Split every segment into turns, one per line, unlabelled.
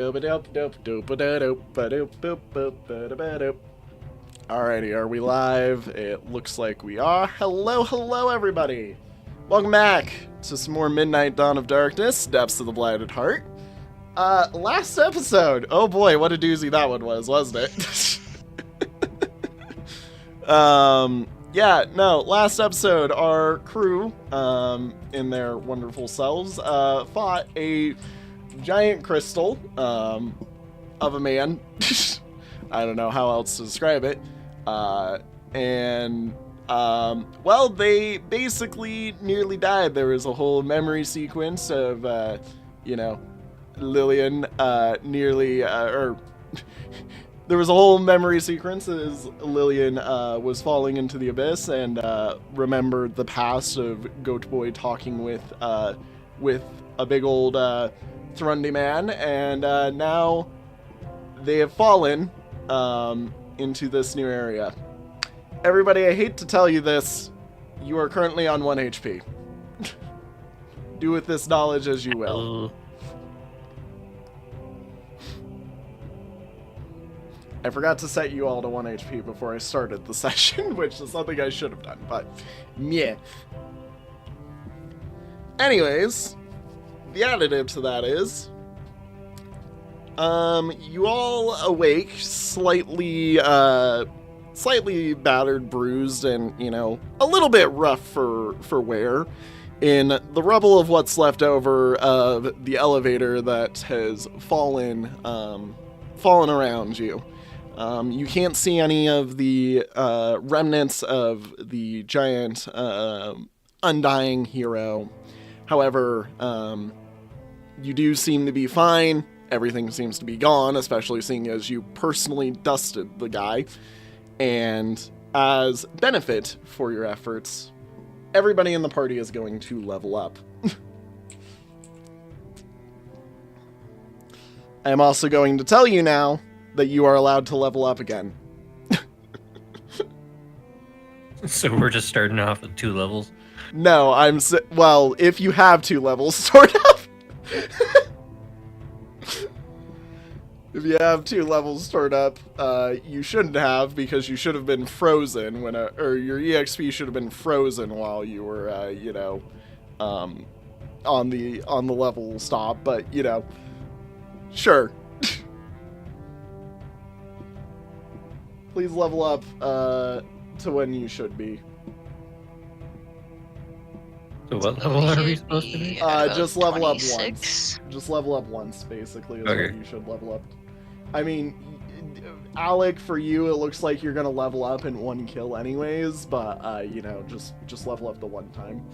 Alrighty, are we live? It looks like we are. Hello, everybody! Welcome back to some more Midnight Dawn of Darkness, Depths of the Blighted Heart. Last episode! Oh boy, what a doozy that one was, wasn't it? Last episode, our crew, in their wonderful selves, fought a giant crystal, of a man. I don't know how else to describe it. They basically nearly died. There was a whole memory sequence of, Lillian, there was a whole memory sequence as Lillian, was falling into the abyss and, remembered the past of Goat Boy talking with a big old, Thrundi man, and, now they have fallen, into this new area. Everybody, I hate to tell you this, you are currently on 1 HP. Do with this knowledge as you will. I forgot to set you all to 1 HP before I started the session, which is something I should have done, but meh. Anyways, the additive to that is, you all awake, slightly battered, bruised, and, a little bit rough for wear, in the rubble of what's left over of the elevator that has fallen around you. You can't see any of the remnants of the giant undying hero. However, you do seem to be fine. Everything seems to be gone, especially seeing as you personally dusted the guy. And as benefit for your efforts, everybody in the party is going to level up. I am also going to tell you now that you are allowed to level up again.
So we're just starting off with 2 levels?
No, well, if you have 2 levels, sort of. If you have 2 levels stored up, you shouldn't have, because you should have been frozen or your EXP should have been frozen while you were, on the level stop. But sure. Please level up to when you should be.
So what level are we supposed to be?
Just level
26?
up once. Just level up once, basically, is
Okay.
what you should level up. I mean, Alec, for you, it looks like you're gonna level up in 1 kill anyways, but, just level up the 1 time.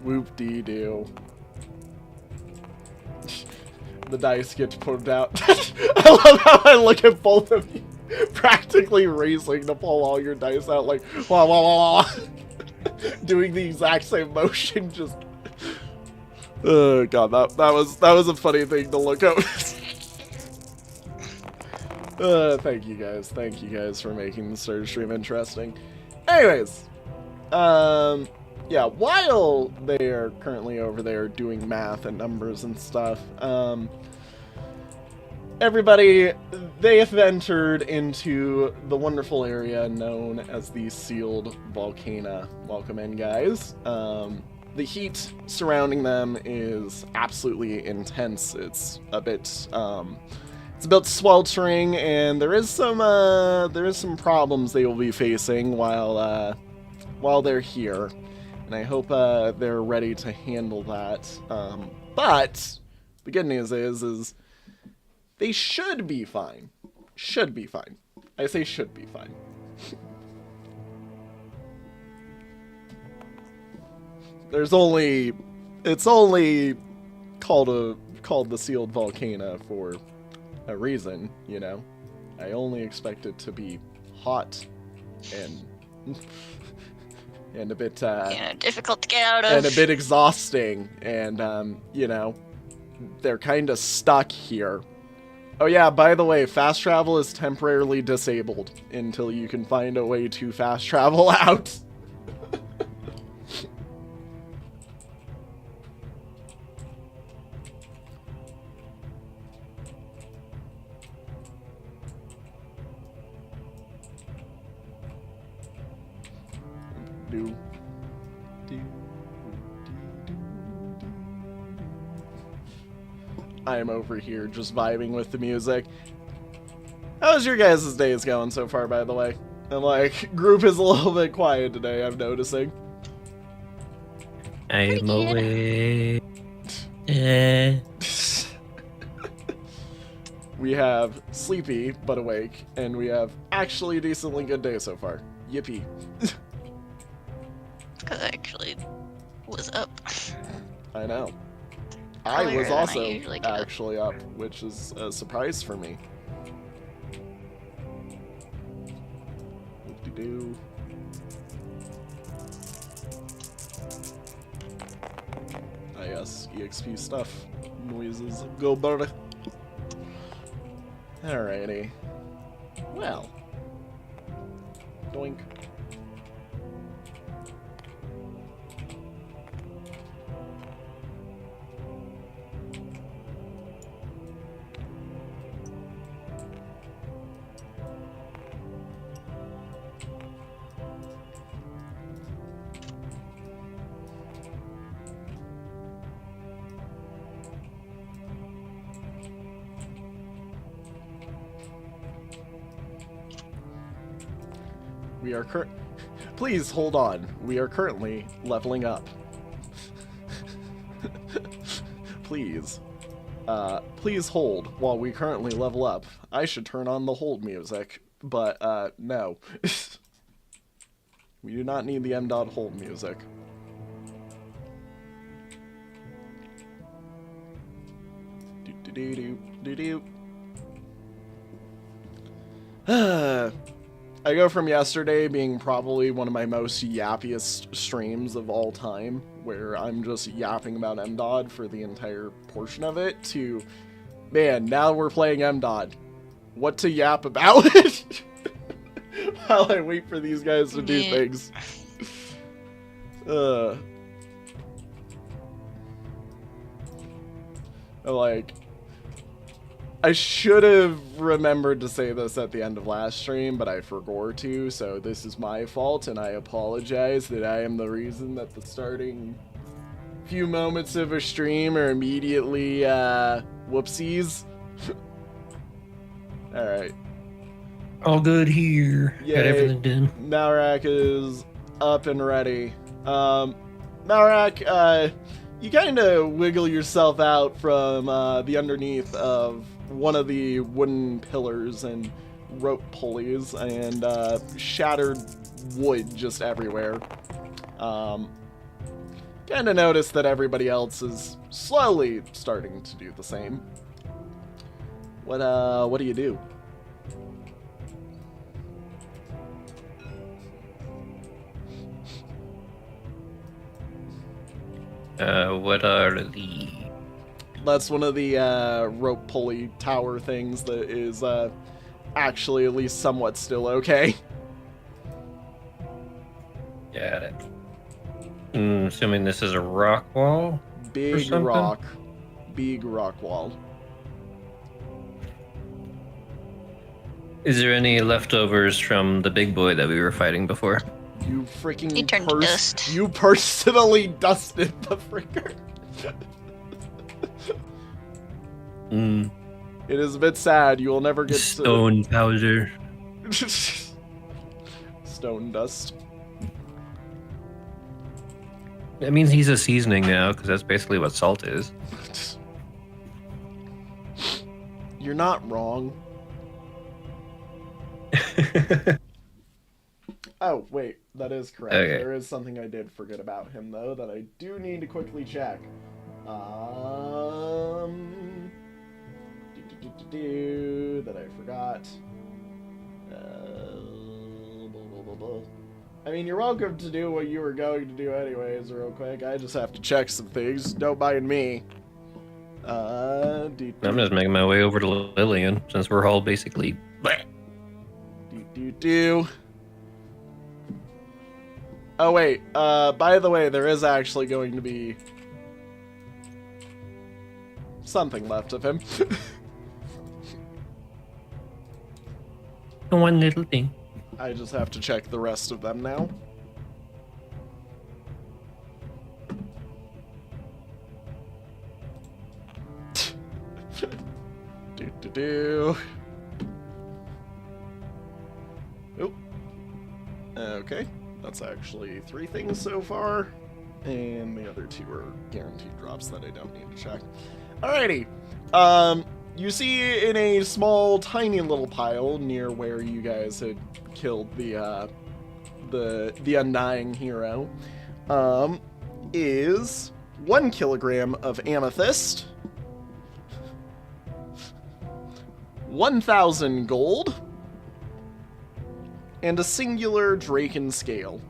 Whoop-dee-doo. The dice get pulled out. I love how I look at both of you practically racing to pull all your dice out, like, wah, wah, wah, wah. Doing the exact same motion, just... Oh, God, that was a funny thing to look at. Thank you guys for making the Star Stream interesting. Anyways, yeah, while they are currently over there doing math and numbers and stuff, everybody, they have entered into the wonderful area known as the Sealed Volcano. Welcome in, guys. The heat surrounding them is absolutely intense. It's a bit sweltering, and there is some problems they will be facing while they're here. And I hope they're ready to handle that. But the good news is they should be fine. Should be fine. I say should be fine. It's only called the Sealed Volcano for a reason, I only expect it to be hot and a bit
difficult to get out of,
and a bit exhausting, and they're kind of stuck here Oh yeah, by the way, fast travel is temporarily disabled until you can find a way to fast travel out. Do. I am over here just vibing with the music. How's your guys' days going so far, by the way? And like, group is a little bit quiet today, I'm noticing.
I'm away.
We have sleepy but awake, and we have actually a decently good day so far. Yippee.
Because I actually was up.
I know. I
Earlier
was
than I
also
usually get up.
actually up, which is a surprise for me. Whoop-de-doo. Ah yes, EXP stuff. Noises. Go buddy. Alrighty. Well. Doink. We are Please hold on. We are currently leveling up. Please. Please hold while we currently level up. I should turn on the hold music, but, no. We do not need the M.Dot hold music. Do-do-do-do-do-do. I go from yesterday being probably one of my most yappiest streams of all time, where I'm just yapping about M.Dot for the entire portion of it, to, man, now we're playing M.Dot. What to yap about it? While I wait for these guys to do things. Like, I should have remembered to say this at the end of last stream, but I forgot to, so this is my fault, and I apologize that I am the reason that the starting few moments of a stream are immediately, whoopsies. Alright.
All good here.
Yay.
Got everything done.
Malrak is up and ready. Malrak, you kind of wiggle yourself out from the underneath of one of the wooden pillars and rope pulleys, and shattered wood just everywhere. Kind of notice that everybody else is slowly starting to do the same. What do you do?
What are the...
That's one of the rope pulley tower things that is actually at least somewhat still okay.
Got it. Assuming this is a rock wall?
Big rock. Big rock wall.
Is there any leftovers from the big boy that we were fighting before?
You freaking
He turned to dust.
You personally dusted the fricker. It is a bit sad. You will never get
stone powder.
Stone dust.
That means he's a seasoning now, because that's basically what salt is.
You're not wrong. Oh, wait. That is correct.
Okay.
There is something I did forget about him, though, that I do need to quickly check. That I forgot. I mean, you're welcome to do what you were going to do anyways, real quick. I just have to check some things. Don't mind me.
I'm just making my way over to Lillian since we're all basically. Bleh.
Oh wait, by the way, there is actually going to be something left of him.
One little thing.
I just have to check the rest of them now. do. Oh. Okay. That's actually 3 things so far. And the other 2 are guaranteed drops that I don't need to check. Alrighty. You see in a small, tiny little pile near where you guys had killed the undying hero, is 1 kilogram of amethyst, 1,000 gold, and a singular Draken scale.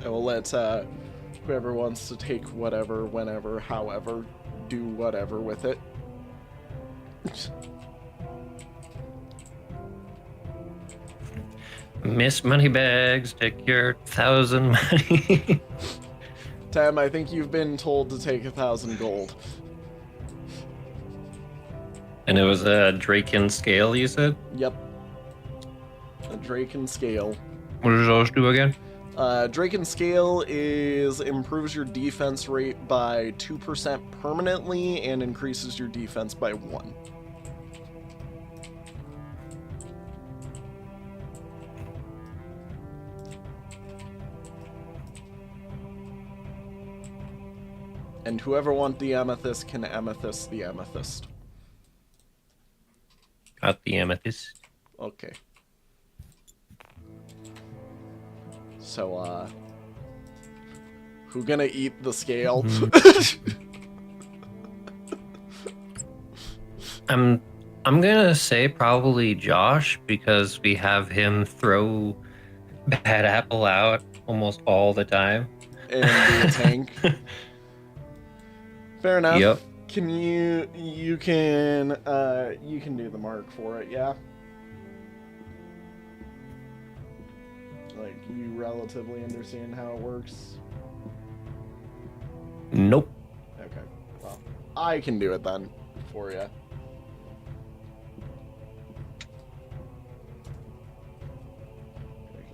I will let whoever wants to take whatever, whenever, however, do whatever with it.
Miss Moneybags, take your 1,000 money.
Tam, I think you've been told to take 1,000 gold.
And it was a Draken scale, you said?
Yep. A Draken scale.
What does those do again?
Draken scale improves your defense rate by 2% permanently and increases your defense by 1. And whoever wants the amethyst can amethyst the amethyst.
Got the amethyst.
Okay. So, who gonna eat the scale?
I'm gonna say probably Josh because we have him throw Bad Apple out almost all the time.
And be a tank. Fair enough.
Yep.
Can you can do the mark for it, yeah? Like, you relatively understand how it works?
Nope.
Okay, well, I can do it then for you.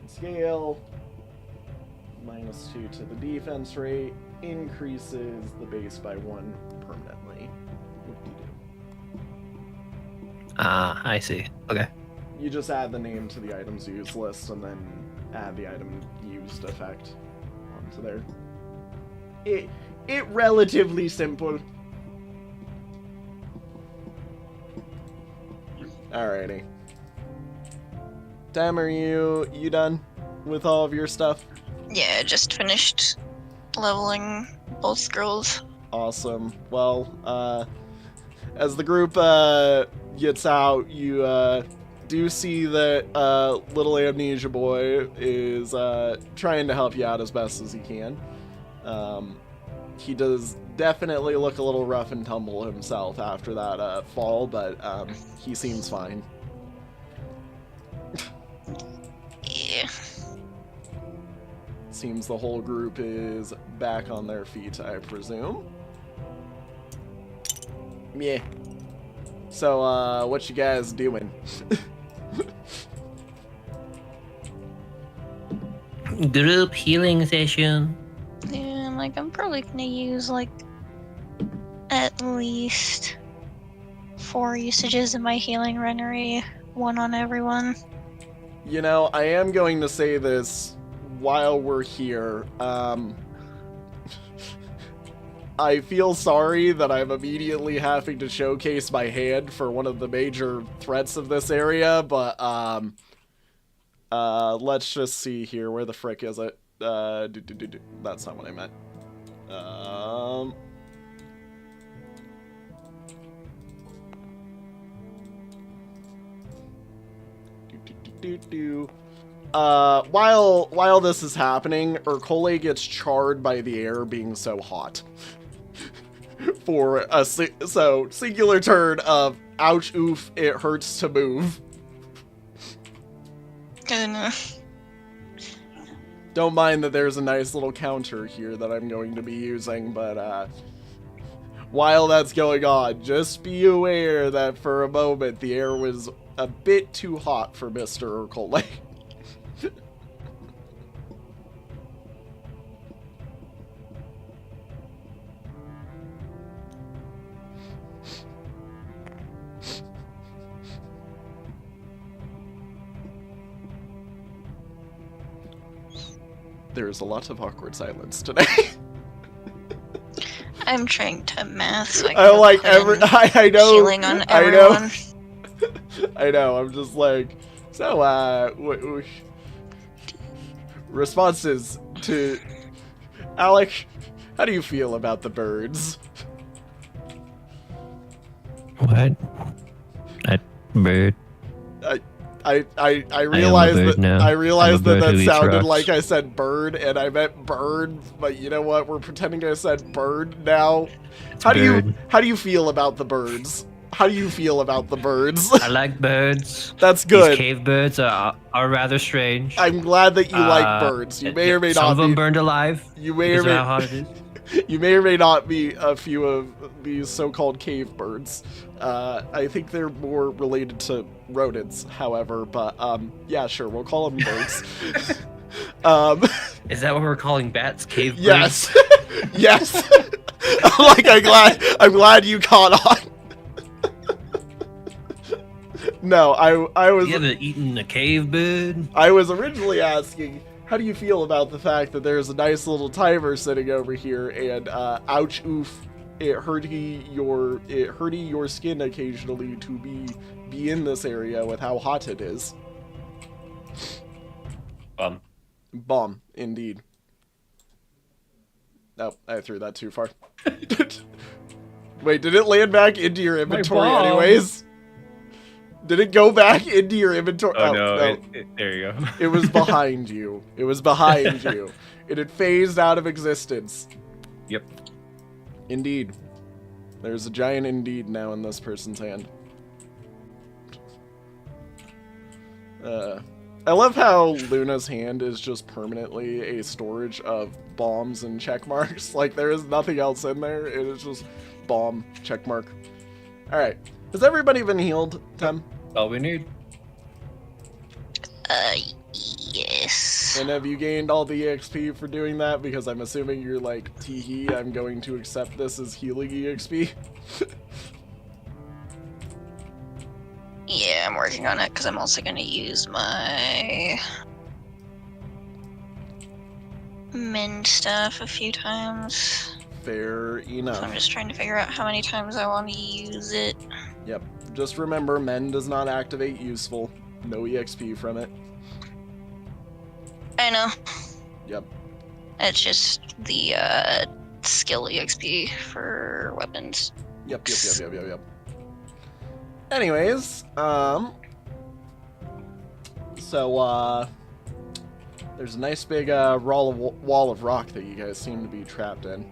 Scale, -2 to the defense rate, increases the base by 1 permanently.
I see. Okay.
You just add the name to the items used list and then add the item used effect onto there. It relatively simple. Alrighty. Tam, are you done with all of your stuff?
Yeah, just finished leveling both scrolls.
Awesome. Well, as the group gets out, you do see that little Amnesia Boy is trying to help you out as best as he can. He does definitely look a little rough and tumble himself after that fall, but he seems fine.
Yeah.
Seems the whole group is back on their feet, I presume. Yeah. So, what you guys doing?
Group healing session.
Yeah, like, I'm probably gonna use, like, at least 4 usages of my healing runnery, 1 on everyone.
You know, I am going to say this while we're here. I feel sorry that I'm immediately having to showcase my hand for one of the major threats of this area, but, let's just see here. Where the frick is it? That's not what I meant. while this is happening, Urkole gets charred by the air being so hot. For a singular turn of ouch, oof, it hurts to move.
Good enough.
Don't mind that there's a nice little counter here that I'm going to be using, but while that's going on, just be aware that for a moment the air was a bit too hot for Mr. Urkole. There's a lot of awkward silence today.
I'm trying to math so I
I
can
like
put
every.
in
I know.
healing on
I
everyone.
know. I know. I'm just like, so. Responses to Alec. How do you feel about the birds?
What? That bird.
I realized
bird
that
now.
I realized
I'm a
that
bird
that
who eats
sounded
rocks.
like I said bird and I meant bird, but you know what? We're pretending I said bird now. How
bird.
do you feel about the birds? How do you feel about the birds?
I like birds.
That's good.
These cave birds are rather strange.
I'm glad that you like birds. You may or may
Some
not
of them
be.
burned alive
You may
because
or
of
may.
how hot it is.
You may or may not be a few of these so-called cave birds. I think they're more related to rodents, however, but yeah, sure, we'll call them birds.
Is that what we're calling bats? Cave birds?
Yes. Yes. Like I'm glad you caught on. No, I was
You ever eaten a cave bird?
I was originally asking, how do you feel about the fact that there's a nice little timer sitting over here and ouch oof, it hurty your skin occasionally to be in this area with how hot it is. Bomb, indeed. Nope, I threw that too far. Wait, did it land back into your inventory
bomb.
anyways? Did it go back into your inventory?
Oh, no. There you go.
It was behind you. It was behind you. It had phased out of existence.
Yep.
Indeed. There's a giant indeed now in this person's hand. I love how Luna's hand is just permanently a storage of bombs and check marks. Like, there is nothing else in there. It is just bomb, check mark. Alright. Has everybody been healed, Tem?
All we need.
Yes.
And have you gained all the EXP for doing that? Because I'm assuming you're like, teehee, I'm going to accept this as healing EXP.
Yeah, I'm working on it because I'm also going to use my mend stuff a few times.
Fair enough.
So I'm just trying to figure out how many times I want to use it.
Yep. Just remember, mend does not activate useful. No EXP from it.
I know.
Yep.
It's just the skill EXP for weapons.
Yep. Anyways, so, there's a nice big, wall of rock that you guys seem to be trapped in.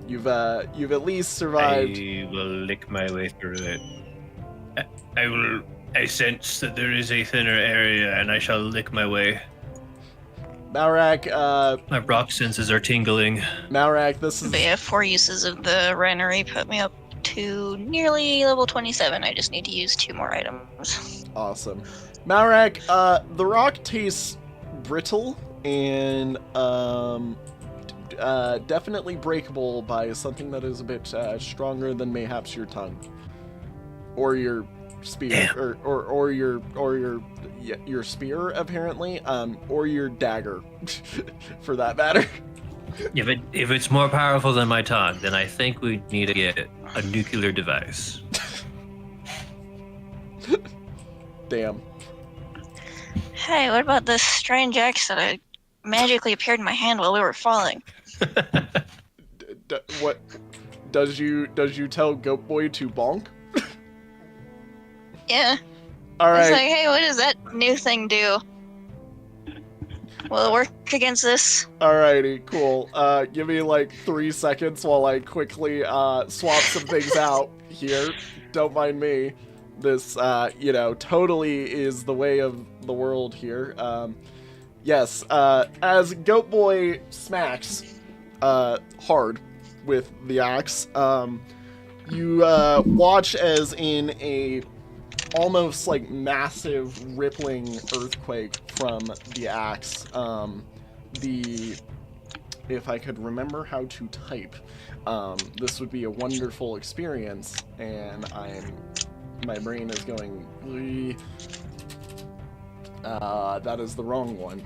You've at least survived.
I will lick my way through it. I sense that there is a thinner area, and I shall lick my way.
Malrak,
My rock senses are tingling.
Malrak, this is...
But yeah, 4 uses of the Renery put me up to nearly level 27. I just need to use 2 more items.
Awesome. Malrak, the rock tastes brittle and, definitely breakable by something that is a bit, stronger than mayhaps your tongue. Or your spear. Or your spear, apparently. Or your dagger, for that matter.
If it's more powerful than my tongue, then I think we need to get a nuclear device.
Damn.
Hey, what about this strange axe that magically appeared in my hand while we were falling?
What does you tell Goat Boy to bonk?
Yeah.
All
It's
right.
like, hey, what does that new thing do? Will it work against this?
Alrighty, cool. Give me like 3 seconds while I quickly swap some things out here. Don't mind me. This, totally is the way of the world here. Yes, as Goat Boy smacks hard with the axe, you watch as in a almost like massive rippling earthquake from the axe. If I could remember how to type, this would be a wonderful experience, and my brain is going, that is the wrong one.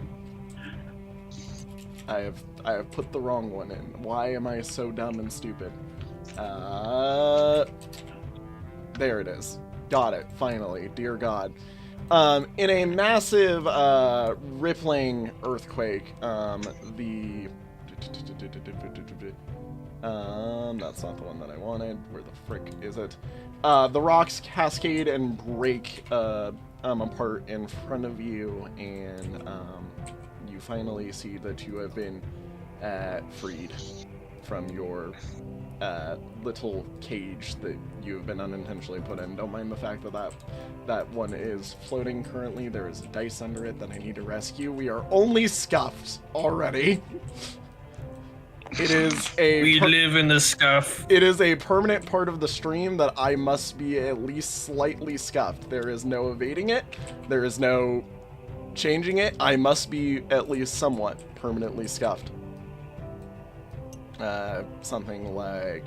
I have put the wrong one in. Why am I so dumb and stupid? There it is. Got it, finally. Dear God. In a massive, rippling earthquake, that's not the one that I wanted. Where the frick is it? The rocks cascade and break, apart in front of you, and, you finally see that you have been, freed from your little cage that you've been unintentionally put in. Don't mind the fact that that one is floating currently. There is a dice under it that I need to rescue. We are only scuffed already. It is a...
We live in the scuff.
It is a permanent part of the stream that I must be at least slightly scuffed. There is no evading it. There is no changing it. I must be at least somewhat permanently scuffed. Something like...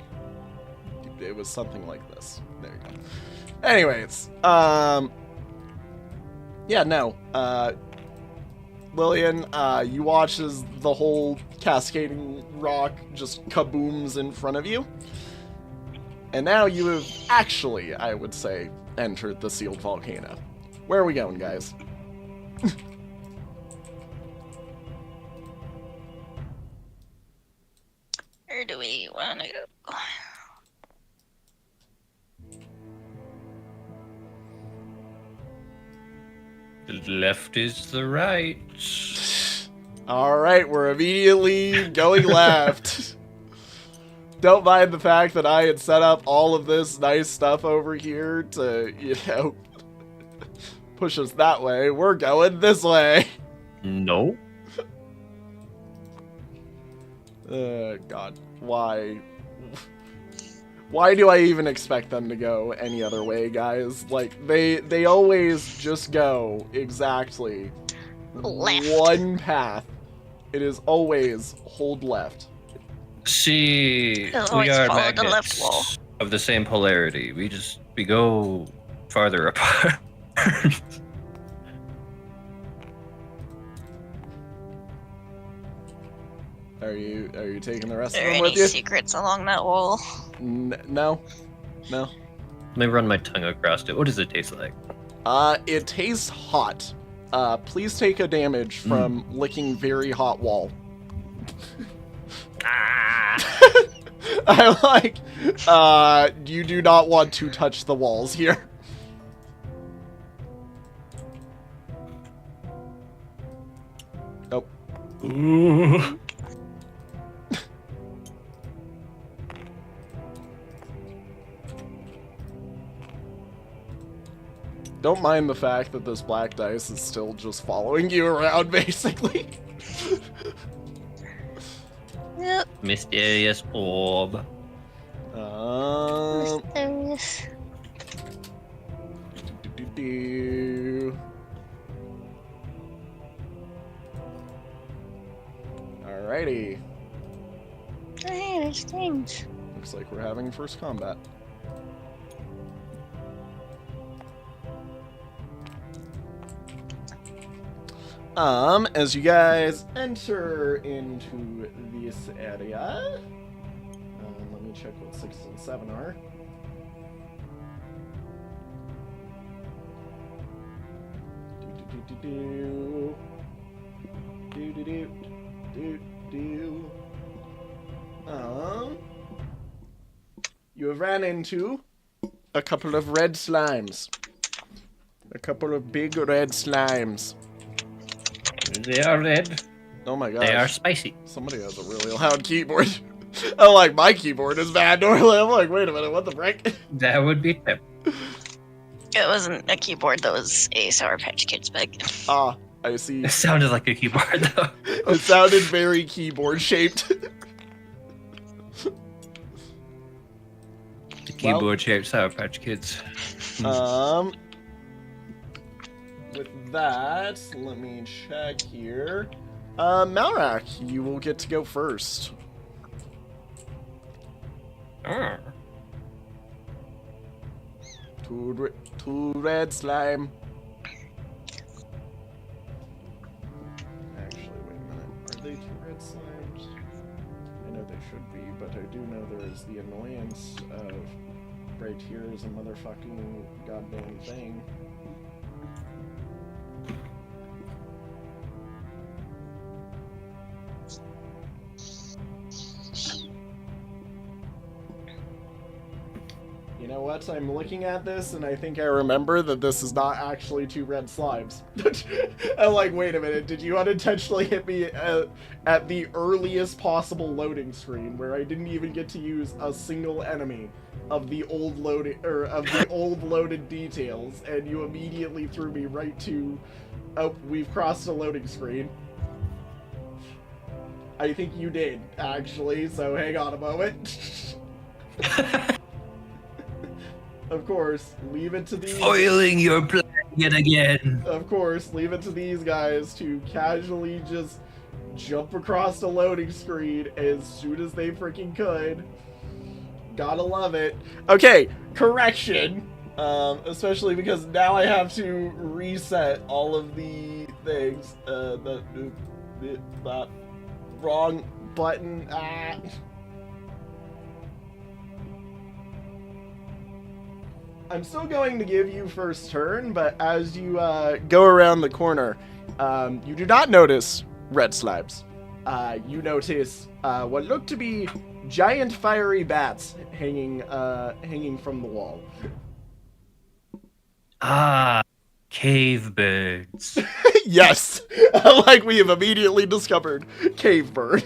It was something like this. There you go. Anyways, yeah, no. Lillian, you watch as the whole cascading rock just kabooms in front of you. And now you have actually, I would say, entered the sealed volcano. Where are we going, guys?
Where do we want to go?
The left is the right.
Alright, we're immediately going left. Don't mind the fact that I had set up all of this nice stuff over here to, push us that way. We're going this way.
No.
God. Why? Why do I even expect them to go any other way, guys? Like, they always just go exactly
Left.
one path. It is always hold left.
See,
It'll
we
always
are
follow the left
magnets
wall.
of the same polarity. We go farther apart.
Are you taking the rest
Are
of
there
them
any
with you?
secrets along that wall?
No.
Let me run my tongue across it. What does it taste like?
It tastes hot. Please take a damage from licking very hot wall. I like, you do not want to touch the walls here. Nope.
Ooh.
Don't mind the fact that this black dice is still just following you around, basically.
Yep.
Mysterious orb.
Mysterious.
Alrighty.
Hey, there's things.
Looks like we're having first combat. As you guys enter into this area, let me check what 6 and 7 are. You have ran into a couple of red slimes. A couple of big red slimes.
They are red.
Oh my gosh.
They are spicy.
Somebody has a really loud keyboard. Oh, like my keyboard is bad normally. I'm like, wait a minute, what the frick?
That would be Tim.
It wasn't a keyboard, that was a Sour Patch Kids bag.
Ah, I see.
It sounded like a keyboard, though.
It sounded very keyboard shaped.
The keyboard-shaped Sour Patch Kids.
With that, let me check here. Malrak, you will get to go first.
Oh.
Two red slime. Actually, wait a minute. Are they two red slimes? I know they should be, but I do know there is the annoyance of right here is a motherfucking goddamn thing. You know what? I'm looking at this and I think I remember that this is not actually two red slimes. I'm like, wait a minute, did you unintentionally hit me at the earliest possible loading screen where I didn't even get to use a single enemy of the old loaded details, and you immediately threw me right to, oh, we've crossed a loading screen. I think you did, actually, so hang on a moment. Of course, leave it to these...
Foiling your plan yet again.
Of course, leave it to these guys to casually just jump across the loading screen as soon as they freaking could. Gotta love it. Okay, correction. Especially because now I have to reset all of the things. The wrong button. Ah. I'm still going to give you first turn, but as you go around the corner, you do not notice red slimes. You notice what look to be giant fiery bats hanging from the wall.
Ah, cave birds.
Yes, like we have immediately discovered, cave bird.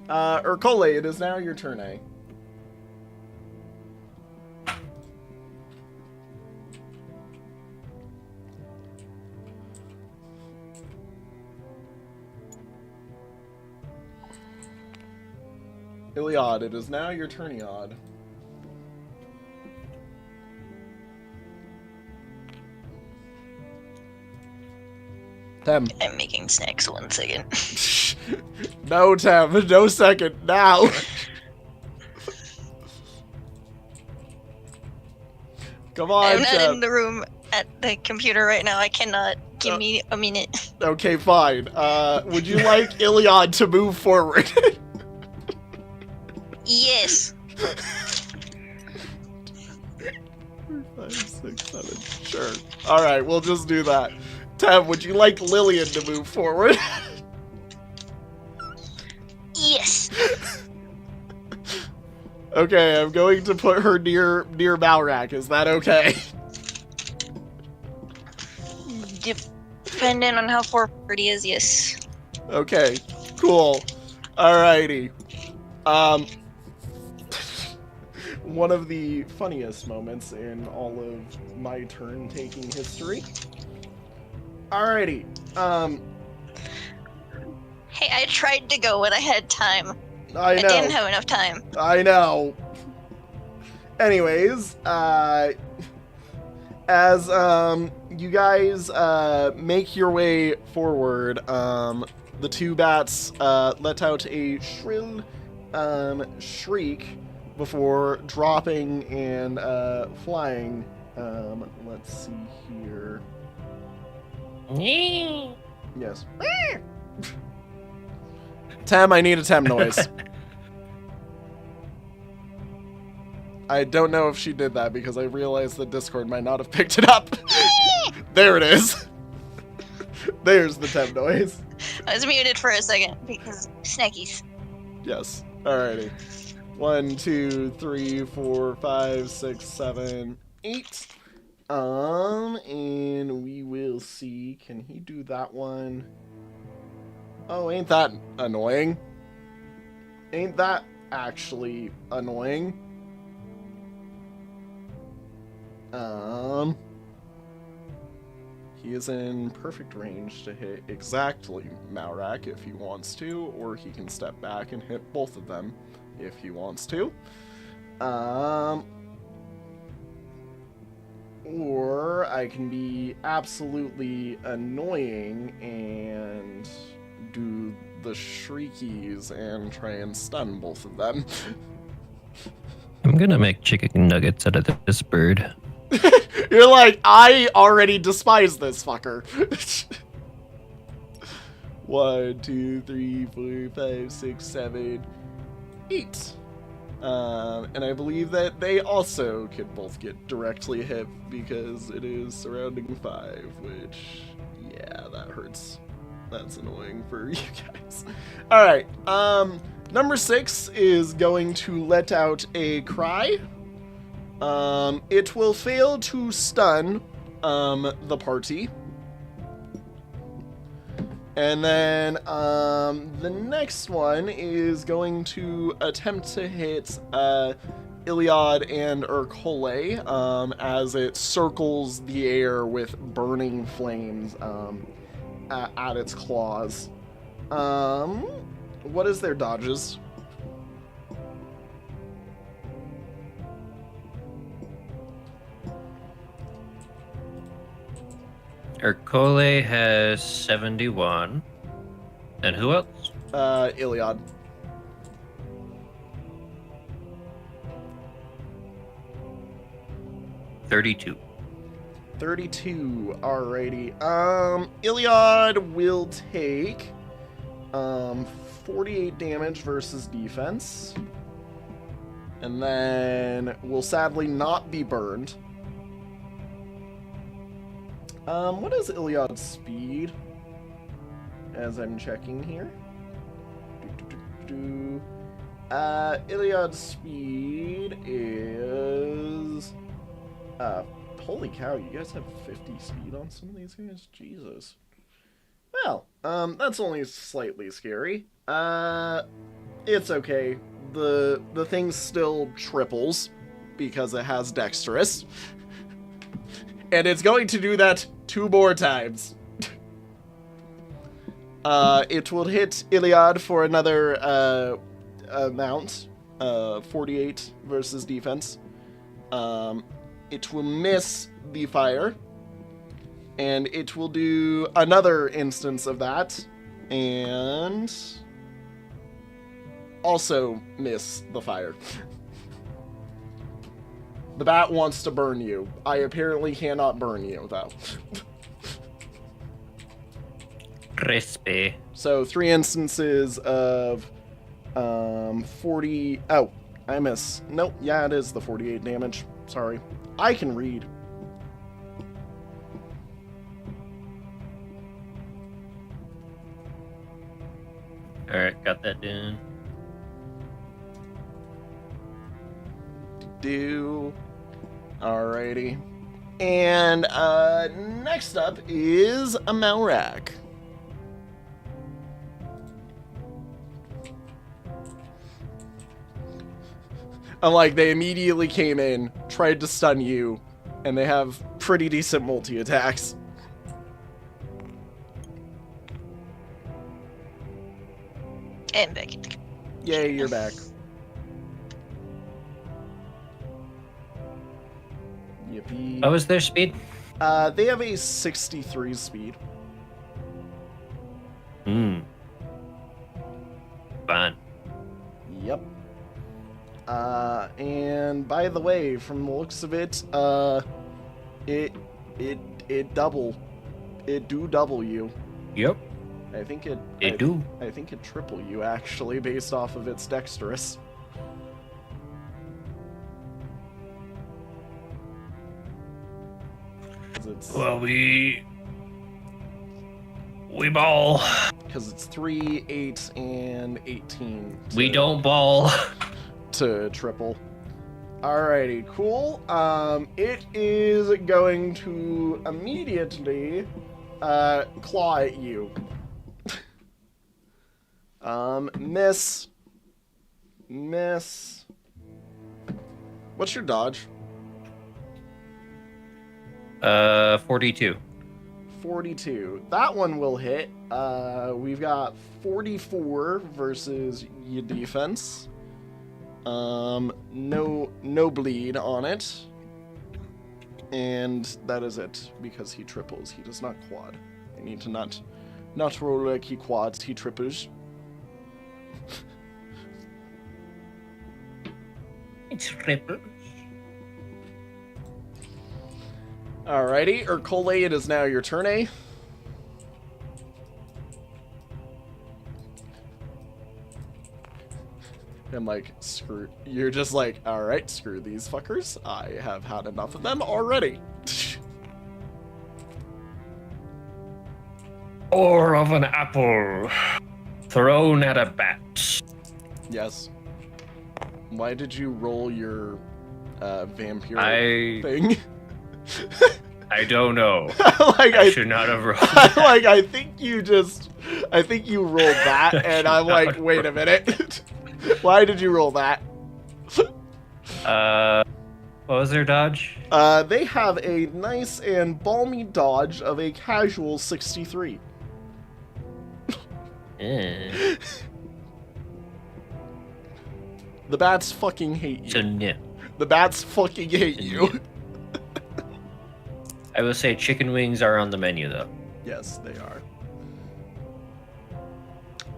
Urkole, it is now your turn, eh? Iliad, it is now your turniad. Tem.
I'm making snacks 1 second.
No, Tem, no second, now! Come on,
I'm not
Tem.
in the room at the computer right now. I cannot. Give me a minute.
Okay, fine. Would you like Iliad to move forward?
Yes.
5, 6, 7. Sure. Alright, we'll just do that. Tem, would you like Lillian to move forward?
Yes.
Okay, I'm going to put her near Malrak. Is that okay?
Depending on how forward he is, yes.
Okay, cool. Alrighty. One of the funniest moments in all of my turn-taking history. Alrighty.
Hey, I tried to go when I had time.
I know.
I didn't have enough time.
I know. Anyways, as you guys make your way forward, the two bats let out a shrill shriek before dropping and flying. Let's see here. Yes. Tem, I need a Tem noise. I don't know if she did that because I realized that Discord might not have picked it up. There it is. There's the Tem noise.
I was muted for a second because snackies.
Yes. Alrighty. 1, 2, 3, 4, 5, 6, 7, 8. And we will see. Can he do that one? Oh, ain't that annoying? Ain't that actually annoying? He is in perfect range to hit exactly Malrak if he wants to, or he can step back and hit both of them if he wants to. Or I can be absolutely annoying and do the shriekies and try and stun both of them.
I'm gonna make chicken nuggets out of this bird.
You're like, I already despise this fucker. 1, 2, 3, 4, 5, 6, 7, 8. And I believe that they also could both get directly hit because it is surrounding 5, which, yeah, that hurts. That's annoying for you guys. All right. Number 6 is going to let out a cry. It will fail to stun the party. And then the next one is going to attempt to hit Iliad and Ercole as it circles the air with burning flames at its claws. What is their dodges?
Ercole has 71. And who else?
Iliad.
$32.
32. Alrighty. Iliad will take 48 damage versus defense. And then will sadly not be burned. What is Iliad's speed? As I'm checking here. Iliad's speed is... holy cow, you guys have 50 speed on some of these guys? Jesus. Well, that's only slightly scary. It's okay. The thing still triples because it has dexterous. And it's going to do that 2 more times. It will hit Iliad for another amount. 48 versus defense. It will miss the fire. And it will do another instance of that. And also miss the fire. The bat wants to burn you. I apparently cannot burn you, though.
Crispy.
So 3 instances of 40... Oh, I miss. Nope, yeah, it is the 48 damage. Sorry. I can read.
Alright, got that down.
Alrighty. And next up is a Malrak. Unlike they immediately came in, tried to stun you, and they have pretty decent multi-attacks.
And back.
Yay, you're back. Yippee.
What was their speed?
They have a 63 speed.
Fine.
Yep. And by the way, from the looks of it, it double. It do double you.
Yep.
I think it
do.
I think it triple you actually based off of its dexterous.
Well, we ball.
Because it's 3, 8, and 18.
We don't ball.
to triple. Alrighty, cool. It is going to immediately claw at you. Miss. What's your dodge?
42.
42. That one will hit. We've got 44 versus your defense. No bleed on it. And that is it, because he triples. He does not quad. I need to not roll like he quads, he triples.
It's triple.
Alrighty, Ercole, it is now your turn, eh? And like, screw, you're just like, alright, screw these fuckers. I have had enough of them already.
Or of an apple thrown at a bat.
Yes. Why did you roll your vampire
I
thing?
don't know.
Like
I should not have rolled
like
that.
I think you rolled that, and I'm like, wait a minute. Why did you roll that?
What was their dodge?
They have a nice and balmy dodge of a casual 63.
Eh.
The bats fucking hate you.
So no.
The bats fucking hate you.
I will say chicken wings are on the menu though.
Yes, they are.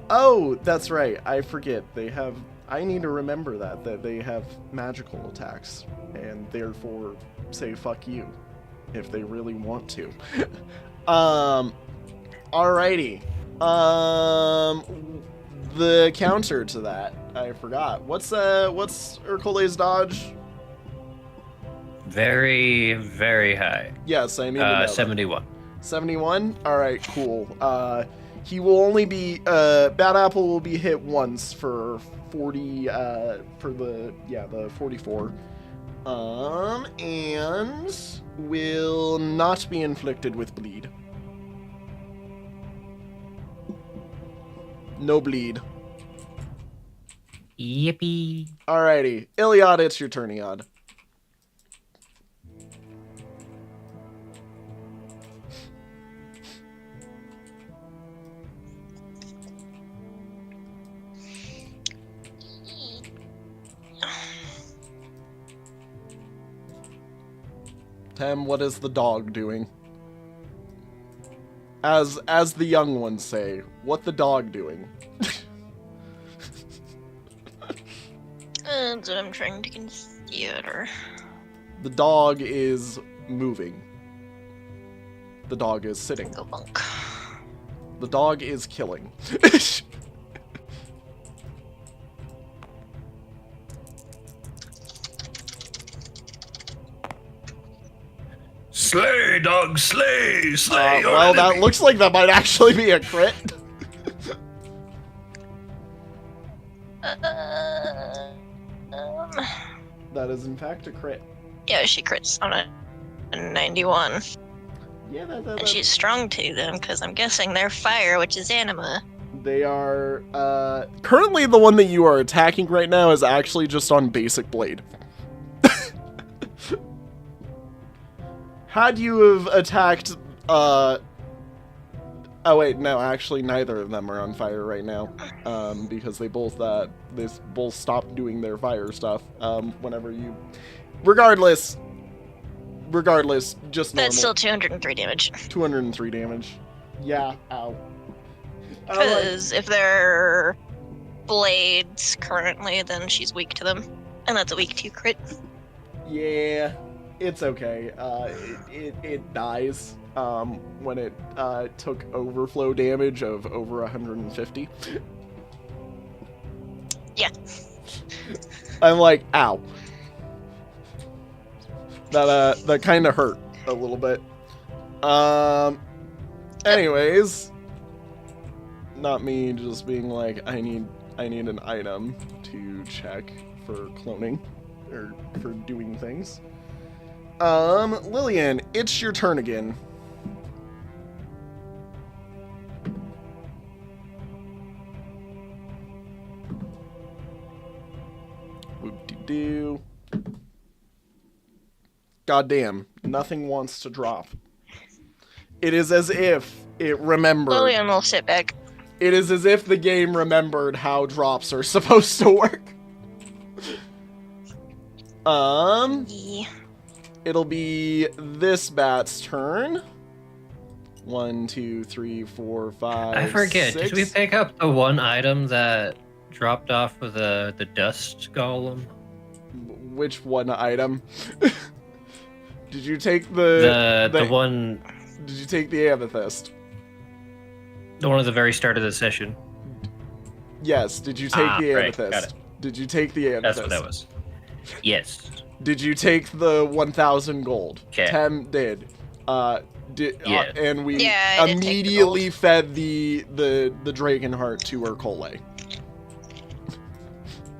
Oh, that's right. I forget. They have... I need to remember that they have magical attacks, and therefore say fuck you if they really want to. Alrighty. The counter to that, I forgot. What's Ercole's dodge?
Very, very high.
Yes, I need to know that.
71.
71? Alright, cool. He will only be, Bad Apple will be hit once for 40, for the 44. And will not be inflicted with bleed. No bleed.
Yippee.
Alrighty. Iliad, it's your turn, Iliad. Tem, what is the dog doing? As the young ones say, what the dog doing?
That's what I'm trying to consider.
The dog is moving. The dog is sitting.
Go bunk.
The dog is killing.
Slay, dog, slay, slay. your
well, that
enemy.
looks like that might actually be a crit. That is in fact a crit.
Yeah, she crits on a 91.
Yeah,
And she's strong too, then, because I'm guessing they're fire, which is anima.
They are, currently the one that you are attacking right now is actually just on basic blade. Had you have attacked, oh wait, no, actually neither of them are on fire right now, because they both stopped doing their fire stuff, whenever you, regardless, just normal.
That's still 203 damage.
203 damage. Yeah, ow.
Because if they're blades currently, then she's weak to them. And that's a weak 2 crit.
Yeah, it's okay. It dies when it took overflow damage of over 150.
Yeah.
I'm like, ow. That kind of hurt a little bit. Anyways, not me just being like, I need an item to check for cloning or for doing things. Lillian, it's your turn again. Whoop-de-doo. Goddamn, nothing wants to drop. It is as if it remembered.
Lillian will sit back.
It is as if the game remembered how drops are supposed to work.
Yeah.
It'll be this bat's turn. 1, 2, 3, 4, 5.
I forget.
6.
Did we pick up the one item that dropped off of the dust golem?
Which one item? Did you take the
one?
Did you take the amethyst?
The one at the very start of the session.
Yes. Did you take the
right,
amethyst?
got it.
Did you take the amethyst?
That's what that was. Yes.
Did you take the 1,000 gold?
Okay.
Tem did.
Yeah.
And we
Yeah, I did take the
immediately
gold.
fed the Dragonheart to Urkole.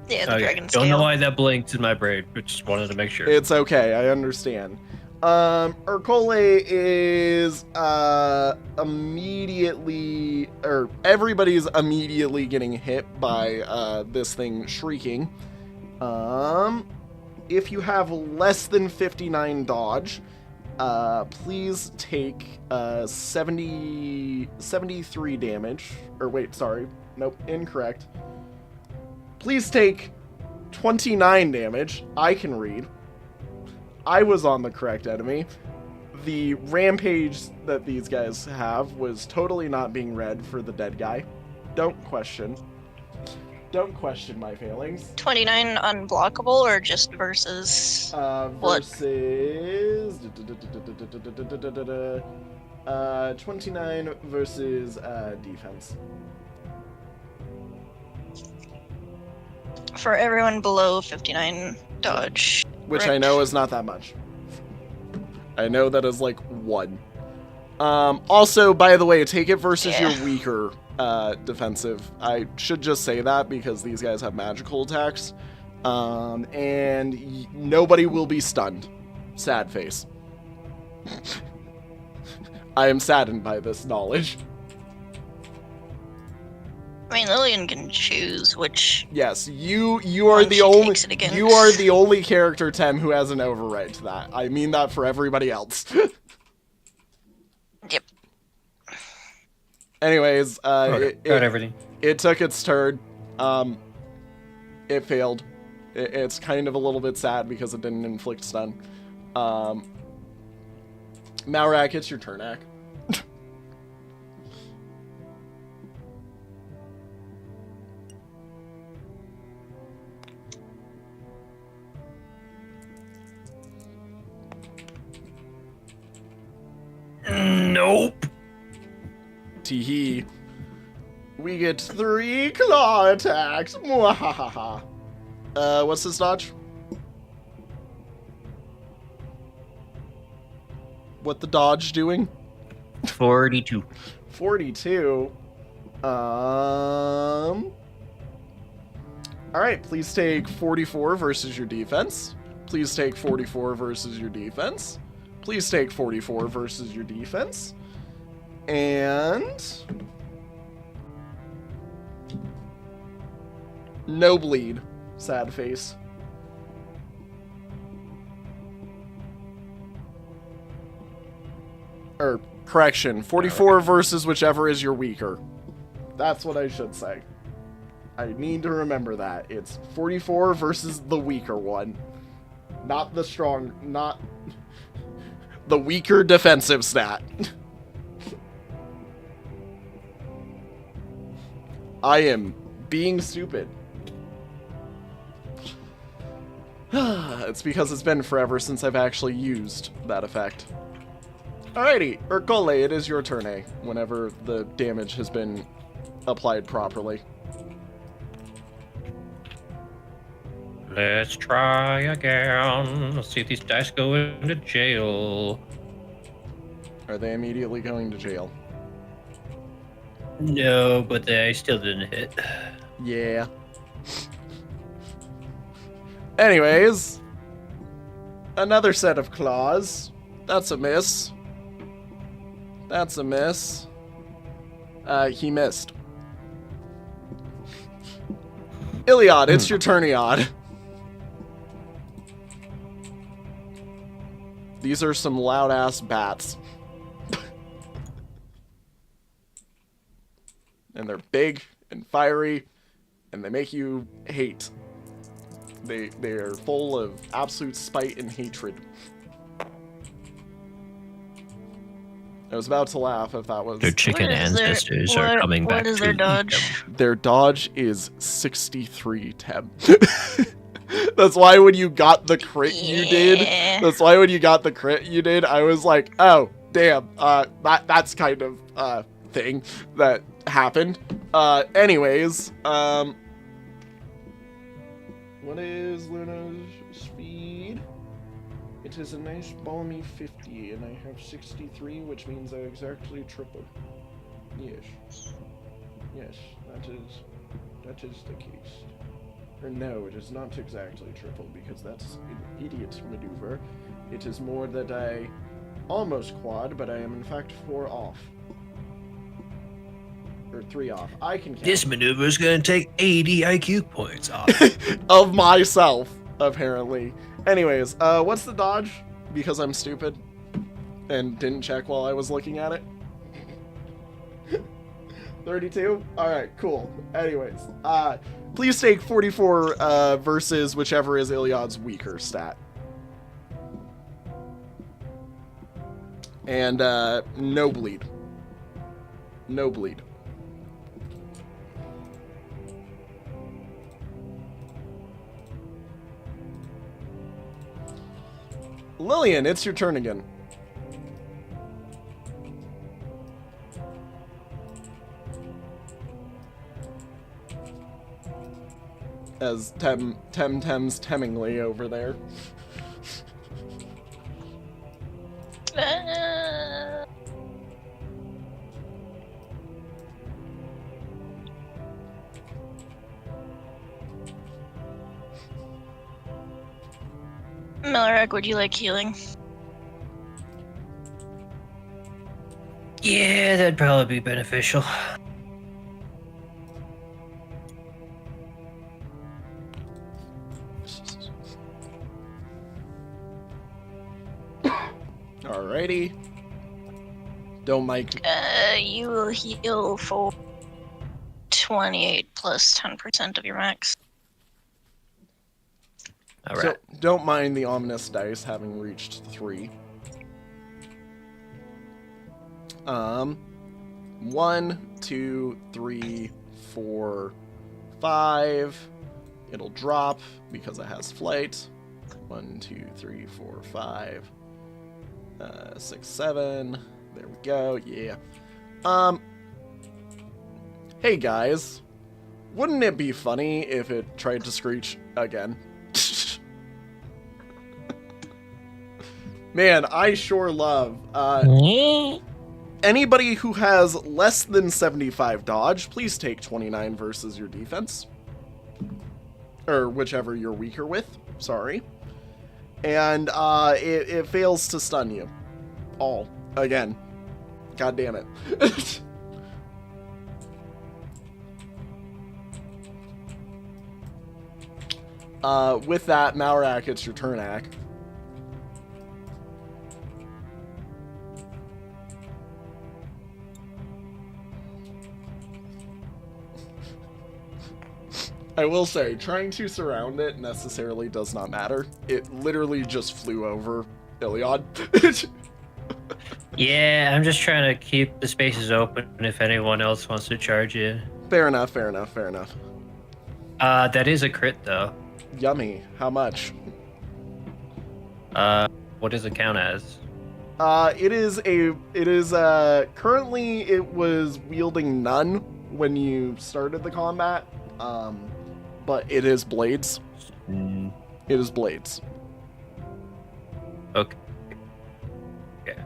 Yeah, the
Okay.
dragon
Don't know
scale.
why that blinked in my brain, but just wanted to make sure.
It's okay, I understand. Urkole is immediately, or everybody's immediately getting hit by this thing shrieking. If you have less than 59 dodge, please take 73 damage. Or wait, sorry. Nope, incorrect. Please take 29 damage. I can read. I was on the correct enemy. The rampage that these guys have was totally not being read for the dead guy. Don't question. Don't question my failings.
29 unblockable or just versus? What?
Versus 29 versus defense.
For everyone below 59 dodge.
Which I
Correct.
know is not that much. I know that is like 1. Also, by the way, take it versus
Yeah.
your weaker defensive. I should just say that because these guys have magical attacks. And nobody will be stunned. Sad face. I am saddened by this knowledge.
I mean, Lillian can choose which.
Yes, you are
One
the
she
only
takes it against.
you are the only character, Tem, who has an override to that. I mean that for everybody else.
Yep.
Anyways,
Got everything.
it took its turn. It failed. It's kind of a little bit sad because it didn't inflict stun. Malrak, it's your turn, Ak.
Nope.
Teehee. We get 3 claw attacks. Mwahaha. What's this dodge? What the dodge doing?
42.
42. Alright, please take 44 versus your defense. Please take 44 versus your defense. Please take 44 versus your defense. And no bleed. Sad face. Or, correction, 44 versus whichever is your weaker. That's what I should say. I need to remember that. It's 44 versus the weaker one. Not the strong, not the weaker defensive stat. I am being stupid. It's because it's been forever since I've actually used that effect. Alrighty, Urkole, it is your turn, eh? Whenever the damage has been applied properly.
Let's try again. Let's see if these dice go into jail.
Are they immediately going to jail?
No, but I still didn't hit.
Yeah. Anyways, another set of claws. That's a miss. That's a miss. He missed. Iliad, it's your turn, Iliad. These are some loud-ass bats. And they're big and fiery, and they make you hate. They're full of absolute spite and hatred. I was about to laugh if that was...
Their chicken ancestors are coming back
What is
to
their
eat
dodge?
them.
Their dodge is 63, Teb. That's why when you got the crit you did, that's why when you got the crit you did, I was like, oh, damn, that's kind of, thing that happened. Anyways, what is Luna's speed? It is a nice balmy 50, and I have 63, which means I exactly triple. Yes. Yes, that is the case. Or no, it is not exactly triple, because that's an idiot maneuver. It is more that I almost quad, but I am in fact 4 off. Or 3 off. I can count.
This maneuver is going to take 80 IQ points off.
Of myself, apparently. Anyways, what's the dodge? Because I'm stupid and didn't check while I was looking at it. 32? Alright, cool. Anyways, please take 44 versus whichever is Iliad's weaker stat. And no bleed. No bleed. Lillian, it's your turn again. As Tems Temmingly over there.
Melrick, would you like healing?
Yeah, that'd probably be beneficial.
Alrighty. Don't Mike.
You will heal for 28 plus 10% of your max.
All right.
So don't mind the ominous dice having reached 3. 1, 2, 3, 4, 5. It'll drop because it has flight. 1, 2, 3, 4, 5. 6, 7. There we go. Yeah. Hey guys. Wouldn't it be funny if it tried to screech again? Man, I sure love. Anybody who has less than 75 dodge, please take 29 versus your defense. Or whichever you're weaker with. Sorry. And it fails to stun you. All. Again. God damn it. With that, Malrak, it's your turn, Ak. I will say, trying to surround it necessarily does not matter. It literally just flew over Iliad.
Yeah, I'm just trying to keep the spaces open if anyone else wants to charge in.
Fair enough, fair enough, fair enough.
That is a crit, though.
Yummy. How much?
What does it count as?
Currently it was wielding none when you started the combat. But it is blades. It is blades.
Okay. Yeah.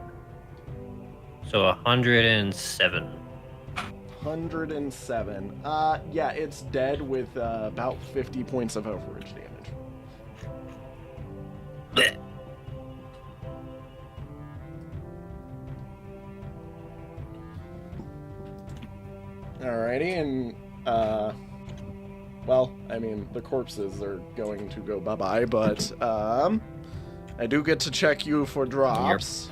So 107.
107. Yeah, it's dead with about 50 points of overage damage.
Blech.
Alrighty, and well, I mean, the corpses are going to go bye-bye, but I do get to check you for drops.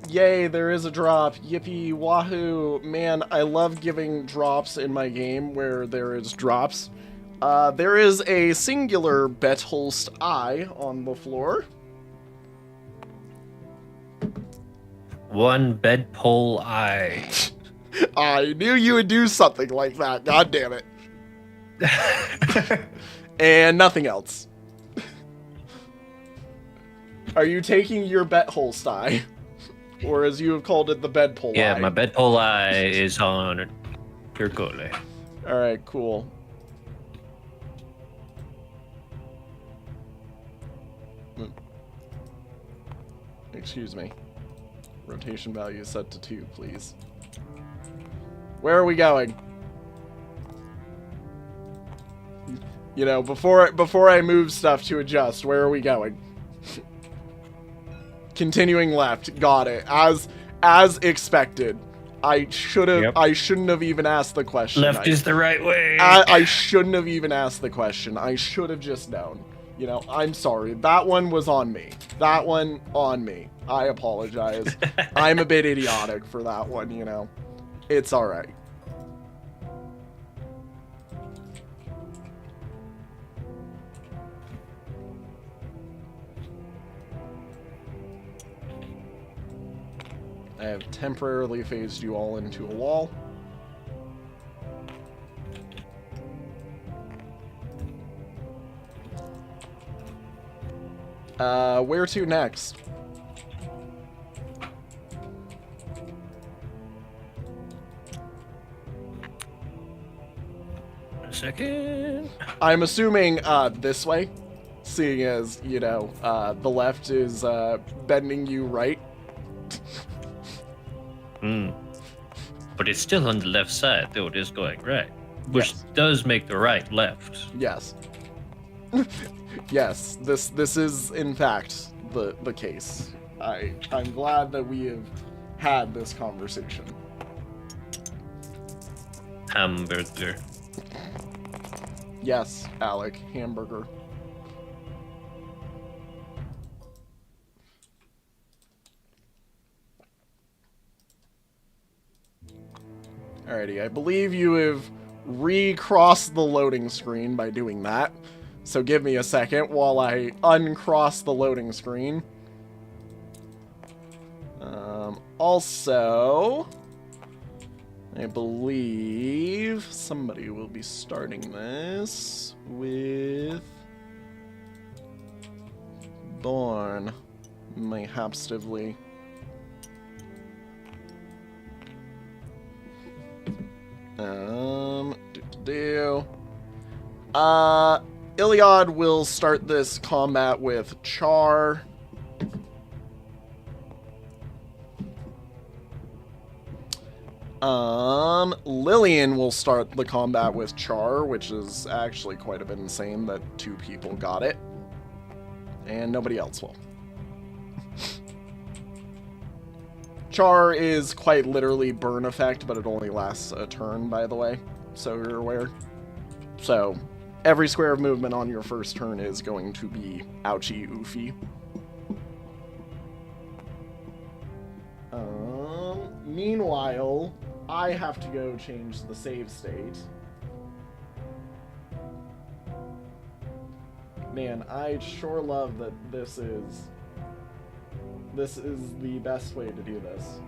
Yay, there is a drop. Yippee, wahoo. Man, I love giving drops in my game where there is drops. There is a singular Betholst eye on the floor.
One bedpole eye.
I knew you would do something like that. God damn it. And nothing else. Are you taking your Betholst eye? Or as you have called it, the bedpole eye?
Yeah, my bedpole eye is on your goalie.
Alright, cool. Excuse me. Rotation value is set to 2, please. Where are we going? You know, before I move stuff to adjust, where are we going? Continuing left. Got it. As expected. I shouldn't have even asked the question.
Left is the right way.
I shouldn't have even asked the question. I should have just known. You know, I'm sorry. That one was on me. That one on me. I apologize. I'm a bit idiotic for that one, you know. It's alright. I have temporarily phased you all into a wall. Where to next?
A second.
I'm assuming, this way, seeing as, you know, the left is, bending you right.
But it's still on the left side, though it is going right. Which
Yes.
does make the right left.
Yes. Yes, this is in fact the case. I'm glad that we have had this conversation.
Hamburger.
Yes, Alec, hamburger. Alrighty, I believe you have recrossed the loading screen by doing that. So give me a second while I uncross the loading screen. Also, I believe somebody will be starting this with Born, mayhapstively. Iliad will start this combat with Char. Lillian will start the combat with Char, which is actually quite a bit insane that 2 people got it. And nobody else will. Char is quite literally burn effect, but it only lasts a turn, by the way, so you're aware. So, every square of movement on your first turn is going to be ouchie oofy. Meanwhile, I have to go change the save state. Man, I sure love that this is the best way to do this.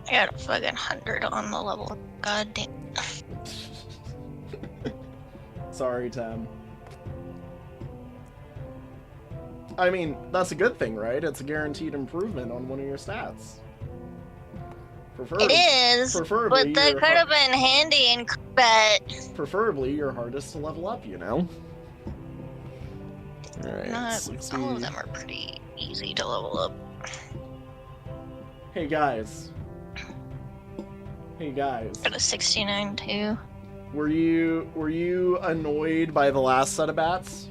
I got a fucking 100 on the level. God damn.
Sorry, Tim. I mean, that's a good thing, right? It's a guaranteed improvement on one of your stats.
It is,
preferably
but that could have been handy in combat.
Preferably, your hardest to level up, you know? Alright,
All of them are pretty easy to level up.
Hey guys.
Got a 69 too.
Were you annoyed by the last set of bats?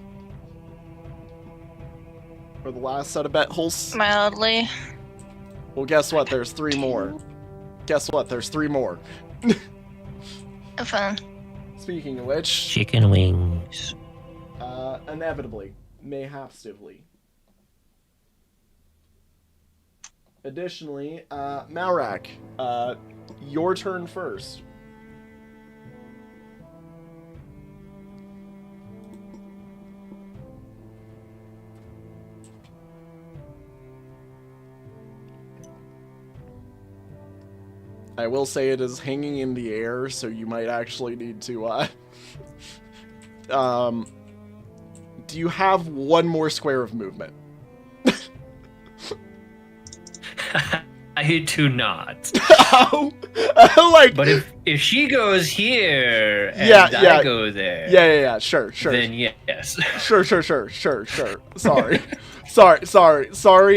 Or the last set of bat holes?
Mildly.
Well, guess what? There's 3 more. Guess what? There's 3 more.
Fun.
Speaking of which,
Chicken wings.
inevitably, mayhapsively. Additionally, Malrak, your turn first. I will say it is hanging in the air, so you might actually need to, do you have 1 more square of movement?
I do not.
Oh, like,
but if she goes here and I go there,
yeah, sure,
then yes.
Sure. Sorry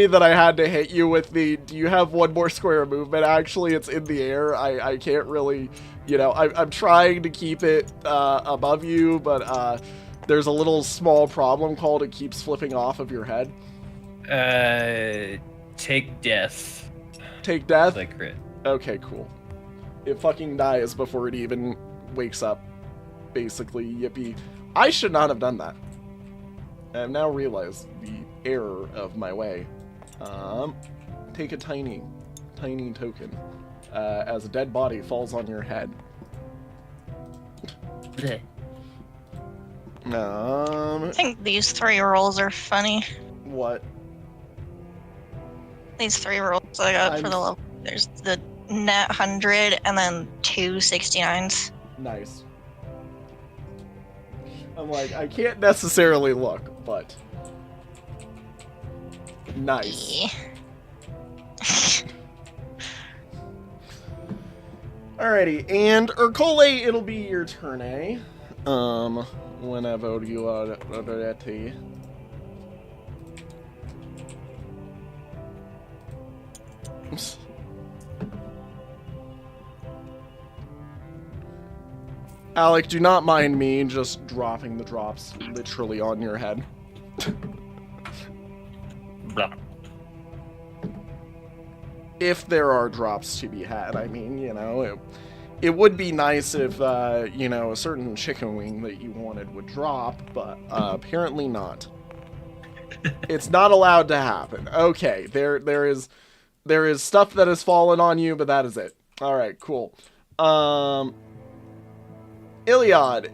that I had to hit you with the. Do you have 1 more square of movement? Actually, it's in the air. I can't really, you know. I'm trying to keep it above you, but there's a little small problem called it keeps flipping off of your head.
Take death.
Take death?
Like crit.
Okay, cool. It fucking dies before it even wakes up. Basically, yippee. I should not have done that. I have now realized the error of my way. Take a tiny token as a dead body falls on your head.
I think these 3 rolls are funny.
What?
These 3 rolls I got for the level. There's the net 100 and then 2 69s.
Nice. I'm like, I can't necessarily look, but nice.
Yeah.
Alrighty, and Urkole, it'll be your turn, eh? Whenever you are ready. Oops. Alec, do not mind me just dropping the drops literally on your head.
Blah.
If there are drops to be had, I mean, you know, it would be nice if, you know, a certain chicken wing that you wanted would drop, but apparently not. It's not allowed to happen. Okay, there is stuff that has fallen on you, but that is it. All right, cool. Iliad,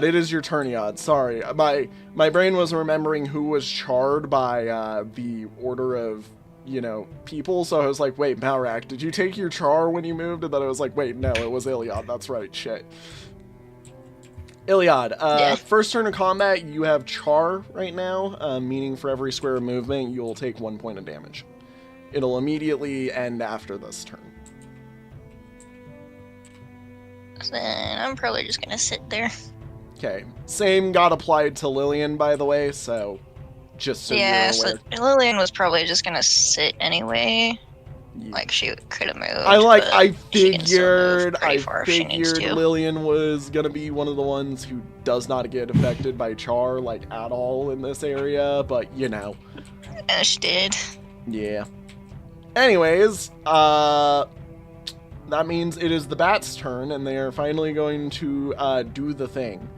it is your turn, Iliad. Sorry, my brain was remembering who was charred by the order of, you know, people. So I was like, wait, Malrak, did you take your char when you moved? And then I was like, wait, no, it was Iliad. That's right. Shit. Iliad,
Yeah.
First turn of combat, you have char right now, meaning for every square of movement, you'll take 1 point of damage. It'll immediately end after this turn.
Then I'm probably just gonna sit there.
Okay. Same got applied to Lillian, by the way, so just so you're aware.
So Lillian was probably just gonna sit anyway.
Yeah.
Like, she could have moved.
I
she can still move
figured
pretty far if she needs to.
Lillian was gonna be one of the ones who does not get affected by char, like, at all in this area, but, you know.
Yeah, she did.
Yeah. Anyways, that means it is the bat's turn, and they are finally going to do the thing.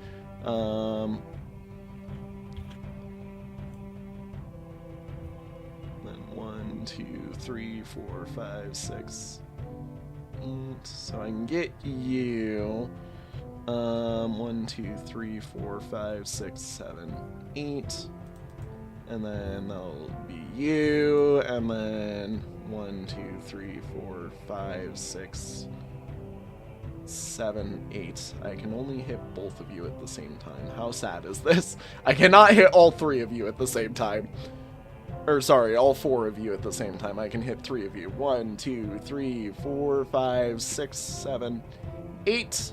Then 1, 2, 3, 4, 5, 6, 8. So I can get you. 1, 2, 3, 4, 5, 6, 7, 8. And then that'll be you, and then 1, 2, 3, 4, 5, 6, 7, 8. I can only hit both of you at the same time. How sad is this? I cannot hit all 3 of you at the same time. Or sorry, all 4 of you at the same time. I can hit 3 of you. 1, 2, 3, 4, 5, 6, 7, 8.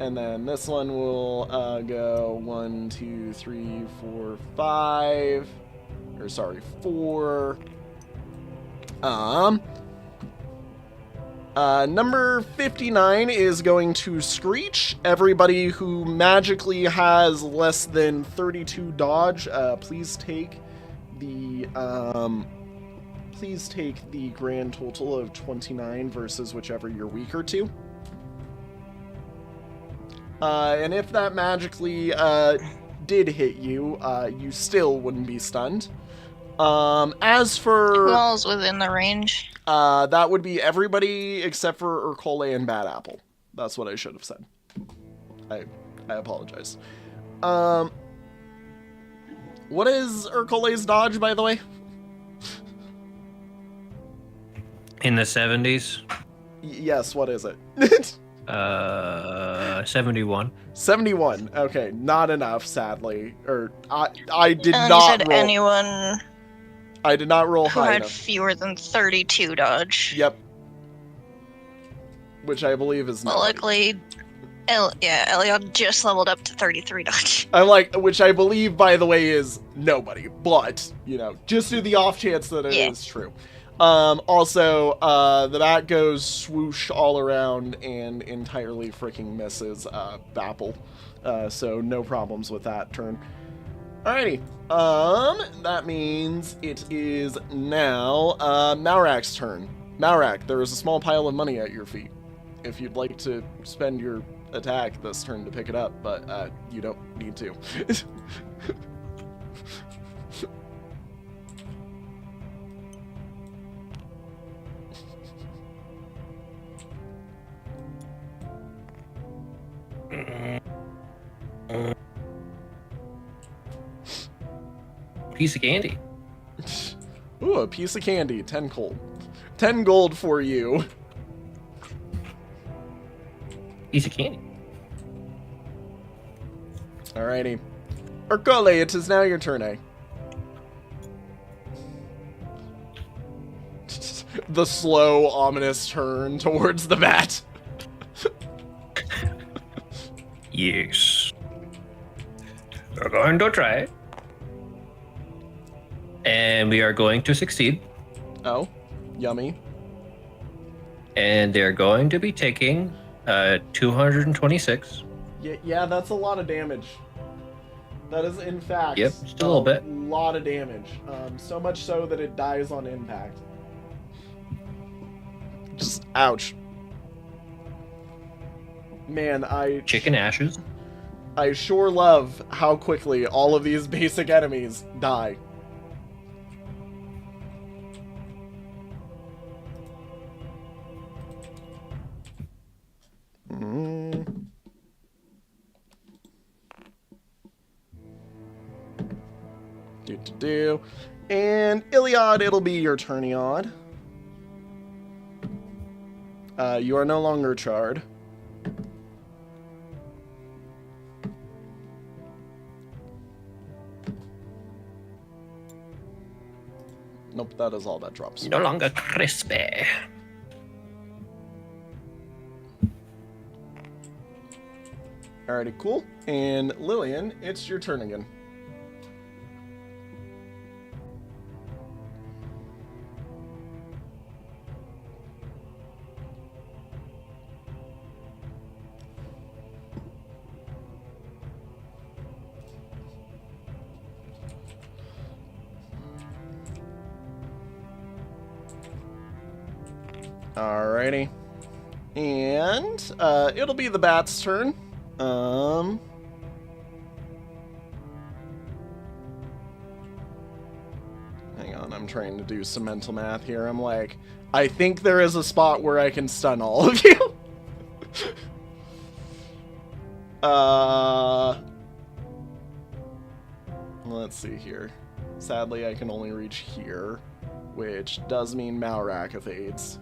And then this one will go 1, 2, 3, 4, 5. Or sorry, 4. Number 59 is going to Screech. Everybody who magically has less than 32 dodge, please take the grand total of 29 versus whichever you're weaker to. And if that magically did hit you, you still wouldn't be stunned. As for...
Who all's within the range?
That would be everybody except for Urkole and Bad Apple. That's what I should have said. I apologize. What is Urkole's dodge, by the way?
In the 70s?
Yes, what is it?
71.
71. Okay, not enough, sadly. Or I did
And
not
you said
roll.
anyone
I did not roll
who
high
had
enough.
fewer than 32 dodge.
Yep. Which I believe is
Well,
not.
luckily, Eliod just leveled up to 33 dodge.
I like, which I believe, by the way, is nobody. But, you know, just to the off chance that it is true. Also, the bat goes swoosh all around and entirely freaking misses Bapple. So no problems with that turn. Alrighty. That means it is now Malrak's turn. Malrak, there is a small pile of money at your feet. If you'd like to spend your attack this turn to pick it up, but you don't need to.
Piece of candy.
Ooh, a piece of candy. 10 gold. 10 gold for you.
Piece of candy.
Alrighty. Urkole, it is now your turn, eh? The slow, ominous turn towards the bat.
Yes. We're going to try. And we are going to succeed.
Oh, yummy.
And they're going to be taking 226.
Yeah, that's a lot of damage. That is, in fact,
Yep, just a little bit.
Lot of damage. So much so that it dies on impact. Just ouch. Man,
Chicken ashes.
I sure love how quickly all of these basic enemies die. And Iliad, it'll be your turn, Iliad. You are no longer charred. Nope, that is all that drops.
No longer crispy.
Alrighty, cool. And Lillian, it's your turn again. Alrighty. And it'll be the bat's turn. Hang on, I'm trying to do some mental math here. I'm like, I think there is a spot where I can stun all of you. Let's see here. Sadly, I can only reach here, which does mean Malrak evades.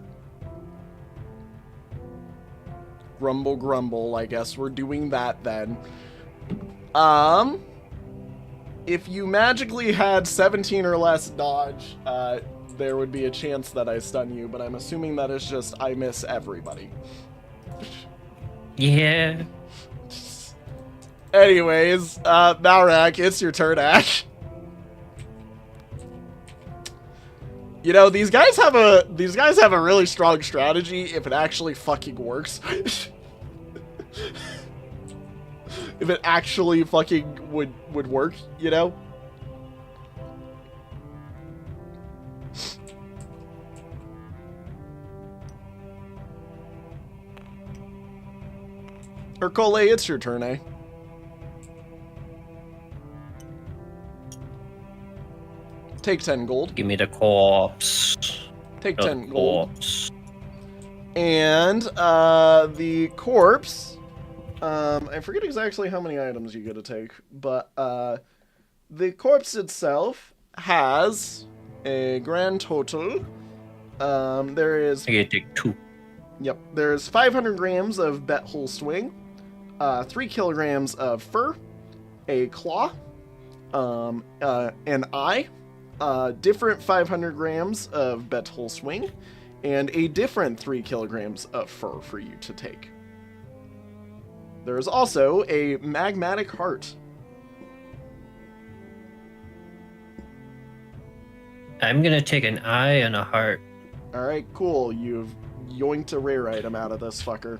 Grumble, grumble. I guess we're doing that then. If you magically had 17 or less dodge, there would be a chance that I stun you, but I'm assuming that is just I miss everybody.
Yeah.
Anyways, Malrak, it's your turn, Ash. You know, these guys have a really strong strategy if it actually fucking works. If it actually fucking would work, you know? Hercule, it's your turn, eh? Take 10 gold.
Give me the corpse.
Take
No,
10 gold.
corpse.
And the corpse, I forget exactly how many items you get to take, but the corpse itself has a grand total. There is...
I gotta take 2.
Yep, there's 500 grams of bethole swing, 3 kilograms of fur, a claw, an eye, different 500 grams of bethole swing, and a different 3 kilograms of fur for you to take. There is also a magmatic heart.
I'm gonna take an eye and a heart.
Alright, cool. You've yoinked a rare item out of this fucker.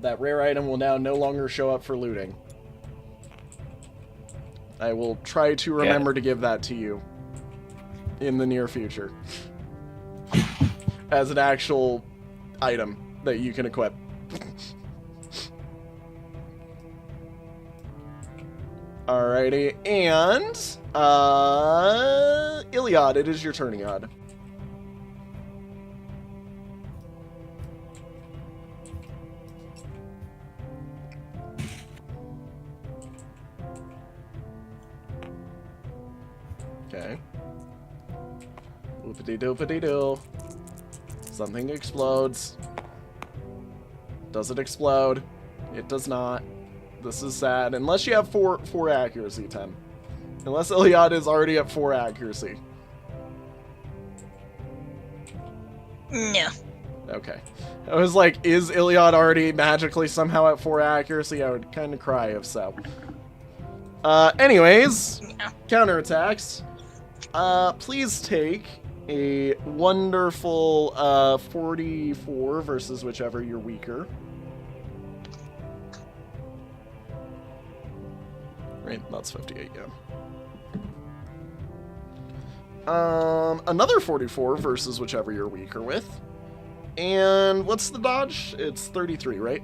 That rare item will now no longer show up for looting. I will try to remember to give that to you in the near future. As an actual item that you can equip. Alrighty, and Iliad, it is your turn, Iliad. Okay. Whoopity-doopity-doo. Something explodes. Does it explode? It does not. This is sad. Unless you have 4 accuracy, 10. Unless Iliad is already at 4 accuracy.
No.
Okay. I was like, is Iliad already magically somehow at 4 accuracy? I would kind of cry if so. Anyways,
No.
counterattacks. Please take a wonderful 44 versus whichever you're weaker. Right, that's 58, yeah. Another 44 versus whichever you're weaker with. And what's the dodge? It's 33, right?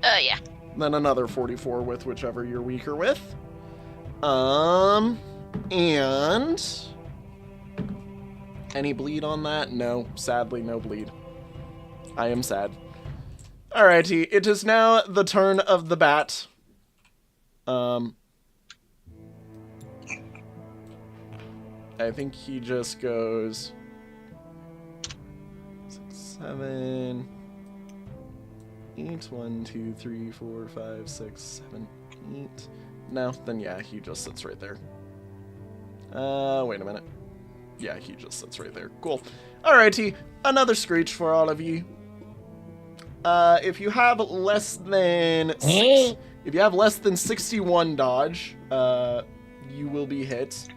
Yeah.
Then another 44 with whichever you're weaker with. And any bleed on that? No, sadly no bleed. I am sad. Alrighty, it is now the turn of the bat. I think he just goes 6, 7, 8, 1, 2, 3, 4, 5, 6, 7, 8. No, then yeah, he just sits right there. Wait a minute. Yeah, he just sits right there. Cool. Alrighty, another screech for all of you. If you have less than 61 dodge, you will be hit.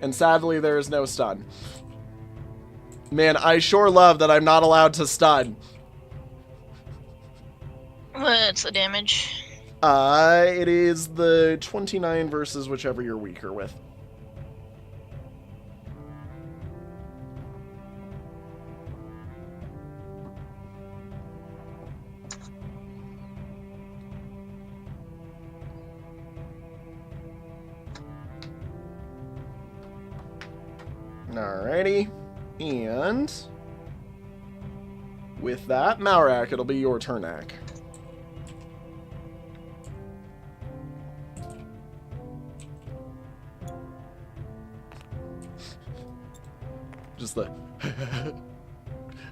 And sadly, there is no stun. Man, I sure love that I'm not allowed to stun.
What's the damage?
It is the 29 versus whichever you're weaker with. Alrighty. And with that, Malrak, it'll be your turn, Ak. Just the...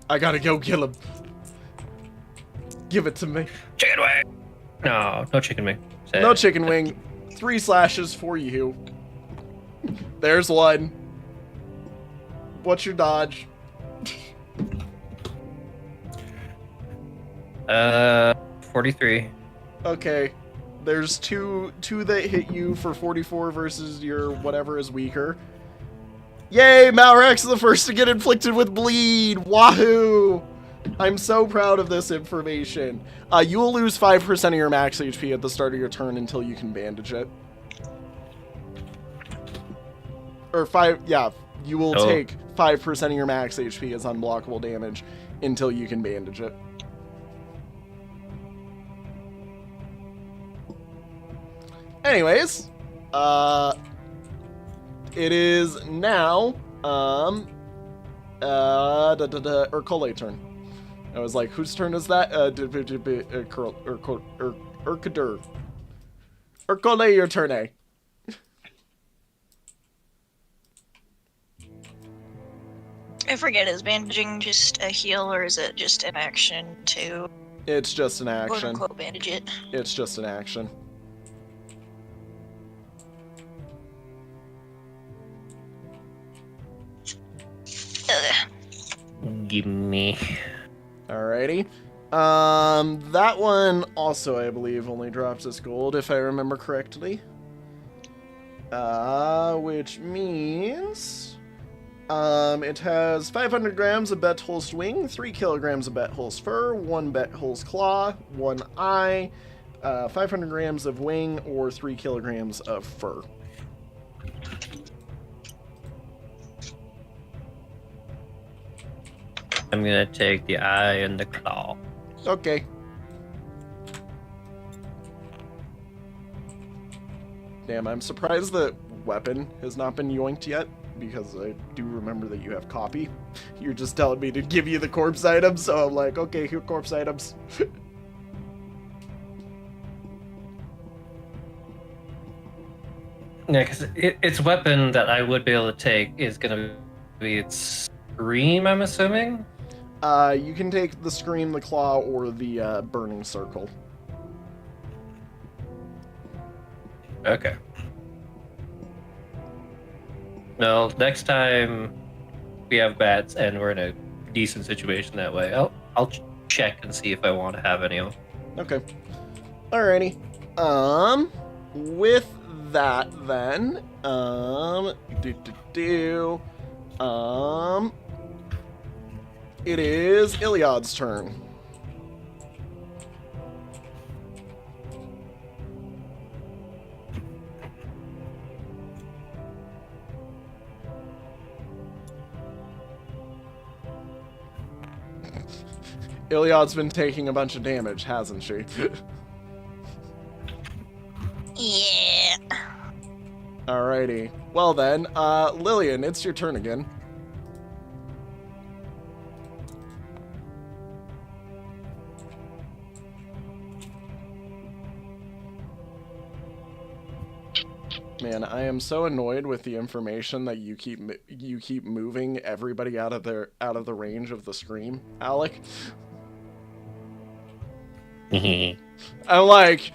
I gotta go kill him. Give it to me.
Chicken wing! No chicken wing.
No chicken wing. 3 slashes for you. There's one. What's your dodge?
43.
Okay. There's two that hit you for 44 versus your whatever is weaker. Yay! Malrex is the first to get inflicted with bleed. Wahoo! I'm so proud of this information. You will lose 5% of your max HP at the start of your turn until you can bandage it. Or 5, yeah. You will take 5% of your max HP as unblockable damage until you can bandage it. Anyways, it is now, Urkole turn. I was like, whose turn is that? Urkadur. Urkole, your turn, eh?
I forget, is bandaging just a heal or is it just an action to
It's just an
quote
action.
unquote bandage it?
It's just an action.
Give me.
Alrighty. That one also, I believe, only drops its gold, if I remember correctly. Which means... it has 500 grams of Betholst wing, 3 kilograms of Betholst fur, 1 Betholst claw, 1 eye, 500 grams of wing, or 3 kilograms of fur.
I'm gonna take the eye and the claw.
Okay. Damn, I'm surprised that weapon has not been yoinked yet, because I do remember that you have copy. You're just telling me to give you the corpse items, so I'm like, okay, here are corpse items.
Yeah, because its weapon that I would be able to take is gonna be its scream, I'm assuming?
You can take the scream, the claw, or the burning circle.
Okay. Well, next time we have bats and we're in a decent situation that way, I'll check and see if I want to have any of them.
Okay. Alrighty. With that then, it is Iliad's turn. Iliad's been taking a bunch of damage, hasn't she?
Yeah.
Alrighty. Well then, Lillian, it's your turn again. Man, I am so annoyed with the information that you keep moving everybody out of the range of the scream, Alec. I'm like,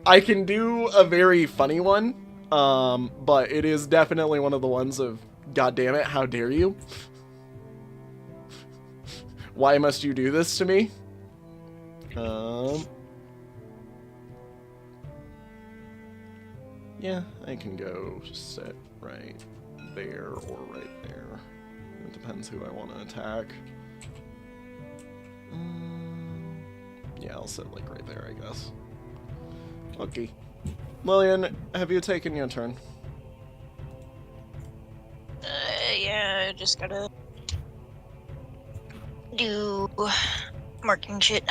I can do a very funny one, but it is definitely one of the ones of, God damn it, how dare you? Why must you do this to me? Yeah, I can go sit right there or right there. It depends who I want to attack. Yeah, I'll sit like right there, I guess. Okay. Lillian, have you taken your turn?
Yeah, I just gotta do marking shit.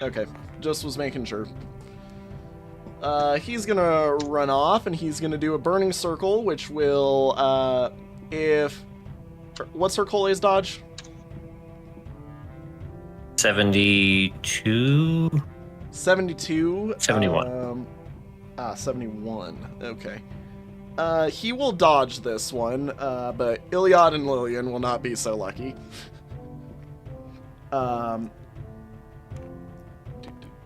Okay, just was making sure. He's gonna run off, and he's gonna do a burning circle, which will, what's Hercules' dodge?
72?
72?
71.
71. Okay. He will dodge this one, but Iliad and Lillian will not be so lucky.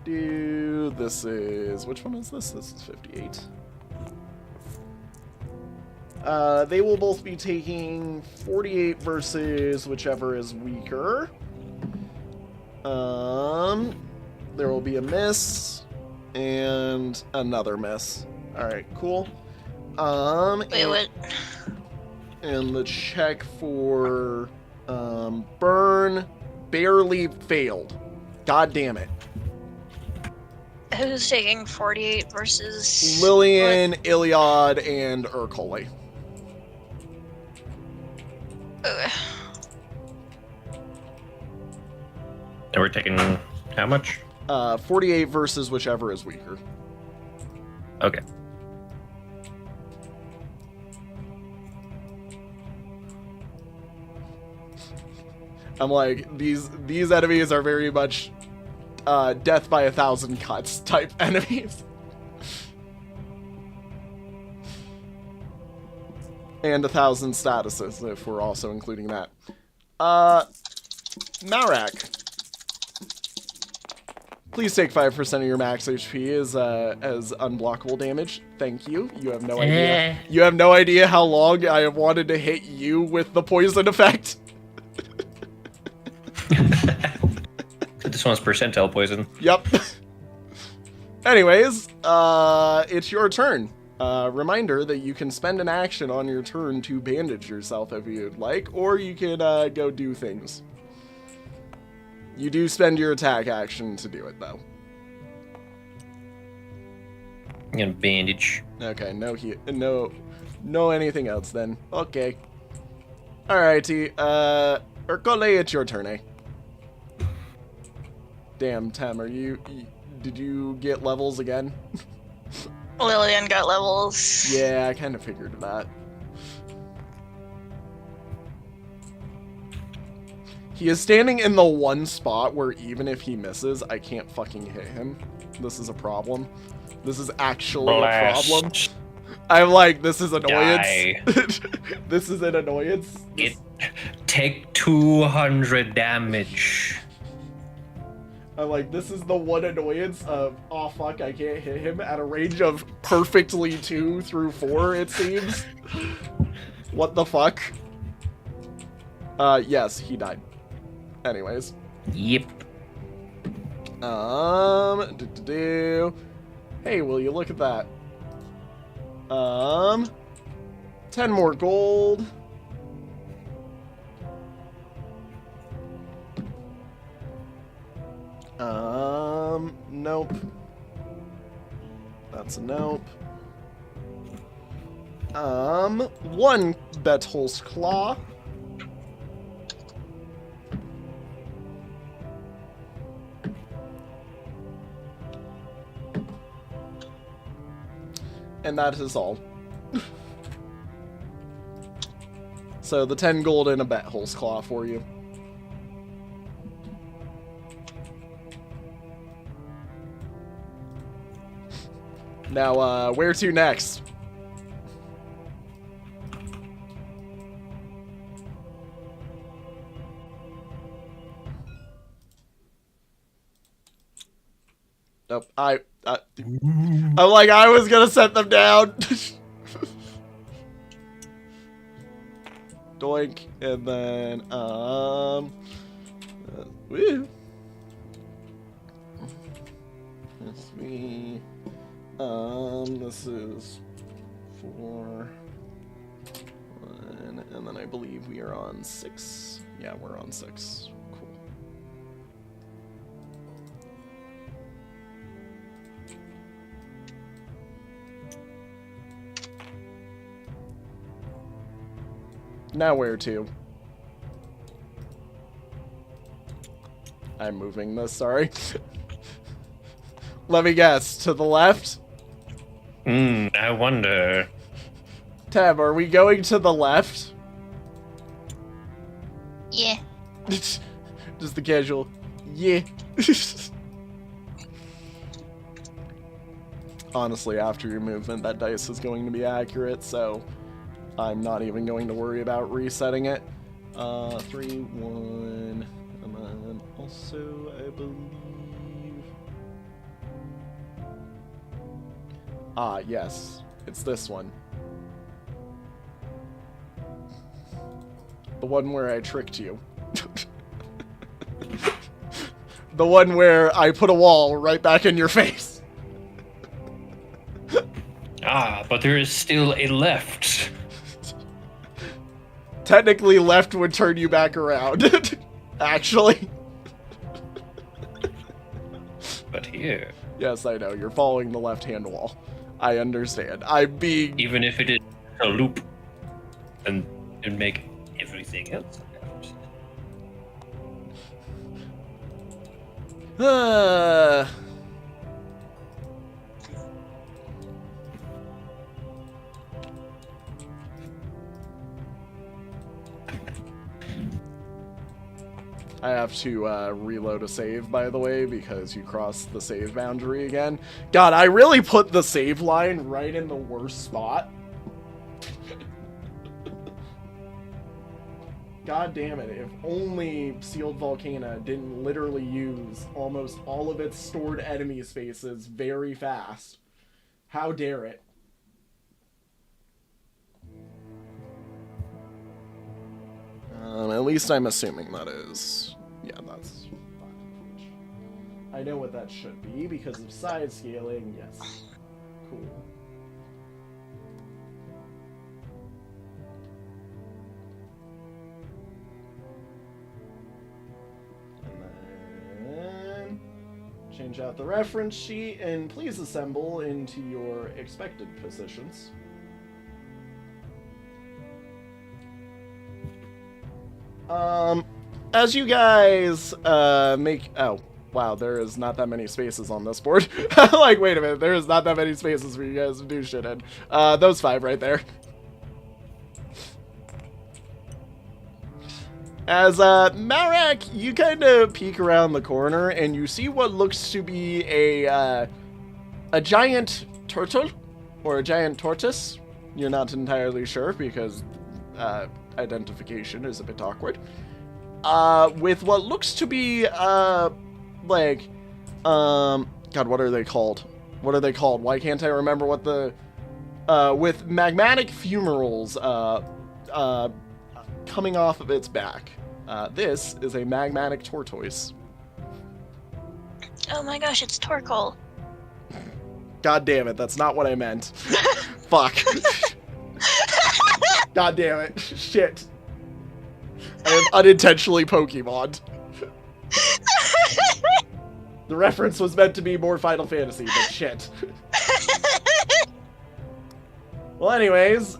This is... Which one is this? This is 58. They will both be taking 48 versus whichever is weaker. There will be a miss and another miss. Alright, cool.
Wait, what?
And the check for burn barely failed. God damn it.
Who's taking 48 versus...
Lillian, Iliad, and Urkoli.
Ugh.
And we're taking how much?
48 versus whichever is weaker.
Okay.
I'm like, these enemies are very much death by 1,000 cuts type enemies. And 1,000 statuses, if we're also including that. Marak. Please take 5% of your max HP as unblockable damage. Thank you. You have no idea. You have no idea how long I have wanted to hit you with the poison effect.
This one's percentile poison.
Yep. Anyways, it's your turn. Reminder that you can spend an action on your turn to bandage yourself if you'd like, or you can go do things. You do spend your attack action to do it, though.
I'm gonna bandage.
Okay, no anything else then. Okay. Alrighty, Urkole, it's your turn, eh? Damn, Tem, did you get levels again?
Lillian got levels.
Yeah, I kind of figured that. He is standing in the one spot where even if he misses, I can't fucking hit him. This is a problem. This is actually a problem. I'm like, this is annoyance. This is an annoyance.
Take 200 damage.
I'm like, this is the one annoyance of, oh fuck, I can't hit him at a range of perfectly 2 through 4, it seems. What the fuck? Yes, he died. Anyways.
Yep.
Hey, will you look at that? 10 more gold. Nope. That's a nope. 1 Bethol's Claw. And that is all. So the 10 gold and a Bethol's Claw for you. Now, where to next? Nope, I'm like, I was gonna set them down. Doink, and then, woo. Let's see. This is 4, 1, and then I believe we are on 6. Yeah, we're on 6. Cool. Now where to? I'm moving this, sorry. Let me guess, to the left?
I wonder.
Tab, are we going to the left?
Yeah.
Just the casual, yeah. honestly, after your movement, that dice is going to be accurate, so I'm not even going to worry about resetting it. 3, 1, and then also, I believe... yes. It's this one. The one where I tricked you. The one where I put a wall right back in your face.
But there is still a left.
Technically, left would turn you back around. Actually.
But here...
Yes, I know. You're following the left-hand wall. I understand. I'm being...
Even if it is a loop, and make everything else left.
I have to reload a save, by the way, because you crossed the save boundary again. God, I really put the save line right in the worst spot. God damn it, if only Sealed Volcana didn't literally use almost all of its stored enemy spaces very fast. How dare it? At least I'm assuming that is... Yeah, that's fine. I know what that should be because of side scaling. Yes. Cool. And then change out the reference sheet and please assemble into your expected positions. As you guys, make... Oh, wow, there is not that many spaces on this board. Like, wait a minute, there is not that many spaces for you guys to do shit in. Those 5 right there. As, Marak, you kind of peek around the corner, and you see what looks to be a giant turtle, or a giant tortoise. You're not entirely sure, because, identification is a bit awkward. With what looks to be, God, what are they called? What are they called? Why can't I remember what the, with magmatic fumaroles, coming off of its back. This is a magmatic tortoise.
Oh my gosh, it's Torkoal.
God damn it, that's not what I meant. Fuck. God damn it. Shit. I have unintentionally Pokemon'd. The reference was meant to be more Final Fantasy, but shit. Well, anyways,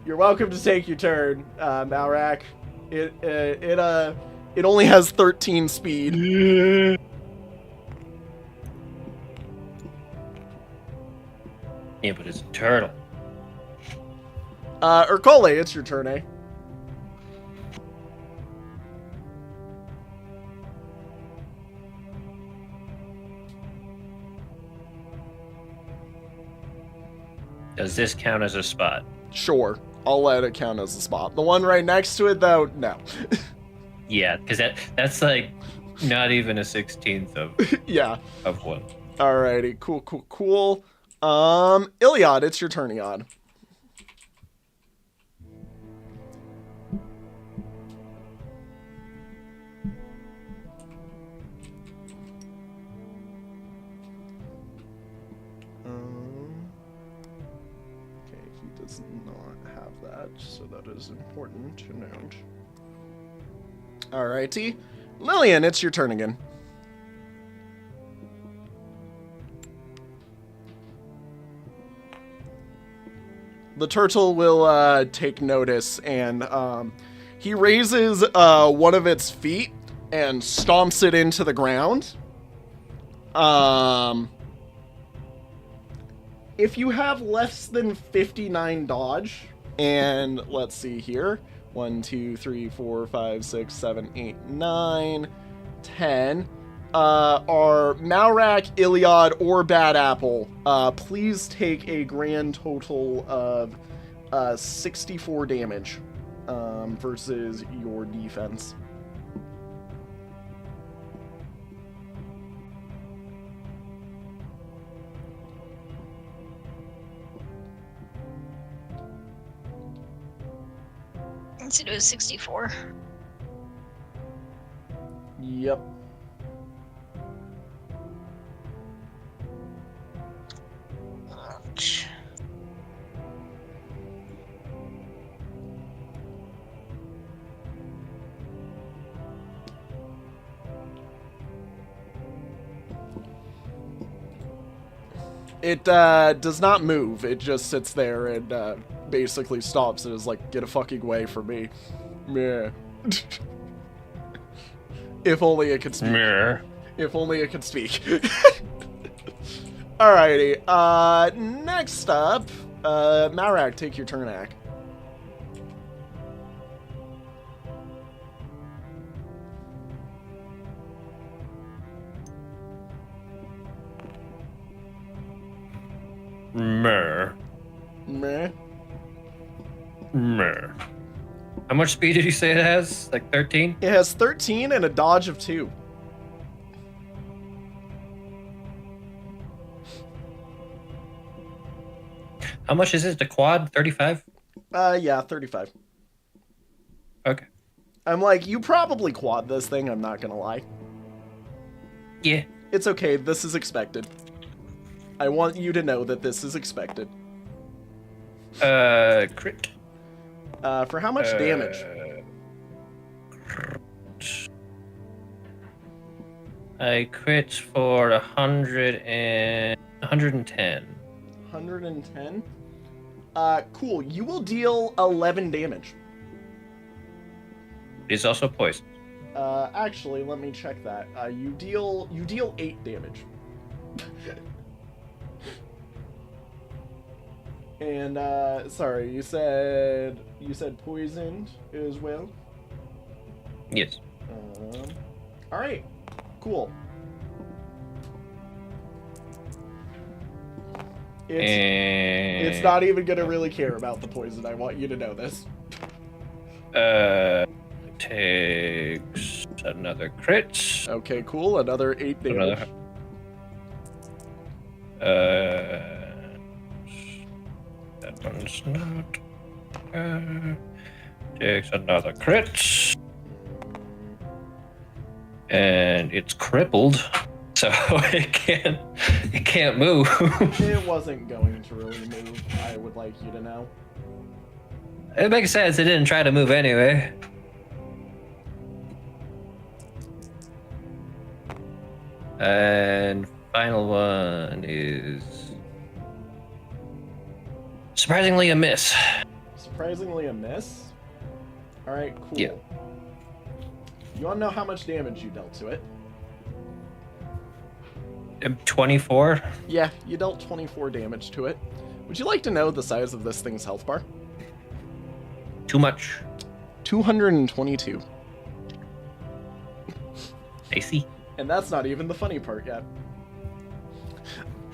you're welcome to take your turn, Malrak. It only has 13 speed.
Yeah, but it's a turtle.
Urkole, it's your turn, eh?
Does this count as a spot?
Sure. I'll let it count as a spot. The one right next to it, though, no.
Yeah, because that's like not even a 16th of
yeah.
of one.
Alrighty, cool. Iliad, it's your turn, Iliad. Okay, he does not have that, so that is important to note. Alrighty. Lillian, it's your turn again. The turtle will take notice, and he raises one of its feet and stomps it into the ground. If you have less than 59 dodge, and let's see here, 1, 2, 3, 4, 5, 6, 7, 8, 9, 10. are Malrak, Iliad, or Bad Apple. Please take a grand total of 64 damage versus your defense.
Let's do 64.
Yep.
Ouch.
It does not move. It just sits there and basically stops and is like, get a fucking way from me. Meh. If only it could speak.
Meh.
If only it could speak. Alrighty. Next up, Malrak, take your turn, Ak.
Meh.
Meh.
Meh. How much speed did you say it has? Like 13?
It has 13 and a dodge of 2.
How much is it to quad? 35?
Yeah, 35.
Okay.
I'm like, you probably quad this thing, I'm not gonna lie.
Yeah.
It's okay, this is expected. I want you to know that this is expected.
Crit.
For how much damage?
I crit for 110.
110? Cool. You will deal 11 damage.
It's also poison.
Actually, let me check that. You deal 8 damage. And sorry, you said poisoned as well?
Yes.
All right. Cool. It's not even gonna really care about the poison. I want you to know this.
Takes another crit.
Okay, cool. Another 8 damage.
That one's not. Takes another crit. And it's crippled, so it can't move.
It wasn't going to really move, I would like you to know.
It makes sense. It didn't try to move anyway. And final one is surprisingly a miss.
Surprisingly a miss? Alright, cool.
Yeah.
You want to know how much damage you dealt to it?
24?
Yeah, you dealt 24 damage to it. Would you like to know the size of this thing's health bar?
Too much.
222.
I see.
And that's not even the funny part yet.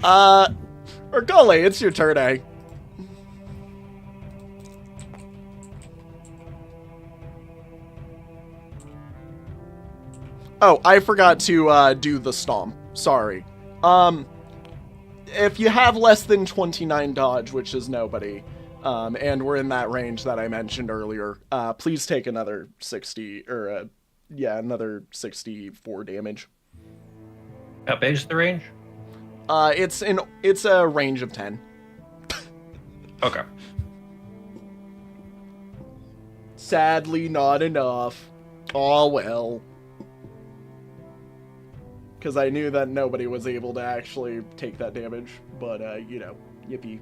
Ergole, it's your turn, eh? Oh, I forgot to do the stomp. Sorry. If you have less than 29 dodge, which is nobody, and we're in that range that I mentioned earlier, please take another 60, or another 64 damage.
How big is the range?
It's a range of 10.
Okay.
Sadly, not enough. Aw, well. Because I knew that nobody was able to actually take that damage, but, you know, yippee.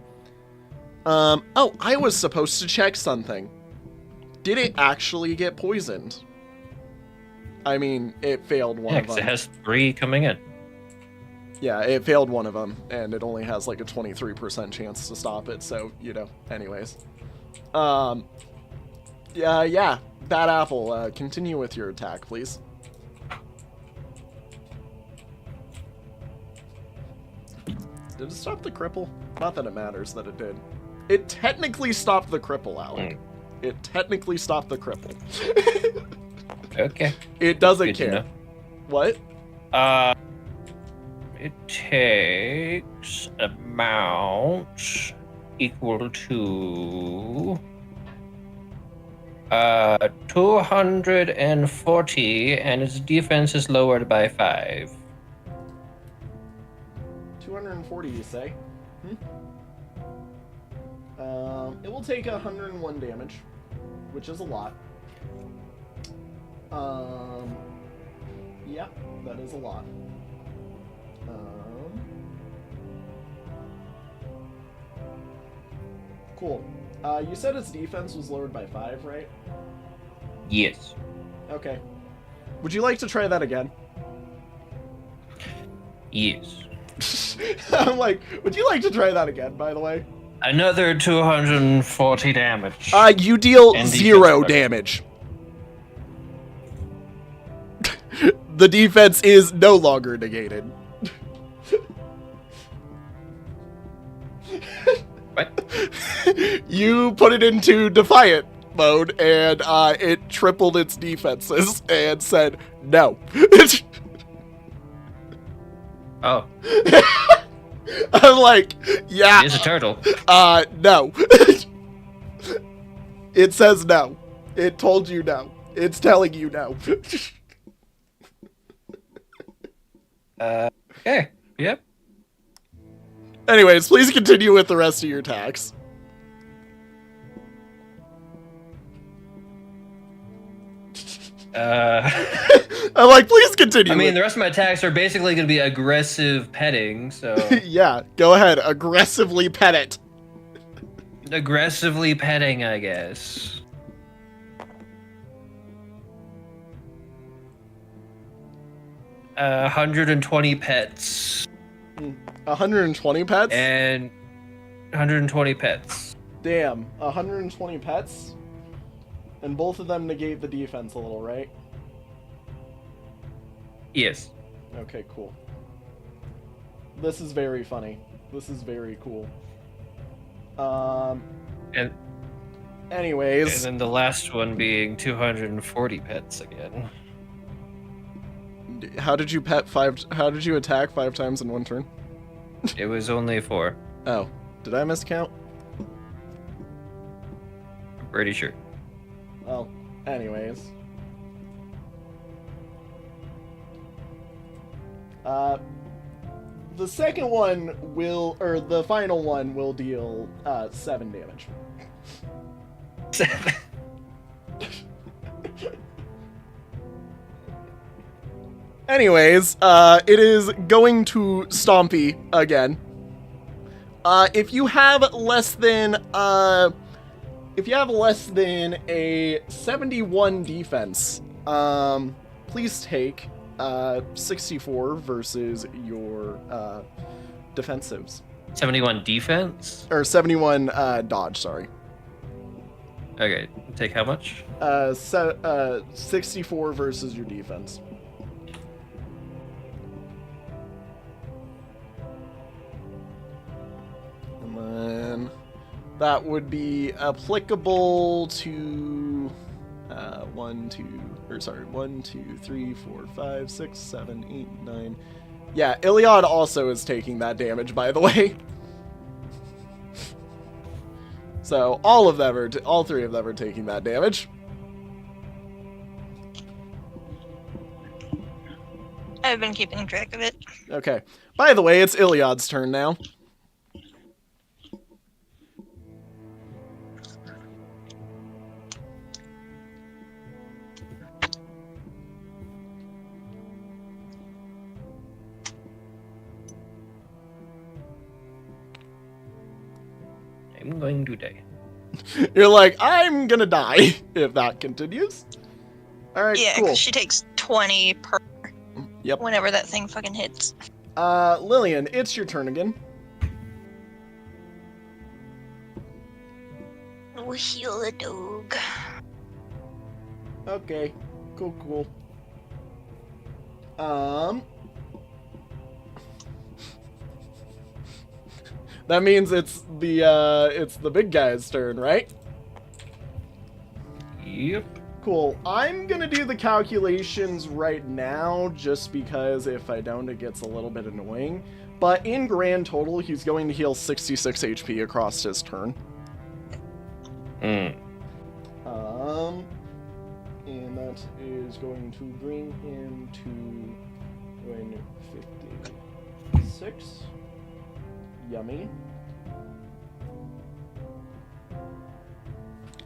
Oh, I was supposed to check something. Did it actually get poisoned? I mean, it failed one of
'cause
them.
it has 3 coming in.
Yeah, it failed one of them, and it only has, like, a 23% chance to stop it, so, you know, anyways. Yeah, Bad Apple, continue with your attack, please. Did it stop the cripple? Not that it matters that it did. It technically stopped the cripple, Alec. It technically stopped the cripple.
Okay.
It doesn't
Good to
care.
know.
What?
It takes amount equal to 240, and its defense is lowered by 5.
240, you say? It will take 101 damage, which is a lot. Yeah, that is a lot. Cool. You said its defense was lowered by 5, right?
Yes.
Okay. Would you like to try that again?
Yes.
I'm like, would you like to try that again, by the way?
Another 240 damage.
You deal
And
0
defense.
damage. The defense is no longer negated.
What?
You put it into Defiant mode, and it tripled its defenses and said no.
Oh,
I'm like, yeah.
it is a turtle.
No. It says no. It told you no. It's telling you no.
Okay. Yep.
Anyways, please continue with the rest of your attacks. I'm like, please continue.
I mean, the rest of my attacks are basically going to be aggressive petting, so...
Yeah, go ahead. Aggressively pet it.
Aggressively petting, I guess. Uh, 120 pets.
120 pets?
And 120 pets.
Damn, 120 pets? And both of them negate the defense a little, right?
Yes.
Okay, cool. This is very funny. This is very cool.
And
Anyways.
then the last one being 240 pets again.
How did you attack 5 times in one turn?
It was only 4.
Oh, did I miscount?
I'm pretty sure.
Well, anyways. The second one will, or the final one will deal 7 damage.
7.
Anyways, it is going to Stompy again. If you have less than a 71 defense, please take 64 versus your defensives.
71 defense?
Or 71 dodge, sorry.
Okay, take how much?
64 versus your defense. And then that would be applicable to 1, 2, 3, 4, 5, 6, 7, 8, 9. Yeah, Iliad also is taking that damage, by the way. So all 3 of them are taking that damage.
I've been keeping track of it.
Okay. By the way, it's Iliad's turn now.
I'm going to die.
You're like, I'm gonna die if that continues. Alright,
Yeah,
cool.
because she takes 20 per
Yep.
whenever that thing fucking hits.
Lillian, it's your turn again.
We'll heal the dog.
Okay. Cool. That means it's the big guy's turn, right?
Yep.
Cool. I'm gonna do the calculations right now, just because if I don't, it gets a little bit annoying. But in grand total, he's going to heal 66 HP across his turn.
Mm.
And that is going to bring him to 156. Yummy.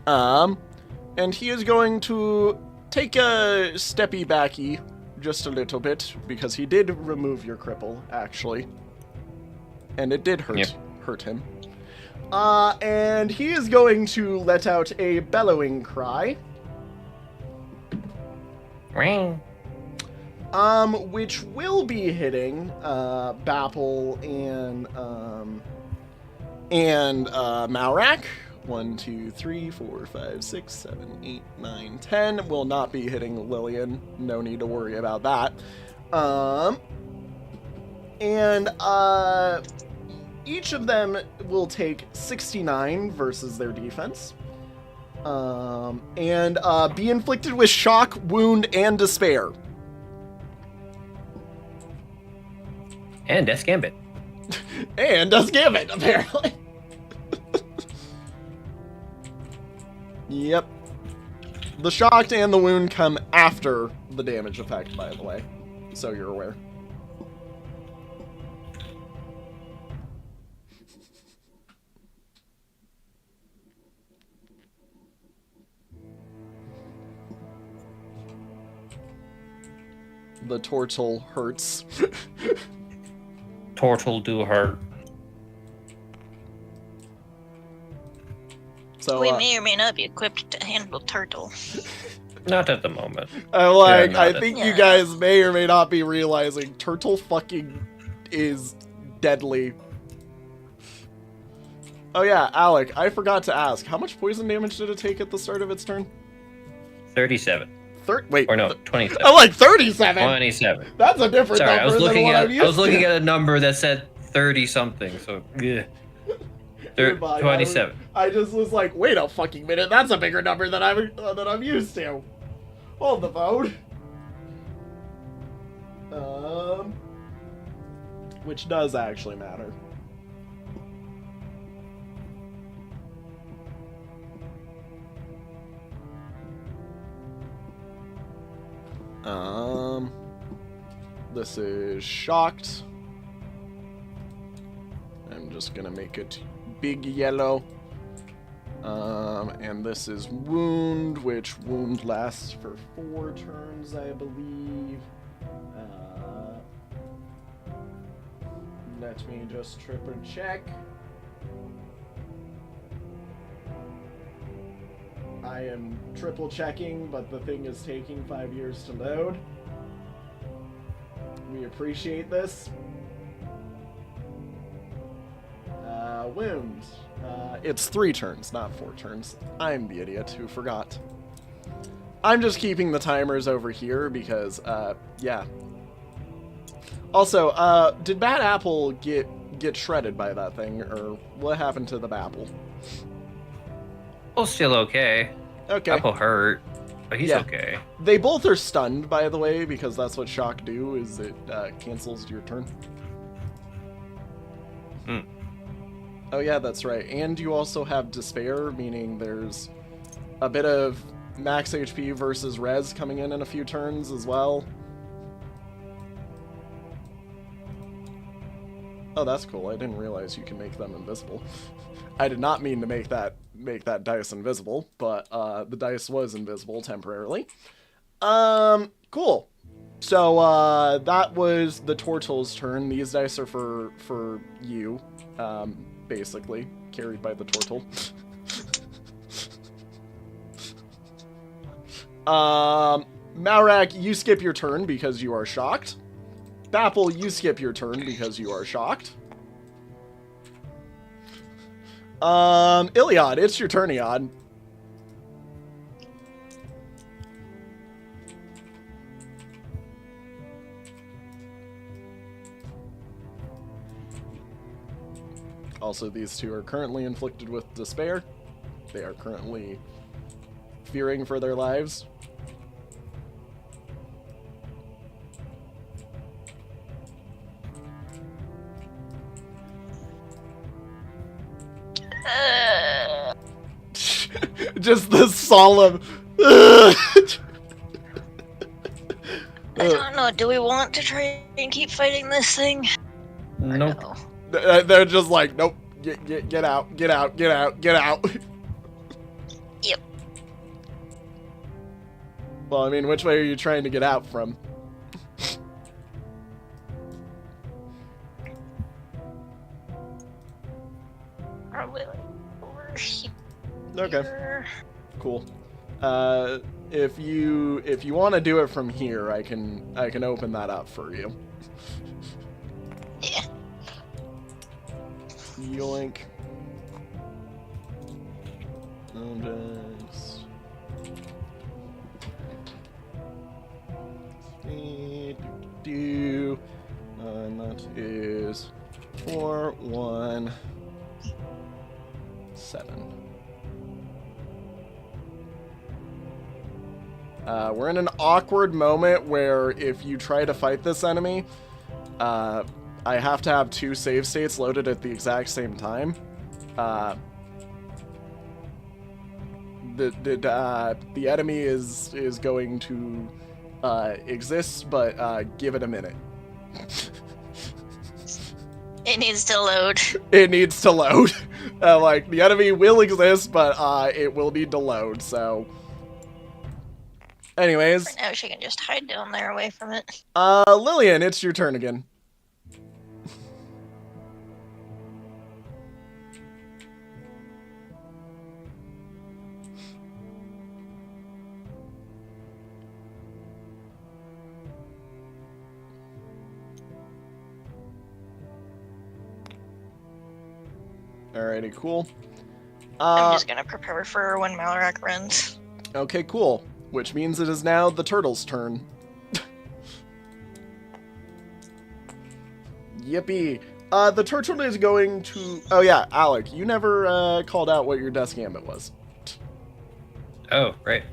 And he is going to take a steppy backy just a little bit, because he did remove your cripple, actually. And it did hurt him. And he is going to let out a bellowing cry.
Ring.
Which will be hitting Bapple and Malrak. 1, 2, 3, 4, 5, 6, 7, 8, 9, 10. Will not be hitting Lillian. No need to worry about that. Each of them will take 69 versus their defense. And be inflicted with shock, wound, and despair.
And Death's Gambit.
And Death's Gambit, apparently. Yep. The shocked and the wound come after the damage effect, by the way. So you're aware. The tortle hurts.
Tortle do hurt.
So
We may or may not be equipped to handle turtle.
Not at the moment.
I think
Yeah.
you guys may or may not be realizing turtle fucking is deadly. Oh yeah, Alec, I forgot to ask, how much poison damage did it take at the start of its turn?
37.
Wait.
Or no, 27.
I'm like 37.
27.
That's a different
Sorry,
number than what I'm used
I was looking
to.
at a number that said 30 something. So, yeah.
Goodbye,
27.
I just was like, wait a fucking minute, that's a bigger number than I'm used to. Hold the phone. Which does actually matter. This is shocked. I'm just gonna make it big yellow. And this is wound, which wound lasts for 4 turns, I believe. Let me just triple check. I am triple checking, but the thing is taking 5 years to load. We appreciate this. Wound. It's 3 turns, not 4 turns. I'm the idiot who forgot. I'm just keeping the timers over here because, yeah. Also, did Bad Apple get shredded by that thing, or what happened to the Bapple?
Well, still okay.
Okay.
Apple hurt, but he's
Yeah.
okay.
They both are stunned, by the way, because that's what shock do, is it cancels your turn.
Hmm.
Oh yeah, that's right. And you also have despair, meaning there's a bit of max HP versus res coming in a few turns as well. Oh, that's cool. I didn't realize you can make them invisible. I did not mean to make that dice invisible, but the dice was invisible temporarily. Cool. So that was the Tortle's turn. These dice are for you, basically carried by the Tortle. Malrak, you skip your turn because you are shocked. Bapple, you skip your turn because you are shocked. Iliad, it's your turn, Iliad. Also, these two are currently inflicted with despair. They are currently fearing for their lives. Just the solemn.
I don't know. Do we want to try and keep fighting this thing? Or
Nope.
no?
They're just like, nope. Get out. Get out. Get out. Get out.
Yep.
Well, I mean, which way are you trying to get out from?
Probably like over here.
Okay. Cool. If you want to do it from here, I can open that up for you.
Yeah.
Yoink. Objects. Do. And that is 417. We're in an awkward moment where if you try to fight this enemy, I have to have 2 save states loaded at the exact same time. The enemy is going to exist, but give it a minute.
It needs to load.
It needs to load. Like, the enemy will exist, but it will need to load, so... Anyways.
For now, she can just hide down there away from it.
Lillian, it's your turn again. Alrighty, cool.
I'm just gonna prepare for when Malrak runs.
Okay, cool. Which means it is now the turtle's turn. Yippee. The turtle is going to... Oh yeah, Alec, you never called out what your Death's Gambit was.
Oh, right.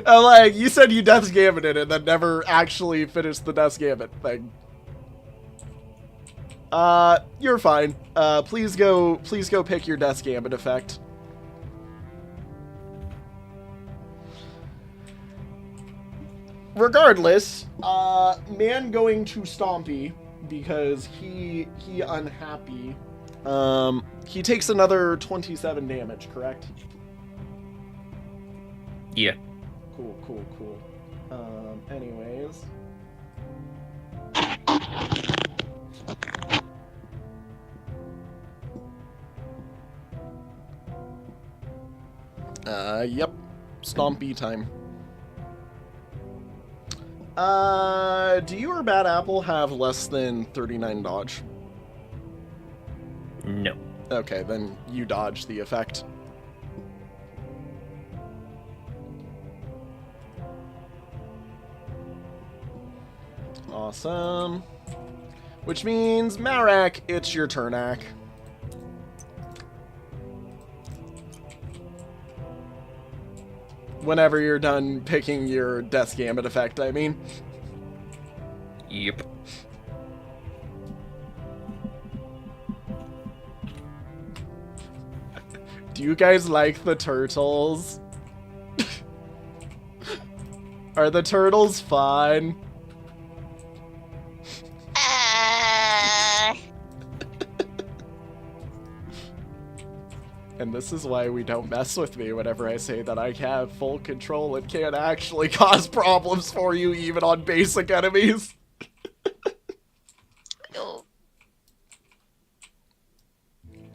Like, you said you Death's Gambited and then never actually finished the Death's Gambit thing. You're fine. Please go pick your Death's Gambit effect. Regardless, man going to Stompy because he unhappy. He takes another 27 damage, correct?
Yeah.
Cool. Anyways. Yep. Stompy time. Do you or Bad Apple have less than 39 dodge?
No.
Okay, then you dodge the effect. Awesome. Which means, Malrak, it's your turn, Ak. Whenever you're done picking your Death's Gambit effect, I mean.
Yep.
Do you guys like the turtles? Are the turtles fun? And this is why we don't mess with me whenever I say that I have full control and can actually cause problems for you even on basic enemies.
Oh.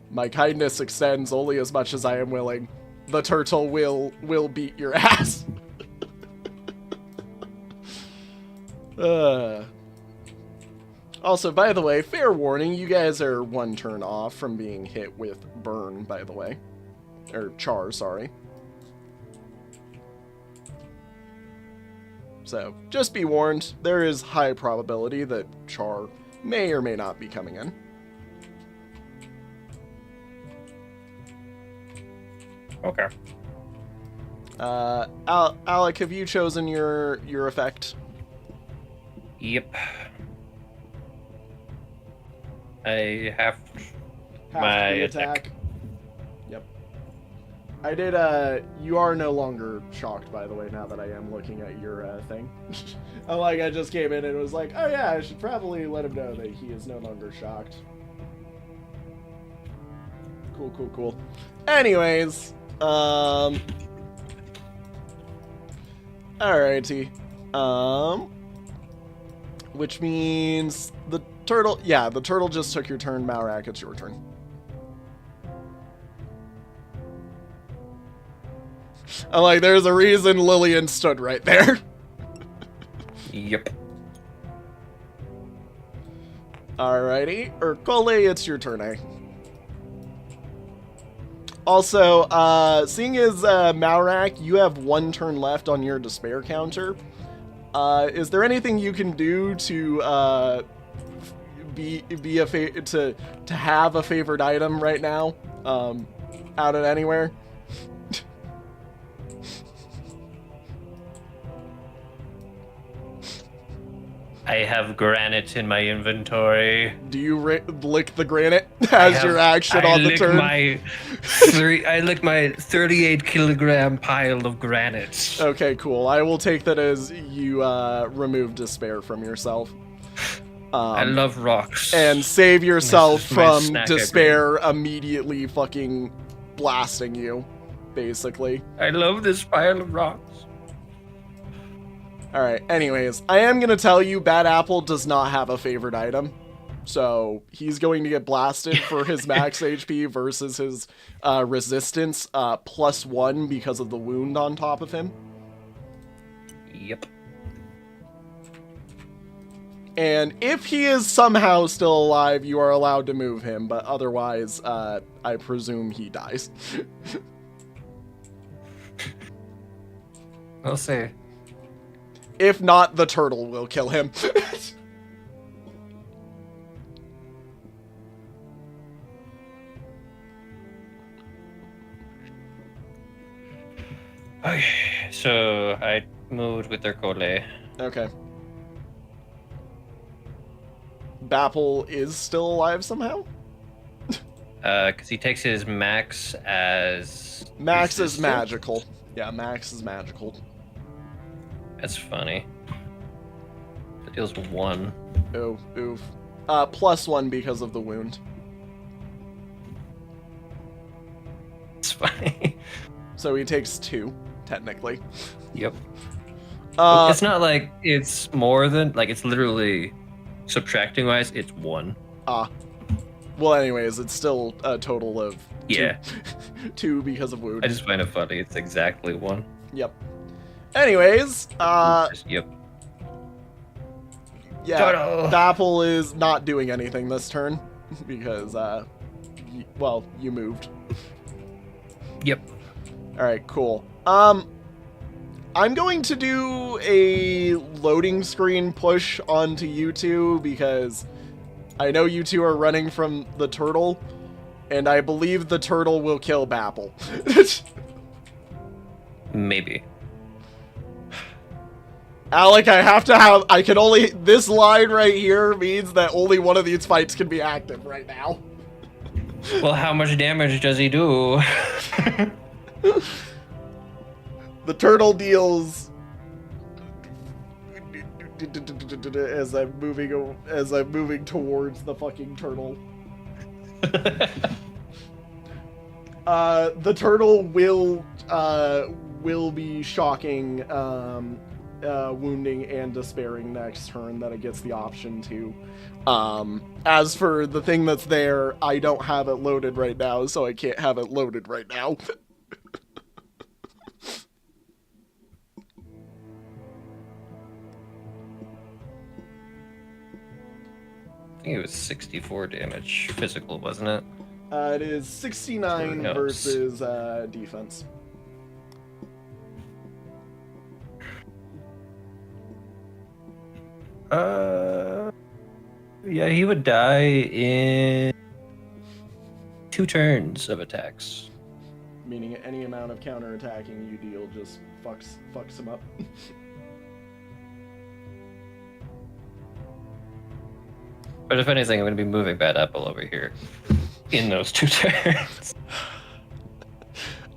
My kindness extends only as much as I am willing. The turtle will beat your ass. Also, by the way, fair warning, you guys are 1 turn off from being hit with burn, by the way. Or char, sorry. So, just be warned, there is high probability that char may or may not be coming in.
Okay.
Alec, have you chosen your effect?
Yep. I have
Half
my
the
attack.
Yep. I did, you are no longer shocked, by the way, now that I am looking at your, thing. Unlike I just came in and was like, oh yeah, I should probably let him know that he is no longer shocked. Cool. Anyways, alrighty. Which means the turtle, yeah, the turtle just took your turn, Malrak, it's your turn. I'm like, there's a reason Lillian stood right there.
Yep.
Alrighty. Ercole, it's your turn, eh? Also, seeing as, Malrak, you have 1 turn left on your despair counter, is there anything you can do to, to have a favored item right now, out of anywhere?
I have granite in my inventory.
Do you lick the granite as your action on the turn?
I lick my 38-kilogram pile of granite.
Okay, cool. I will take that as you remove despair from yourself.
I love rocks.
And save yourself from
snack
despair immediately fucking blasting you, basically.
I love this pile of rocks.
Alright, anyways, I am going to tell you Bad Apple does not have a favorite item. So he's going to get blasted for his max HP versus his resistance +1 because of the wound on top of him.
Yep.
And if he is somehow still alive, you are allowed to move him, but otherwise, I presume he dies.
We'll see.
If not, the turtle will kill him.
Okay, so I moved with Ercole.
Okay. Bapple is still alive somehow?
Because he takes his max as...
Max is
resistance?
magical. Yeah, max is magical.
That's funny. It deals 1.
Oh, oof. +1 because of the wound.
It's funny.
So he takes 2, technically.
Yep.
Uh,
It's not like it's more than... Like, it's literally... Subtracting-wise, it's 1.
well, anyways, it's still a total of 2.
Yeah.
2 because of wound.
I just find it funny. It's exactly 1.
Yep. Anyways,
Yep.
yeah,
Turtle.
Bapple is not doing anything this turn because, well, you moved.
Yep.
All right, cool. I'm going to do a loading screen push onto you two because I know you two are running from the turtle, and I believe the turtle will kill Bapple.
Maybe.
Alec, I can only, this line right here means that only one of these fights can be active right now.
Well, how much damage does he do?
The turtle deals as I'm moving towards the fucking turtle. The turtle will be shocking, wounding and despairing next turn that it gets the option to. As for the thing that's there, I don't have it loaded right now, so I can't have it loaded right now.
I think it was 64 damage physical, wasn't it?
It is 69
Sure
versus defense.
Yeah, he would die in 2 turns of attacks.
meaning any amount of counterattacking you deal just fucks him up.
But if anything, I'm going to be moving Bad Apple over here in those 2 turns.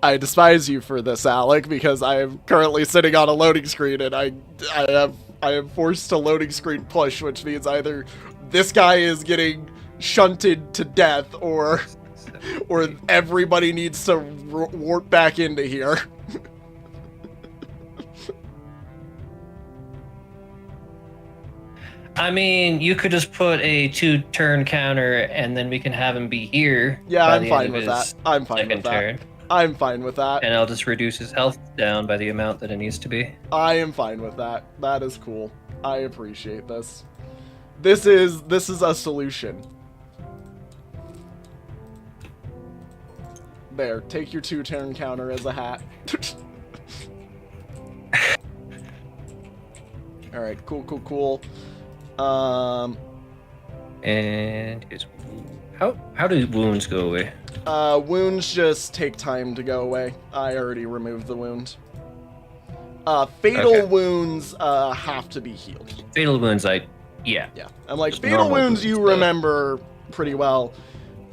I despise you for this, Alec, because I am currently sitting on a loading screen, and I am forced to loading screen push, which means either this guy is getting shunted to death, or everybody needs to warp back into here.
I mean, you could just put a 2-turn counter, and then we can have him be here.
Yeah,
by
I'm
the
fine
end of
with
his
that. I'm fine with that.
turn.
I'm fine with that.
And I'll just reduce his health down by the amount that it needs to be.
I am fine with that. That is cool. I appreciate this. This is a solution. There, take your 2-turn counter as a hat. All right, cool.
And his how do wounds go away?
Wounds just take time to go away. I already removed the wound. Fatal wounds have to be healed.
Fatal wounds, yeah.
I'm like,
Just
fatal
normal
wounds you
wounds, though.
remember pretty well.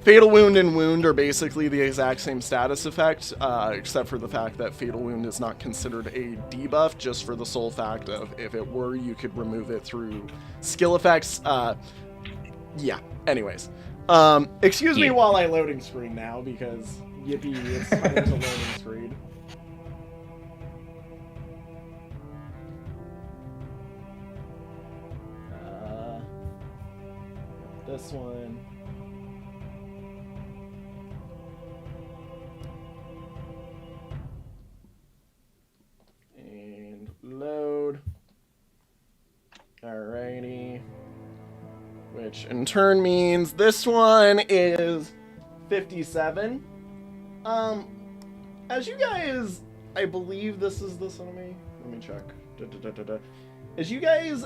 Fatal wound and wound are basically the exact same status effect, except for the fact that fatal wound is not considered a debuff, just for the sole fact of if it were, you could remove it through skill effects. Yeah. Anyways, excuse me while I loading screen now, because yippee, it's time to loading screen. This one. And load. Alrighty. Which in turn means this one is 57. As you guys, I believe this is this enemy. Let me check. As you guys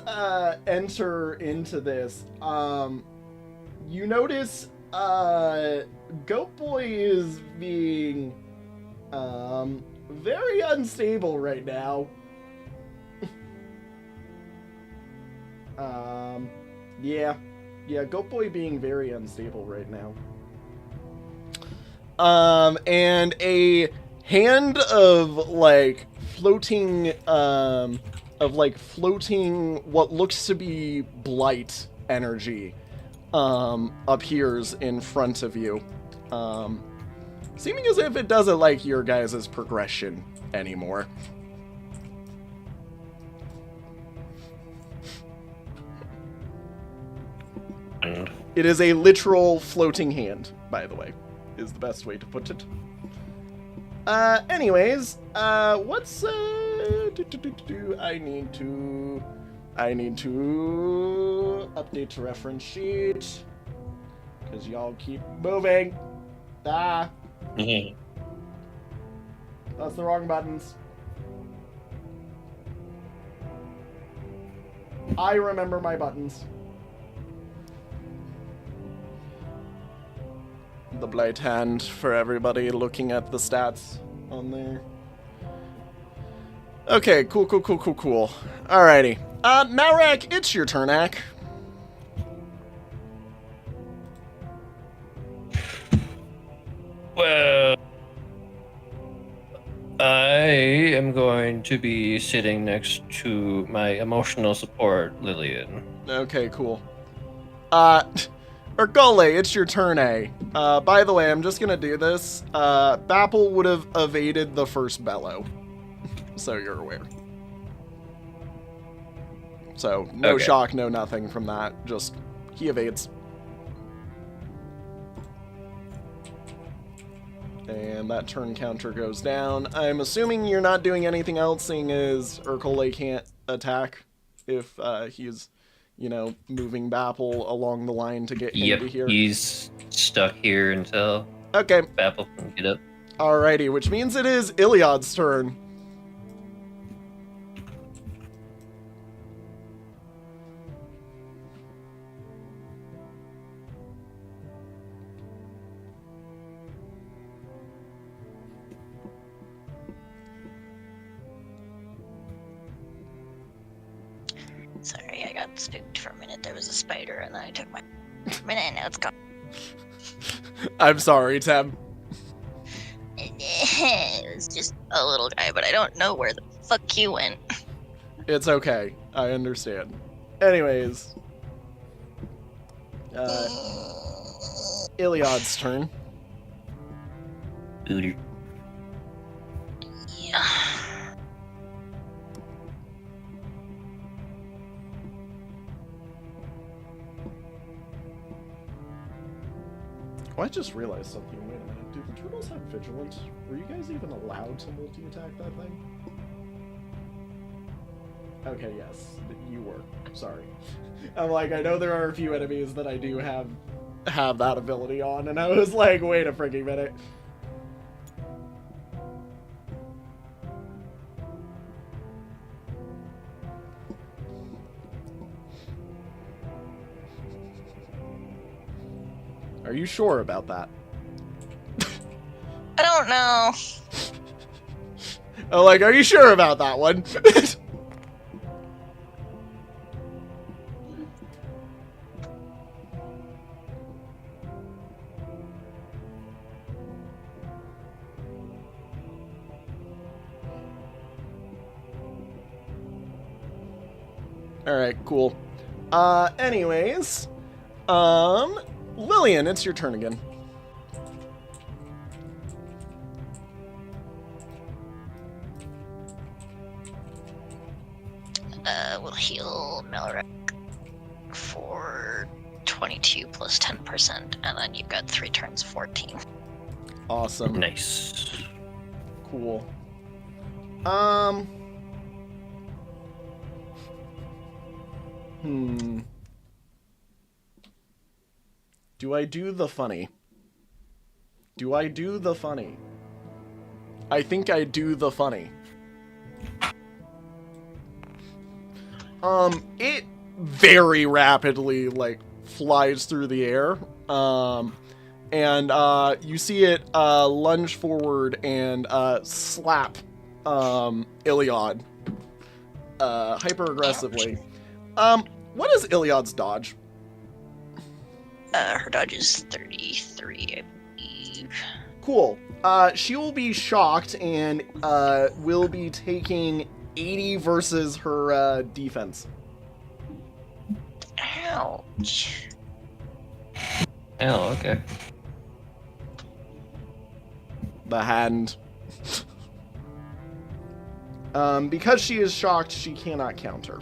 enter into this, you notice Goat Boy is being very unstable right now. Yeah, Goat Boy being very unstable right now. And a hand of like floating what looks to be blight energy appears in front of you, seeming as if it doesn't like your guys' progression anymore. It is a literal floating hand, by the way, is the best way to put it. Anyways, what's I need to update the reference sheet, because y'all keep moving. That's the wrong buttons. I remember my buttons. The blight hand for everybody looking at the stats on there. Okay, cool. Alrighty. Malrak, it's your turn, Ak.
Well, I am going to be sitting next to my emotional support, Lillian.
Okay, cool. Ergole, it's your turn, A. By the way, I'm just gonna do this. Bapple would have evaded the first bellow. So you're aware. So, no shock, no nothing from that. Just, he evades. And that turn counter goes down. I'm assuming you're not doing anything else, seeing as Ergole can't attack if he's, moving Bapple along the line to get into here.
He's stuck here until Bapple can get up.
Alrighty, which means it is Iliad's turn.
got spooked for a minute. There was a spider, and then I took my minute, and now it's gone.
I'm sorry, Tem.
It was just a little guy, but I don't know where the fuck he went.
It's okay. I understand. Anyways. Iliad's turn.
Booter.
Yeah.
Oh, I just realized something. Wait a minute. Do the turtles have vigilant? Were you guys even allowed to multi-attack that thing? Okay, yes. You were. Sorry. I'm like, I know there are a few enemies that I do have that ability on, and I was like, wait a freaking minute. Are you sure about that?
I don't know.
Oh, like, are you sure about that one? Alright, cool. Anyways, Lillian, it's your turn again.
We'll heal Melrick for 22 plus 10%, and then you've got 3 turns, 14.
Awesome.
Nice.
Cool. Do I do the funny? Do I do the funny? I think I do the funny. It very rapidly, like, flies through the air. And you see it lunge forward and slap Iliad hyper aggressively. What is Iliad's dodge?
Her dodge is 33, I believe.
Cool. She will be shocked and will be taking 80 versus her defense.
Ouch.
Oh, okay.
The hand. Because she is shocked, she cannot counter.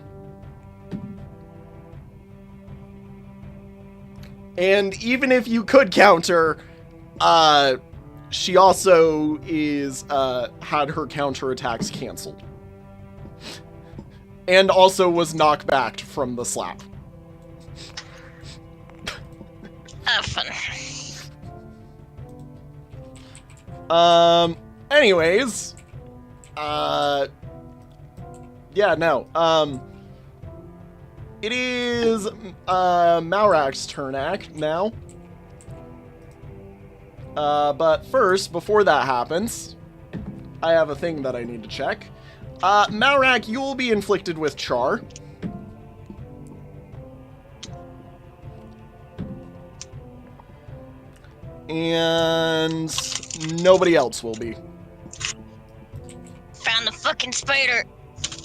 And even if you could counter, she also is had her counterattacks canceled. And also was knocked back from the slap.
Fun.
Anyways. Yeah, no. It is Malrak's turn now. But first, before that happens, I have a thing that I need to check. Malrak, you will be inflicted with Char. And nobody else will be.
Found the fucking spider.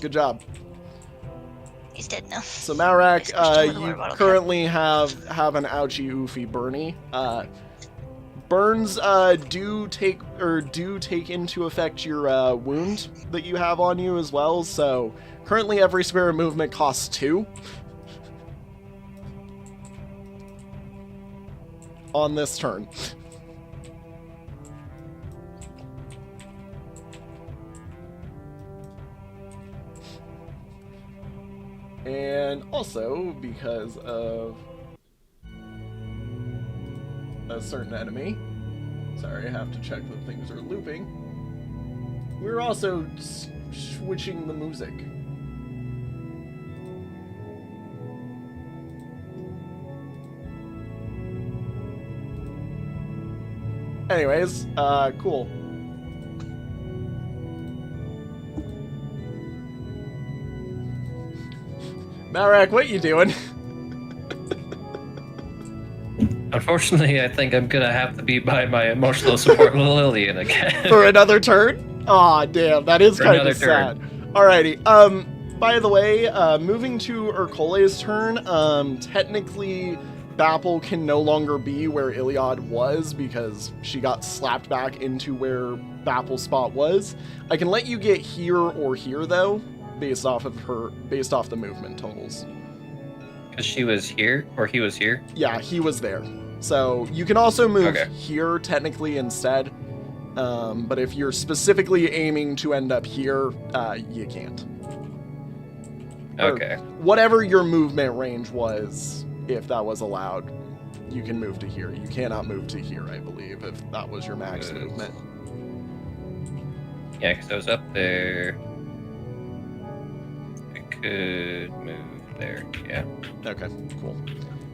Good job.
He's dead now.
So Malrak, you
bottle
currently have an ouchie oofy Bernie. Burns do take into effect your wound that you have on you as well. So currently every square of movement costs 2 on this turn. And also, because of a certain enemy, sorry, I have to check that things are looping, we're also switching the music. Anyways, cool. Malrak, what you doing?
Unfortunately, I think I'm gonna have to be by my emotional support Lillian again.
For another turn? Aw, damn, that is
For
kind
another
of sad. Alrighty, by the way, moving to Urkole's turn, technically, Bapple can no longer be where Iliad was because she got slapped back into where Bapple's spot was. I can let you get here or here, though, based off the movement totals.
Because she was here, or he was here?
Yeah, he was there. So you can also move
Okay.
here, technically, instead. But if you're specifically aiming to end up here, you can't. Or
Okay.
whatever your movement range was, if that was allowed, you can move to here. You cannot move to here, I believe, if that was your max
Good.
movement.
Yeah, because I was up there. I could move there. Yeah.
Okay, cool.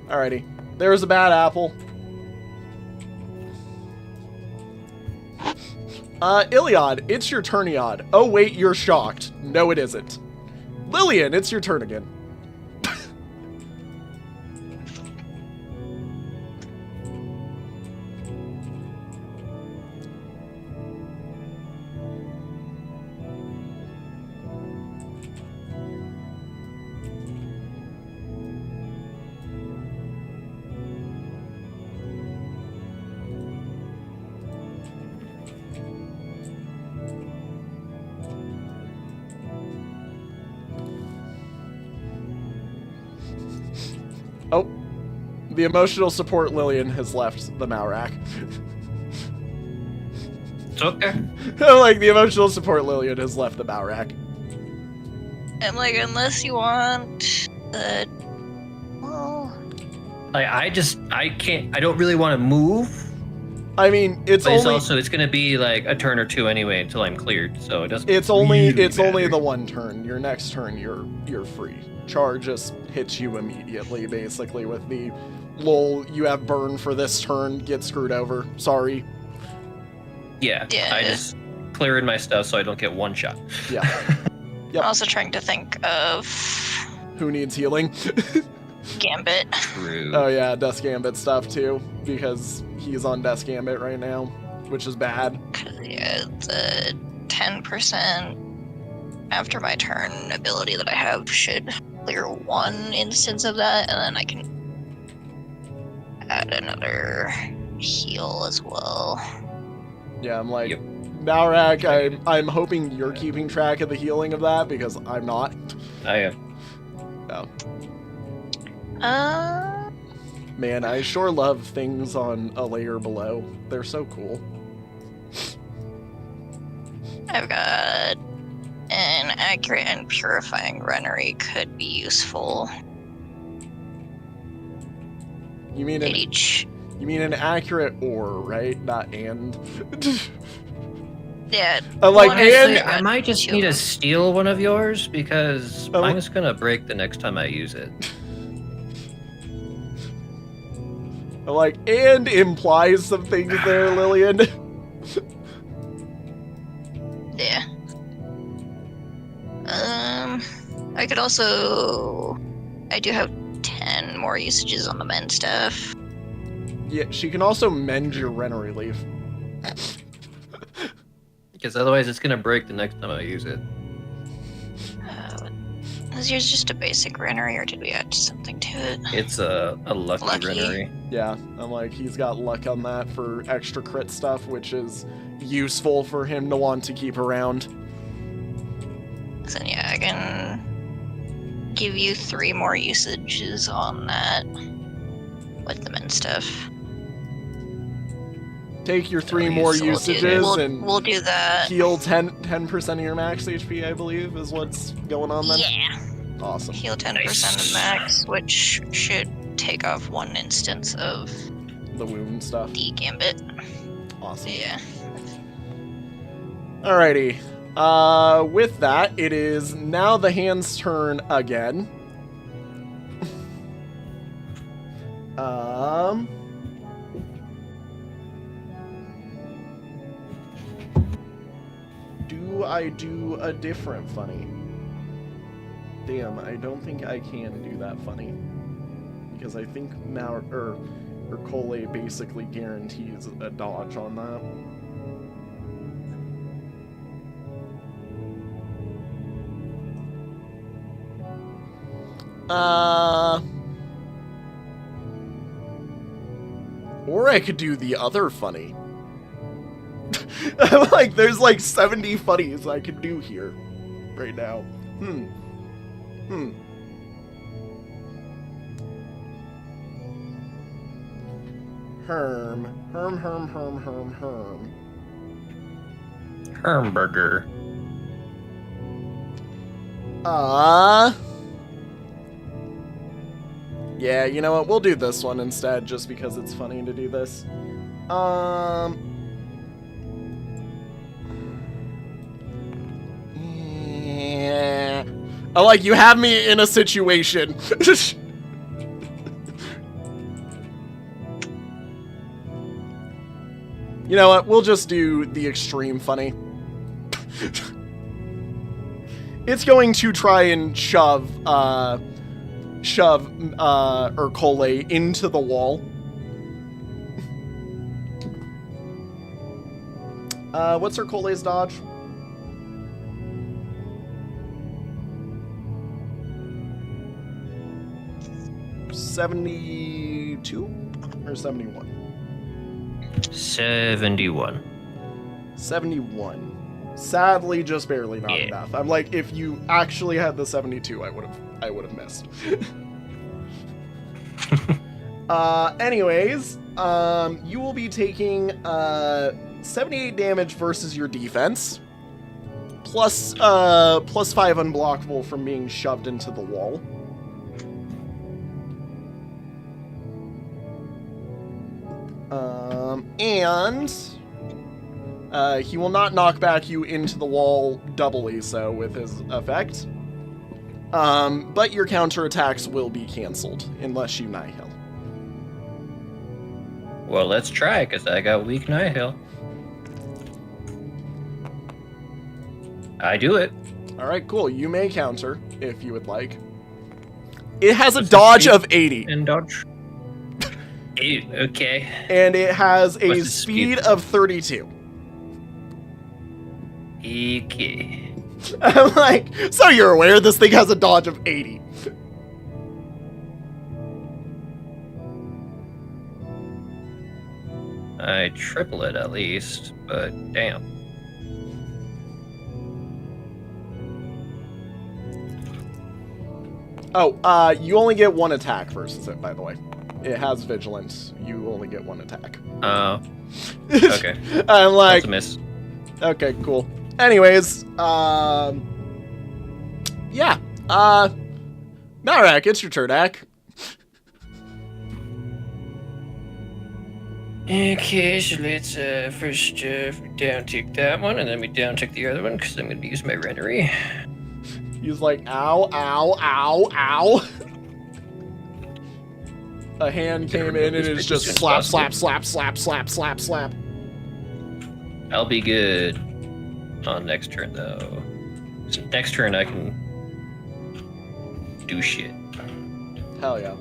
Alrighty. There's a bad apple. Iliad, it's your turn, Iliad. Oh, wait, you're shocked. No, it isn't. Lillian, it's your turn again. Oh, the emotional support Lillian has left the Malrak.
It's okay.
Like, the emotional support Lillian has left the Malrak.
I'm like, unless you want the. Well,
Like, I can't, I don't really want to move.
I mean, it's
But
only
it's gonna be like a turn or two anyway until I'm cleared, so it doesn't.
it's only
really
only
matter.
the one turn. Your next turn, you're free. Char just hits you immediately, basically with the lol. You have burn for this turn. Get screwed over. Sorry.
Yeah,
Yeah.
I just cleared my stuff so I don't get one shot.
Yeah. Yep.
I'm also trying to think of
Who needs healing?
Gambit.
True.
Oh yeah, Death Gambit stuff too, because he's on Death Gambit right now, which is bad.
'Cause, yeah, the 10% after my turn ability that I have should clear one instance of that, and then I can add another heal as well.
Yeah, I'm like,
Yep.
Malrak, I'm hoping you're keeping track of the healing of that because I'm not.
I am.
Oh. Man, I sure love things on a layer below. They're so cool.
I've got an accurate and purifying Runnery could be useful.
You mean
At
an
each.
accurate or, right? Not and.
Yeah.
I'm like,
one is
and
like
I might just need to steal one of yours because
Oh.
mine's gonna break the next time I use it.
I'm like, and implies some things there, Lillian.
Yeah. I could also. I do have 10 more usages on the men stuff.
Yeah, she can also mend your Rennery leaf.
Because otherwise it's gonna break the next time I use it.
Was yours just a basic Runnery, or did we add something to it?
It's a lucky,
Lucky.
Rennery.
Yeah, I'm like, he's got luck on that for extra crit stuff, which is useful for him to want to keep around.
So yeah, I can give you 3 more usages on that with the men stuff.
Take your 3
Oh,
more
So we'll do-
usages
we'll,
and
we'll do that.
heal 10% of your max HP, I believe, is what's going on then.
Yeah.
Awesome.
Heal 10%
Nice.
of max, which should take off 1 instance of
The wound stuff.
the Gambit.
Awesome.
Yeah.
Alrighty. With that, it is now the hand's turn again. Do I do a different funny? damn, I don't think I can do that funny. Because I think Cole basically guarantees a dodge on that. Or I could do the other funny. Like, there's like 70 funnies I could do here right now. Herm.
Hermburger.
Yeah, you know what? We'll do this one instead, just because it's funny to do this. Yeah. Oh, like, you have me in a situation. You know what? We'll just do the extreme funny. It's going to try and shove Urkole into the wall. What's Urkole's dodge? 72 or 71?
71.
71. Sadly, just barely not enough. I'm like, if you actually had the 72, I would have missed. Anyways, you will be taking 78 damage versus your defense, plus 5 unblockable from being shoved into the wall. And he will not knock back you into the wall doubly so with his effect. But your counterattacks will be cancelled unless you Nihil.
Well, let's try, because I got weak Nihil. I do it.
Alright, cool. You may counter if you would like. It has a dodge of 80.
And dodge. 8, okay.
And it has a speed of 32.
Okay.
I'm like, so you're aware this thing has a dodge of 80.
I triple it at least, but damn.
Oh, you only get one attack versus it, by the way. It has vigilance. You only get one attack.
Oh. Okay.
I'm like,
that's a miss.
Okay, cool. Anyways, yeah. Malrak, it's your turn, Ak.
Okay, so let's first down-tick that one, and then we down-tick the other one, because I'm going to use my Renery.
He's like, ow, ow, ow, ow. A hand came in and it's just slap, slap, slap, slap, slap, slap, slap.
I'll be good on next turn, though. So next turn I can do shit.
Hell yeah.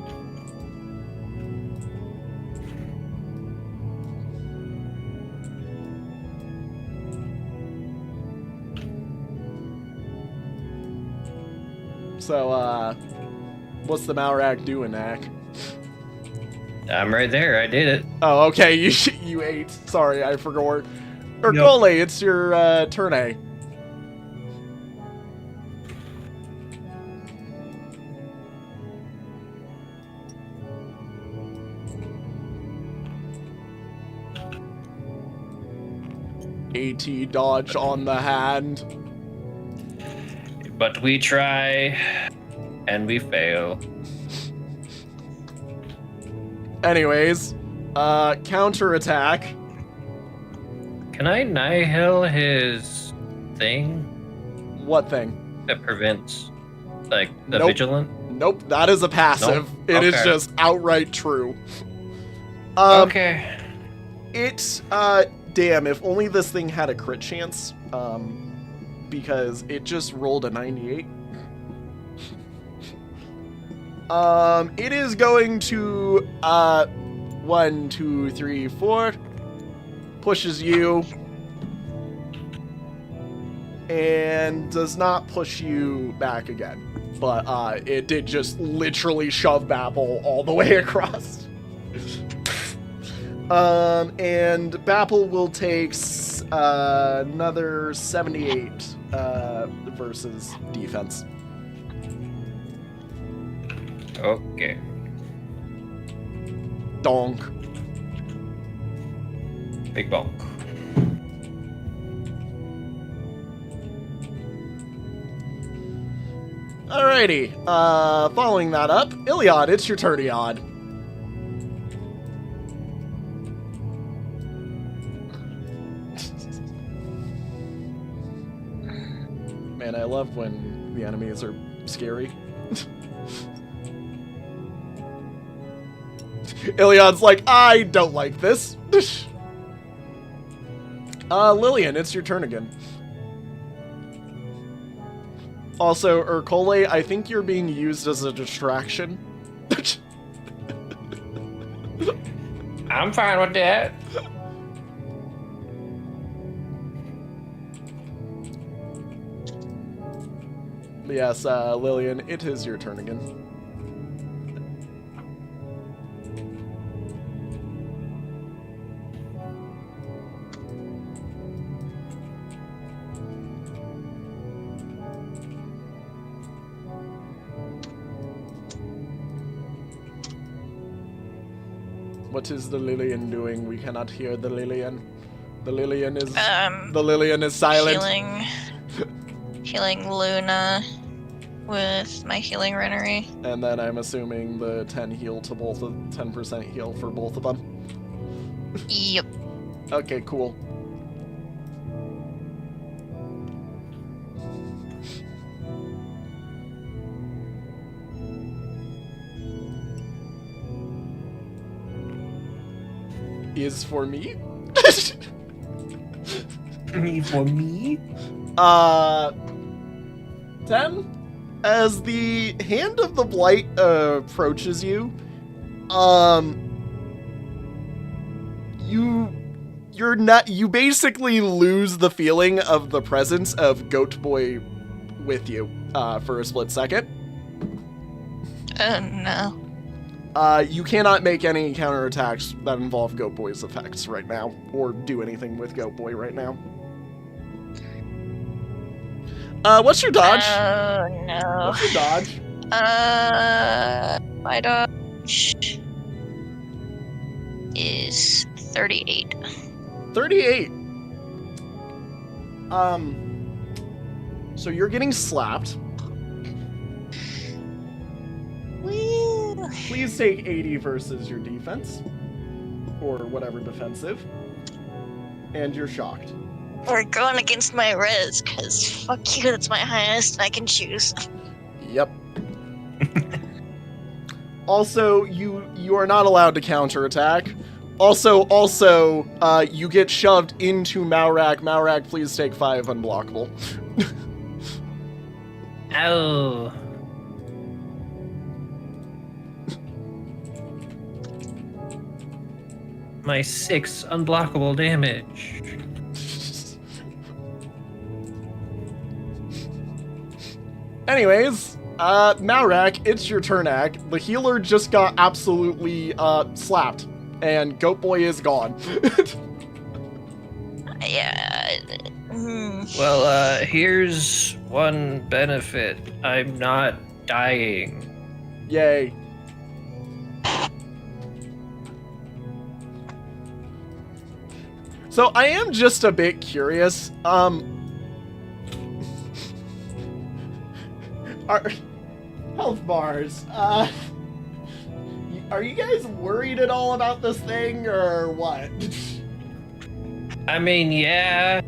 So, what's the Malrak doing, Ak?
I'm right there. I did it.
Oh, okay. You ate. Sorry, I forgot. Urkole, it's your turn, A. AT dodge on the hand.
But we try, and we fail.
Anyways, counterattack.
Can I Nihil his thing?
What thing?
That prevents, like, the
Nope.
vigilant?
Nope, that is a passive.
Nope?
It is
Okay.
just outright true.
Okay.
It, damn, if only this thing had a crit chance, because it just rolled a 98. It is going to 1, 2, 3, 4. Pushes you. And does not push you back again. But it did just literally shove Bapple all the way across. And Bapple will take another 78 versus defense.
Okay.
Donk.
Big bonk.
Alrighty. Following that up, Iliad, it's your turn, Iliad. Man, I love when the enemies are scary. Iliad's like, I don't like this. Lillian, it's your turn again. Also, Urkole, I think you're being used as a distraction.
I'm fine with that.
Yes, Lillian, it is your turn again. What is the Lillian doing? We cannot hear the Lillian. The Lillian is silent.
Healing Luna with my healing Renery.
And then I'm assuming the 10 heal to both of 10% heal for both of them.
Yep.
Okay, cool. Is for me?
For me?
10? As the hand of the blight approaches you, you basically lose the feeling of the presence of Goat Boy with you for a split second.
Oh no.
You cannot make any counterattacks that involve Goat Boy's effects right now, or do anything with Goat Boy right now. What's your dodge?
Oh no.
What's your dodge?
My dodge is 38.
38. So you're getting slapped.
Woo.
Please take 80 versus your defense. Or whatever defensive. And you're shocked.
We're going against my res, because fuck you, that's my highest, and I can choose.
Yep. Also, you are not allowed to counterattack. Also, you get shoved into Maurak. Maurak, please take 5 unblockable.
Ow. My 6 unblockable damage.
Anyways, Maurak, it's your turn, Ag. The healer just got absolutely slapped, and Goat Boy is gone.
Yeah.
Well, here's one benefit. I'm not dying.
Yay. So I am just a bit curious. Health bars. Are you guys worried at all about this thing, or what?
I mean, yeah.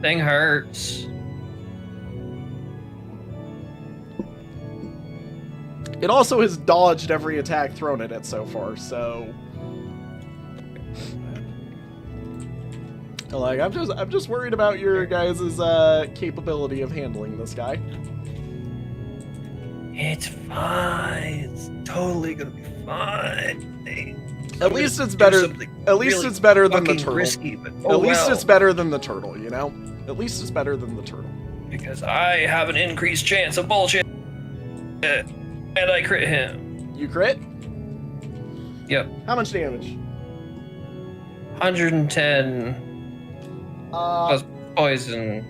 Thing hurts.
It also has dodged every attack thrown at it so far, so like I'm just worried about your guys' capability of handling this guy.
It's fine. It's totally gonna be fine.
At least it's better. At least it's better than the turtle.
Risky, but
At least it's better than the turtle. You know. At least it's better than the turtle.
Because I have an increased chance of bullshit, and I crit him.
You crit?
Yep.
How much damage?
110 plus poison.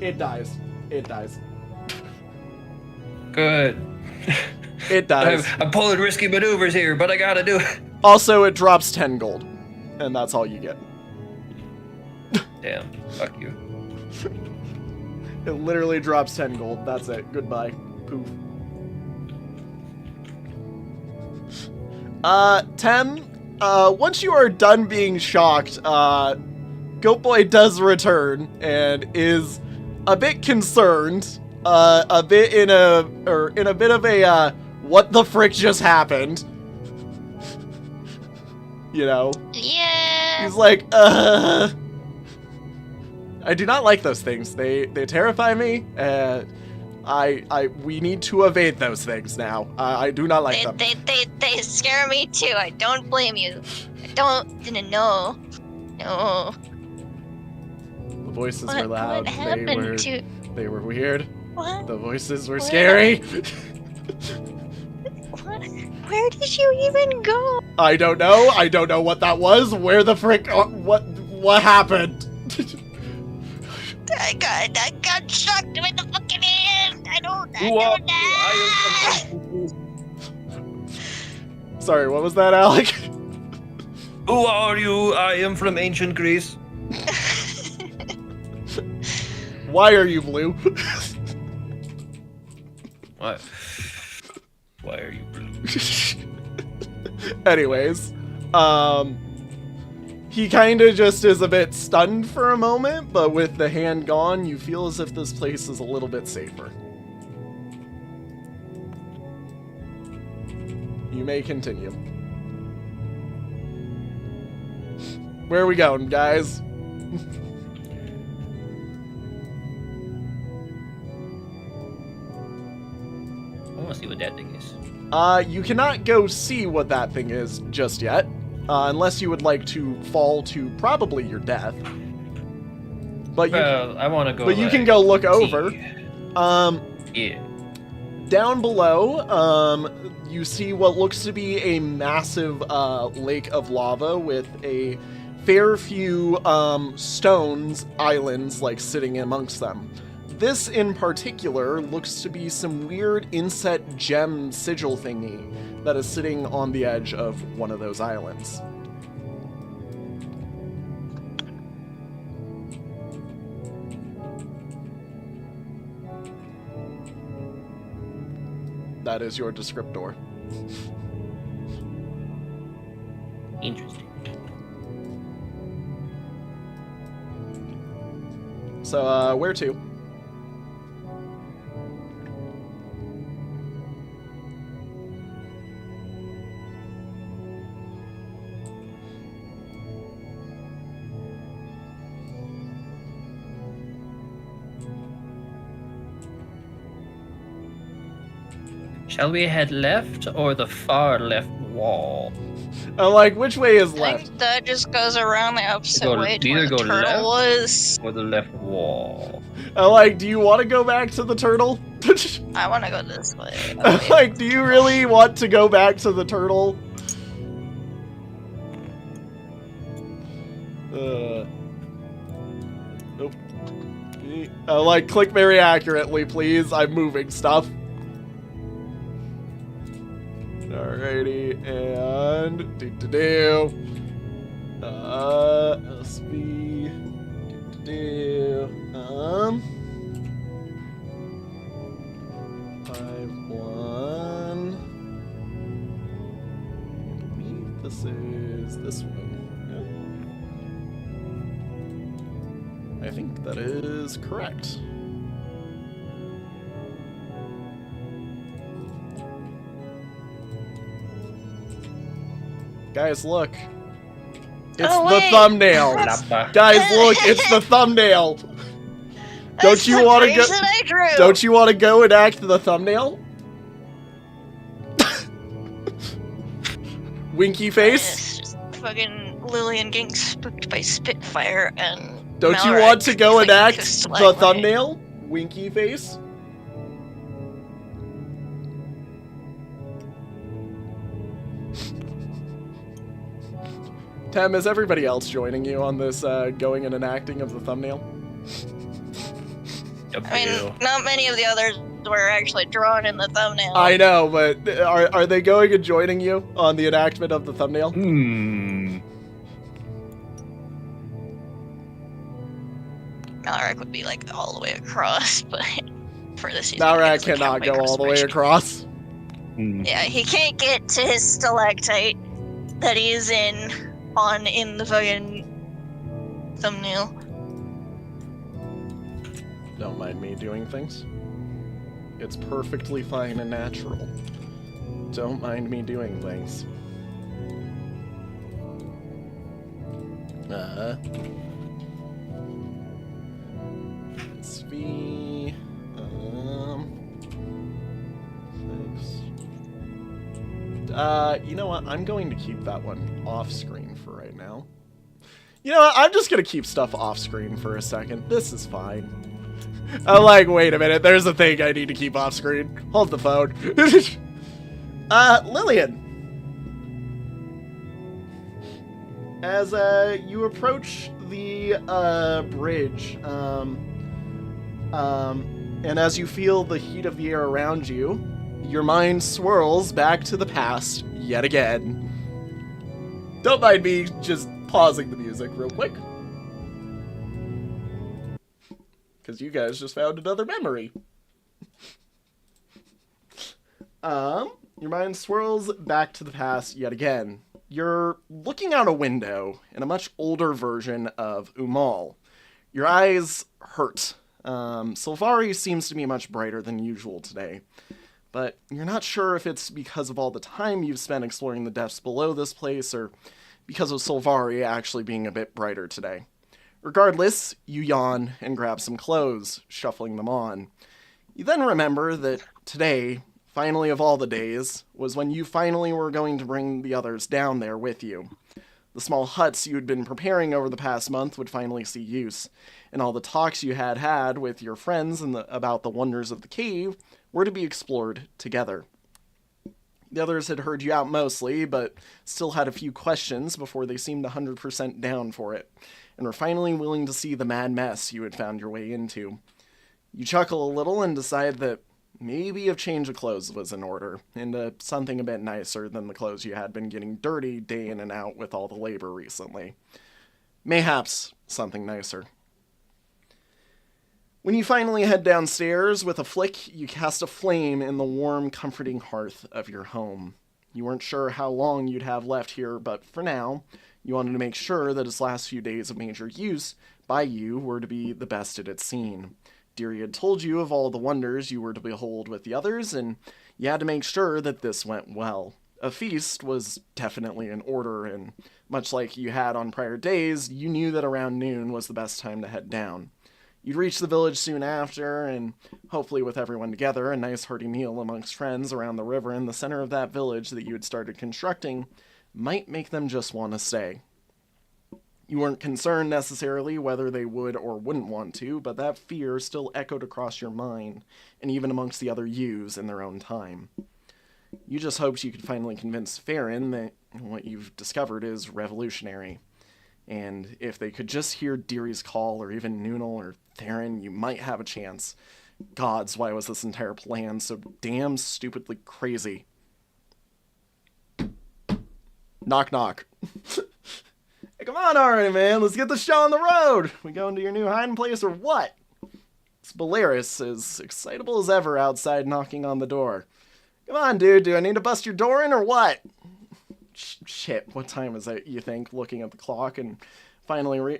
It dies. It dies.
Good.
It dies.
I'm pulling risky maneuvers here, but I gotta do it.
Also, it drops 10 gold, and that's all you get.
Damn. Fuck you.
It literally drops 10 gold. That's it. Goodbye. Poof. Tem, once you are done being shocked, Goat Boy does return and is a bit concerned, a bit in a bit of a, what the frick just happened? You know?
Yeah.
He's like, I do not like those things. They terrify me. We need to evade those things now. I do not like them.
They scare me too. I don't blame you. Didn't know. No.
The voices were loud.
What happened to...
They were weird.
What?
The voices were scary.
What? Where did you even go?
I don't know. I don't know what that was. Where the frick? What happened?
I got shocked in the fucking hand. I don't know.
Sorry, what was that, Alec?
Who are you? I am from ancient Greece.
Why are you blue?
What? Why are you blue?
Anyways, he kind of just is a bit stunned for a moment, but with the hand gone, you feel as if this place is a little bit safer. You may continue. Where are we going, guys?
I want to see what that thing is.
You cannot go see what that thing is just yet, unless you would like to fall to probably your death. But
I want to go.
But you can go look over.
Yeah.
Down below, you see what looks to be a massive lake of lava with a fair few stones, islands, like sitting amongst them. This in particular looks to be some weird inset gem sigil thingy that is sitting on the edge of one of those islands. That is your descriptor.
Interesting.
So, where to?
Shall we head left or the far left wall?
Like, which way is
I
left?
think that just goes around the opposite way to where
either
the
go
turtle
left
was.
or the left wall.
Like, do you want to go back to the turtle?
I want to go this way. Okay.
Like, do you really want to go back to the turtle? Nope. Like, click very accurately, please. I'm moving stuff. Alrighty, and SB 5-1. I believe this is this one. Yep. I think that is correct. Guys, look. It's the thumbnail. Guys, look, it's the thumbnail. Don't you want to go? Don't you want to go enact the thumbnail? Winky face.
Just fucking Lillian getting spooked by Spitfire and.
Don't you
Malrad
want to go
like
enact
a
the
stalagmite.
thumbnail? Winky face. Tem, is everybody else joining you on this going and enacting of the thumbnail?
I mean, not many of the others were actually drawn in the thumbnail.
I know, but are they going and joining you on the enactment of the thumbnail?
Malrad would be like all the way across, but for this season,
Malrad cannot go all the way across.
Yeah, he can't get to his stalactite that he's in the fucking thumbnail.
Don't mind me doing things. It's perfectly fine and natural. Don't mind me doing things. SV. You know what? I'm going to keep that one off screen for right now. You know what? I'm just gonna keep stuff off screen for a second. This is fine. I'm like, wait a minute, there's a thing I need to keep off screen. Hold the phone. Lillian. As you approach the bridge, and as you feel the heat of the air around you, your mind swirls back to the past yet again. Don't mind me just pausing the music real quick. Because you guys just found another memory. Your mind swirls back to the past yet again. You're looking out a window in a much older version of Umal. Your eyes hurt. Sylvari seems to be much brighter than usual today. But you're not sure if it's because of all the time you've spent exploring the depths below this place, or because of Sylvari actually being a bit brighter today. Regardless, you yawn and grab some clothes, shuffling them on. You then remember that today, finally of all the days, was when you finally were going to bring the others down there with you. The small huts you had been preparing over the past month would finally see use, and all the talks you had with your friends about the wonders of the cave were to be explored together. The others had heard you out mostly, but still had a few questions before they seemed 100% down for it, and were finally willing to see the mad mess you had found your way into. You chuckle a little and decide that maybe a change of clothes was in order, into something a bit nicer than the clothes you had been getting dirty day in and out with all the labor recently. Mayhaps something nicer. When you finally head downstairs, with a flick, you cast a flame in the warm, comforting hearth of your home. You weren't sure how long you'd have left here, but for now, you wanted to make sure that its last few days of major use by you were to be the best it had seen. Deary had told you of all the wonders you were to behold with the others, and you had to make sure that this went well. A feast was definitely in order, and much like you had on prior days, you knew that around noon was the best time to head down. You'd reach the village soon after, and hopefully with everyone together, a nice hearty meal amongst friends around the river in the center of that village that you had started constructing might make them just want to stay. You weren't concerned necessarily whether they would or wouldn't want to, but that fear still echoed across your mind, and even amongst the other yous in their own time. You just hoped you could finally convince Farron that what you've discovered is revolutionary. And if they could just hear Deary's call, or even Noonal or Theron, you might have a chance. Gods, why was this entire plan so damn stupidly crazy? Knock, knock. Hey, come on, already, man. Let's get the show on the road. We going to your new hiding place or what? It's Belarus, as excitable as ever outside knocking on the door. Come on, dude. Do I need to bust your door in or what? Shit, what time is it, you think, looking at the clock and finally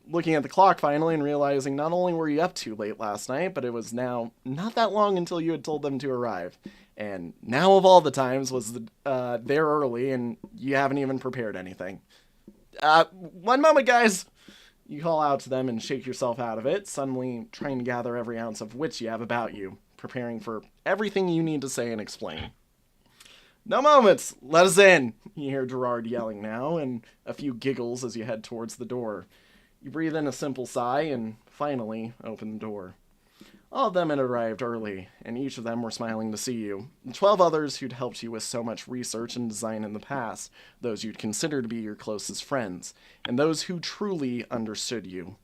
looking at the clock finally and realizing not only were you up too late last night, but it was now not that long until you had told them to arrive. And now of all the times was there early and you haven't even prepared anything. One moment, guys. You call out to them and shake yourself out of it, suddenly trying to gather every ounce of wits you have about you, preparing for everything you need to say and explain. No moments! Let us in! You hear Gerard yelling now, and a few giggles as you head towards the door. You breathe in a simple sigh and finally open the door. All of them had arrived early, and each of them were smiling to see you. The 12 others who'd helped you with so much research and design in the past, those you'd consider to be your closest friends, and those who truly understood you.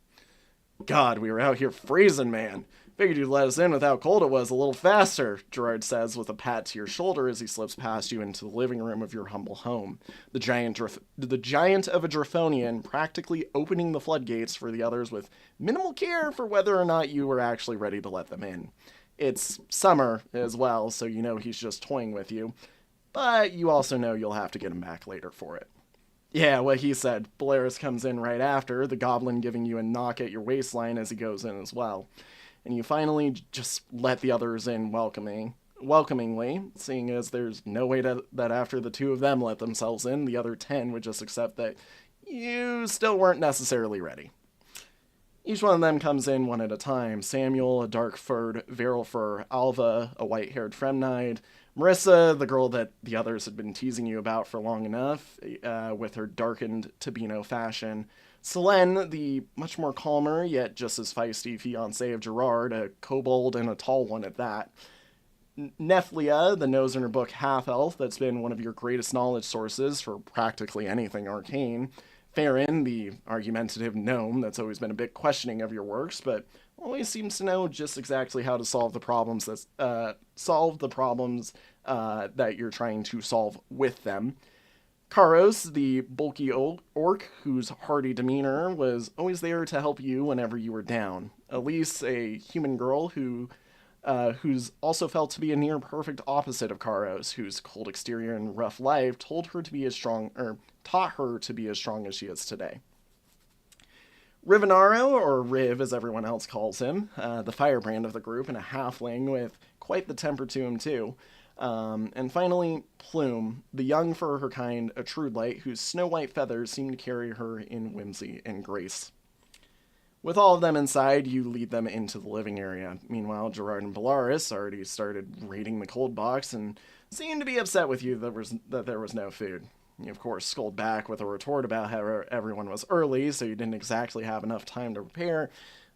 God, we were out here freezing, man. Figured you'd let us in with how cold it was a little faster, Gerard says with a pat to your shoulder as he slips past you into the living room of your humble home. The giant of a Draphonian practically opening the floodgates for the others with minimal care for whether or not you were actually ready to let them in. It's summer as well, so you know he's just toying with you, but you also know you'll have to get him back later for it. Yeah, what he said. Polaris comes in right after, the goblin giving you a knock at your waistline as he goes in as well. And you finally just let the others in welcomingly, seeing as there's no way that after the two of them let themselves in, the other 10 would just accept that you still weren't necessarily ready. Each one of them comes in one at a time. Samuel, a dark-furred Varelfur, Alva, a white-haired Fremnide, Marissa, the girl that the others had been teasing you about for long enough, with her darkened Tabino fashion, Selene, the much more calmer, yet just as feisty fiancée of Gerard, a kobold and a tall one at that. Neflia, the nose in her book half-elf that's been one of your greatest knowledge sources for practically anything arcane. Farron, the argumentative gnome that's always been a bit questioning of your works, but always seems to know just exactly how to solve the problems that you're trying to solve with them. Karos, the bulky orc whose hearty demeanor was always there to help you whenever you were down. Elise, a human girl who's also felt to be a near perfect opposite of Karos, whose cold exterior and rough life taught her to be as strong as she is today. Rivenaro, or Riv as everyone else calls him, the firebrand of the group, and a halfling with quite the temper to him too. And finally, Plume, the young for her kind, a true light whose snow-white feathers seem to carry her in whimsy and grace. With all of them inside, you lead them into the living area. Meanwhile, Gerard and Bellaris already started raiding the cold box and seemed to be upset with you that there was no food. You, of course, scold back with a retort about how everyone was early, so you didn't exactly have enough time to prepare,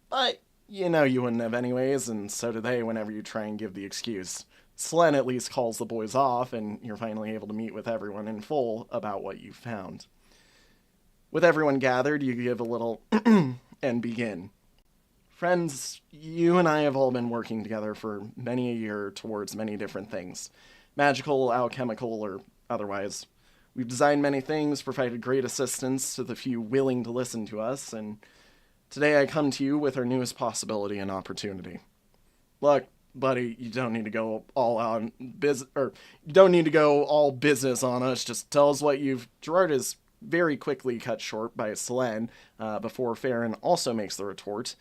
but you know you wouldn't have anyways, and so do they whenever you try and give the excuse. Selene at least calls the boys off, and you're finally able to meet with everyone in full about what you found. With everyone gathered, you give a little and begin. Friends, you and I have all been working together for many a year towards many different things. Magical, alchemical, or otherwise. We've designed many things, provided great assistance to the few willing to listen to us, and today I come to you with our newest possibility and opportunity. Look, buddy, you don't need to go all business on us. Just tell us what you've. Gerard is very quickly cut short by Selene before Farron also makes the retort.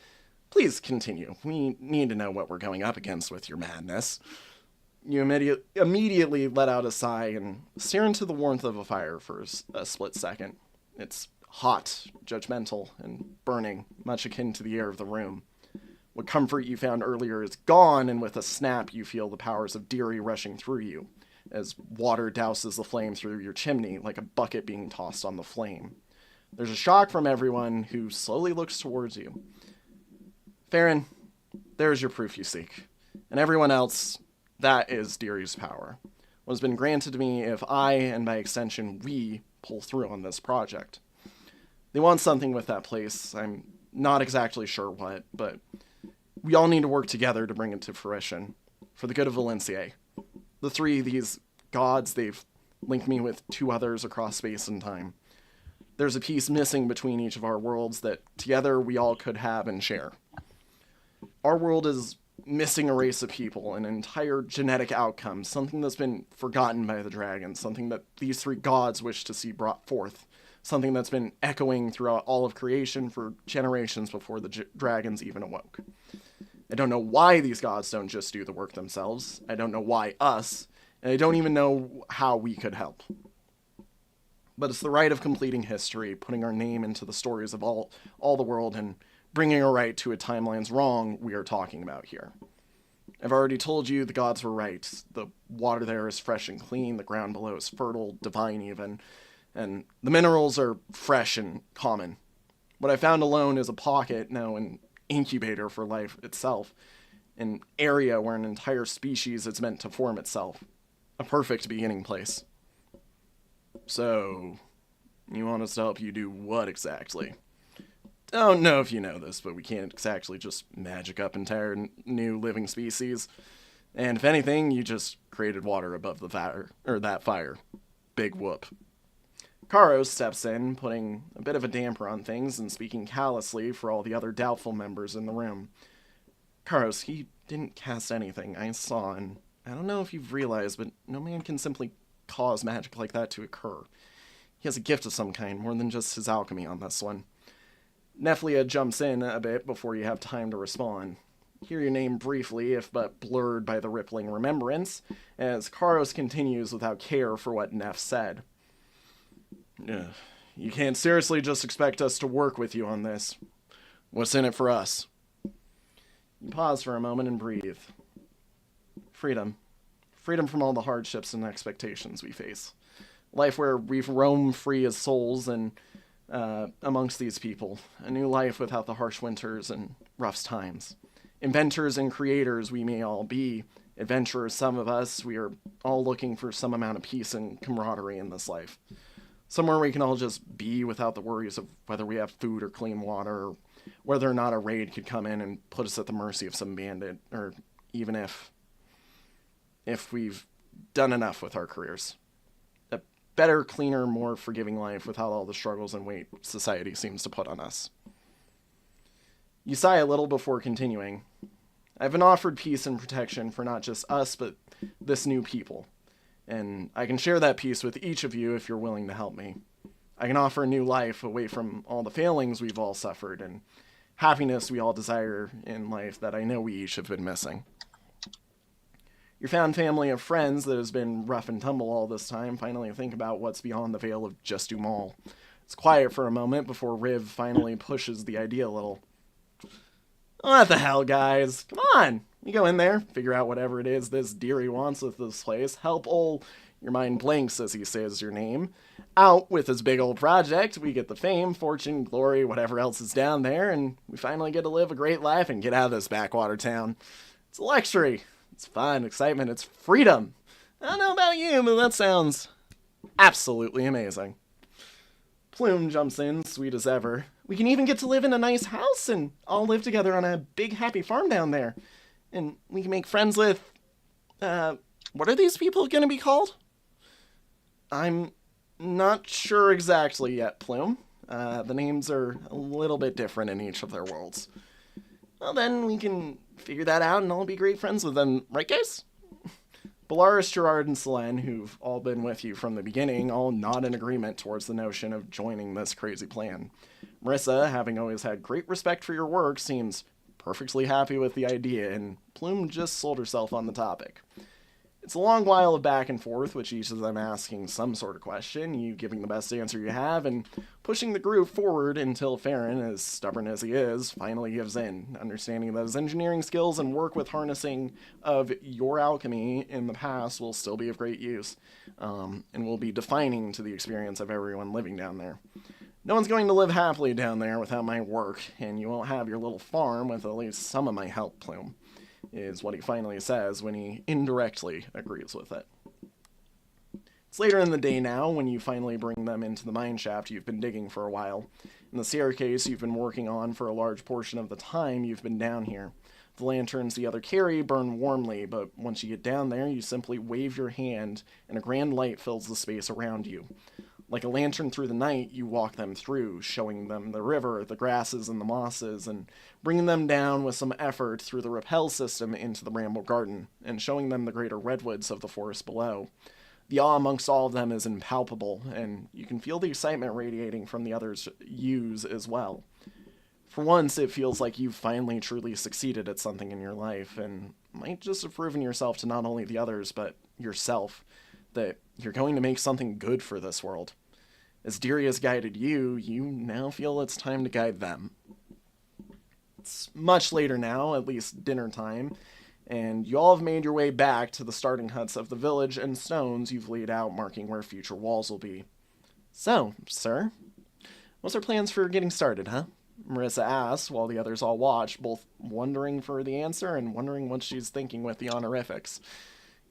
Please continue. We need to know what we're going up against with your madness. You immediately let out a sigh and stare into the warmth of a fire for a split second. It's hot, judgmental, and burning, much akin to the air of the room. What comfort you found earlier is gone, and with a snap you feel the powers of Deary rushing through you, as water douses the flame through your chimney like a bucket being tossed on the flame. There's a shock from everyone who slowly looks towards you. Farron, there's your proof you seek. And everyone else, that is Deary's power. What has been granted to me if I, and by extension we, pull through on this project. They want something with that place. I'm not exactly sure what, but we all need to work together to bring it to fruition. For the good of Valencia. The three, these gods, they've linked me with two others across space and time. There's a piece missing between each of our worlds that together we all could have and share. Our world is missing a race of people, an entire genetic outcome, something that's been forgotten by the dragons, something that these three gods wish to see brought forth, something that's been echoing throughout all of creation for generations before the dragons even awoke. I don't know why these gods don't just do the work themselves. I don't know why us, and I don't even know how we could help. But it's the right of completing history, putting our name into the stories of all the world, and bringing a right to a timeline's wrong we are talking about here. I've already told you the gods were right. The water there is fresh and clean, the ground below is fertile, divine even, and the minerals are fresh and common. What I found alone is a pocket, now an incubator for life itself, an area where an entire species is meant to form itself. A perfect beginning place. So, you want us to help you do what exactly? Don't know if you know this, but we can't exactly just magic up entire new living species. And if anything, you just created water above the fire, or that fire. Big whoop. Karo steps in, putting a bit of a damper on things and speaking callously for all the other doubtful members in the room. Karos, he didn't cast anything, I saw, and I don't know if you've realized, but no man can simply cause magic like that to occur. He has a gift of some kind, more than just his alchemy on this one. Nephlia jumps in a bit before you have time to respond. Hear your name briefly, if but blurred by the rippling remembrance, as Karos continues without care for what Neph said. You can't seriously just expect us to work with you on this. What's in it for us? You pause for a moment and breathe. Freedom. Freedom from all the hardships and expectations we face. Life where we roam free as souls and amongst these people. A new life without the harsh winters and rough times. Inventors and creators we may all be. Adventurers, some of us, we are all looking for some amount of peace and camaraderie in this life. Somewhere we can all just be without the worries of whether we have food or clean water, or whether or not a raid could come in and put us at the mercy of some bandit, or even if we've done enough with our careers. A better, cleaner, more forgiving life without all the struggles and weight society seems to put on us. You sigh a little before continuing. I've been offered peace and protection for not just us, but this new people. And I can share that peace with each of you if you're willing to help me. I can offer a new life away from all the failings we've all suffered and happiness we all desire in life that I know we each have been missing. Your found family of friends that has been rough and tumble all this time finally think about what's beyond the veil of just Dumal. It's quiet for a moment before Riv finally pushes the idea a little. What the hell, guys? Come on! You go in there, figure out whatever it is this dearie wants with this place, help ol' your mind blanks as he says your name, out with his big old project, we get the fame, fortune, glory, whatever else is down there, and we finally get to live a great life and get out of this backwater town. It's a luxury. It's fun, excitement, it's freedom. I don't know about you, but that sounds absolutely amazing. Plume jumps in, sweet as ever. We can even get to live in a nice house and all live together on a big happy farm down there. And we can make friends with, what are these people going to be called? I'm not sure exactly yet, Plume. The names are a little bit different in each of their worlds. Well, then we can figure that out and all be great friends with them, right, guys? Bellaris, Gerard, and Selene, who've all been with you from the beginning, all nod in agreement towards the notion of joining this crazy plan. Marissa, having always had great respect for your work, seems perfectly happy with the idea, and Plume just sold herself on the topic. It's a long while of back and forth, with each of them asking some sort of question, you giving the best answer you have, and pushing the group forward until Farron, as stubborn as he is, finally gives in, understanding that his engineering skills and work with harnessing of your alchemy in the past will still be of great use, and will be defining to the experience of everyone living down there. No one's going to live happily down there without my work, and you won't have your little farm with at least some of my help, Plume, is what he finally says when he indirectly agrees with it. It's later in the day now when you finally bring them into the mine shaft you've been digging for a while, and the staircase you've been working on for a large portion of the time you've been down here. The lanterns the other carry burn warmly, but once you get down there, you simply wave your hand, and a grand light fills the space around you. Like a lantern through the night, you walk them through, showing them the river, the grasses, and the mosses, and bringing them down with some effort through the rappel system into the Bramble Garden, and showing them the greater redwoods of the forest below. The awe amongst all of them is impalpable, and you can feel the excitement radiating from the others' yous as well. For once, it feels like you've finally truly succeeded at something in your life, and might just have proven yourself to not only the others, but yourself, that you're going to make something good for this world. As Deary has guided you, you now feel it's time to guide them. It's much later now, at least dinner time, and you all have made your way back to the starting huts of the village and stones you've laid out marking where future walls will be. So, sir, what's our plans for getting started, huh? Marissa asked while the others all watched, both wondering for the answer and wondering what she's thinking with the honorifics.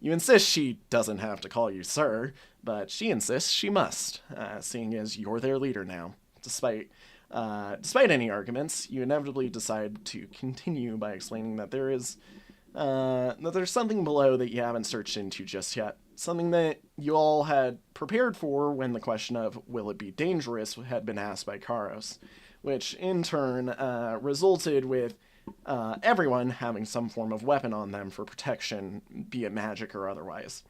You insist she doesn't have to call you sir, but she insists she must, seeing as you're their leader now. Despite any arguments, you inevitably decide to continue by explaining that there's something below that you haven't searched into just yet. Something that you all had prepared for when the question of will it be dangerous had been asked by Karos, which in turn resulted with everyone having some form of weapon on them for protection, be it magic or otherwise.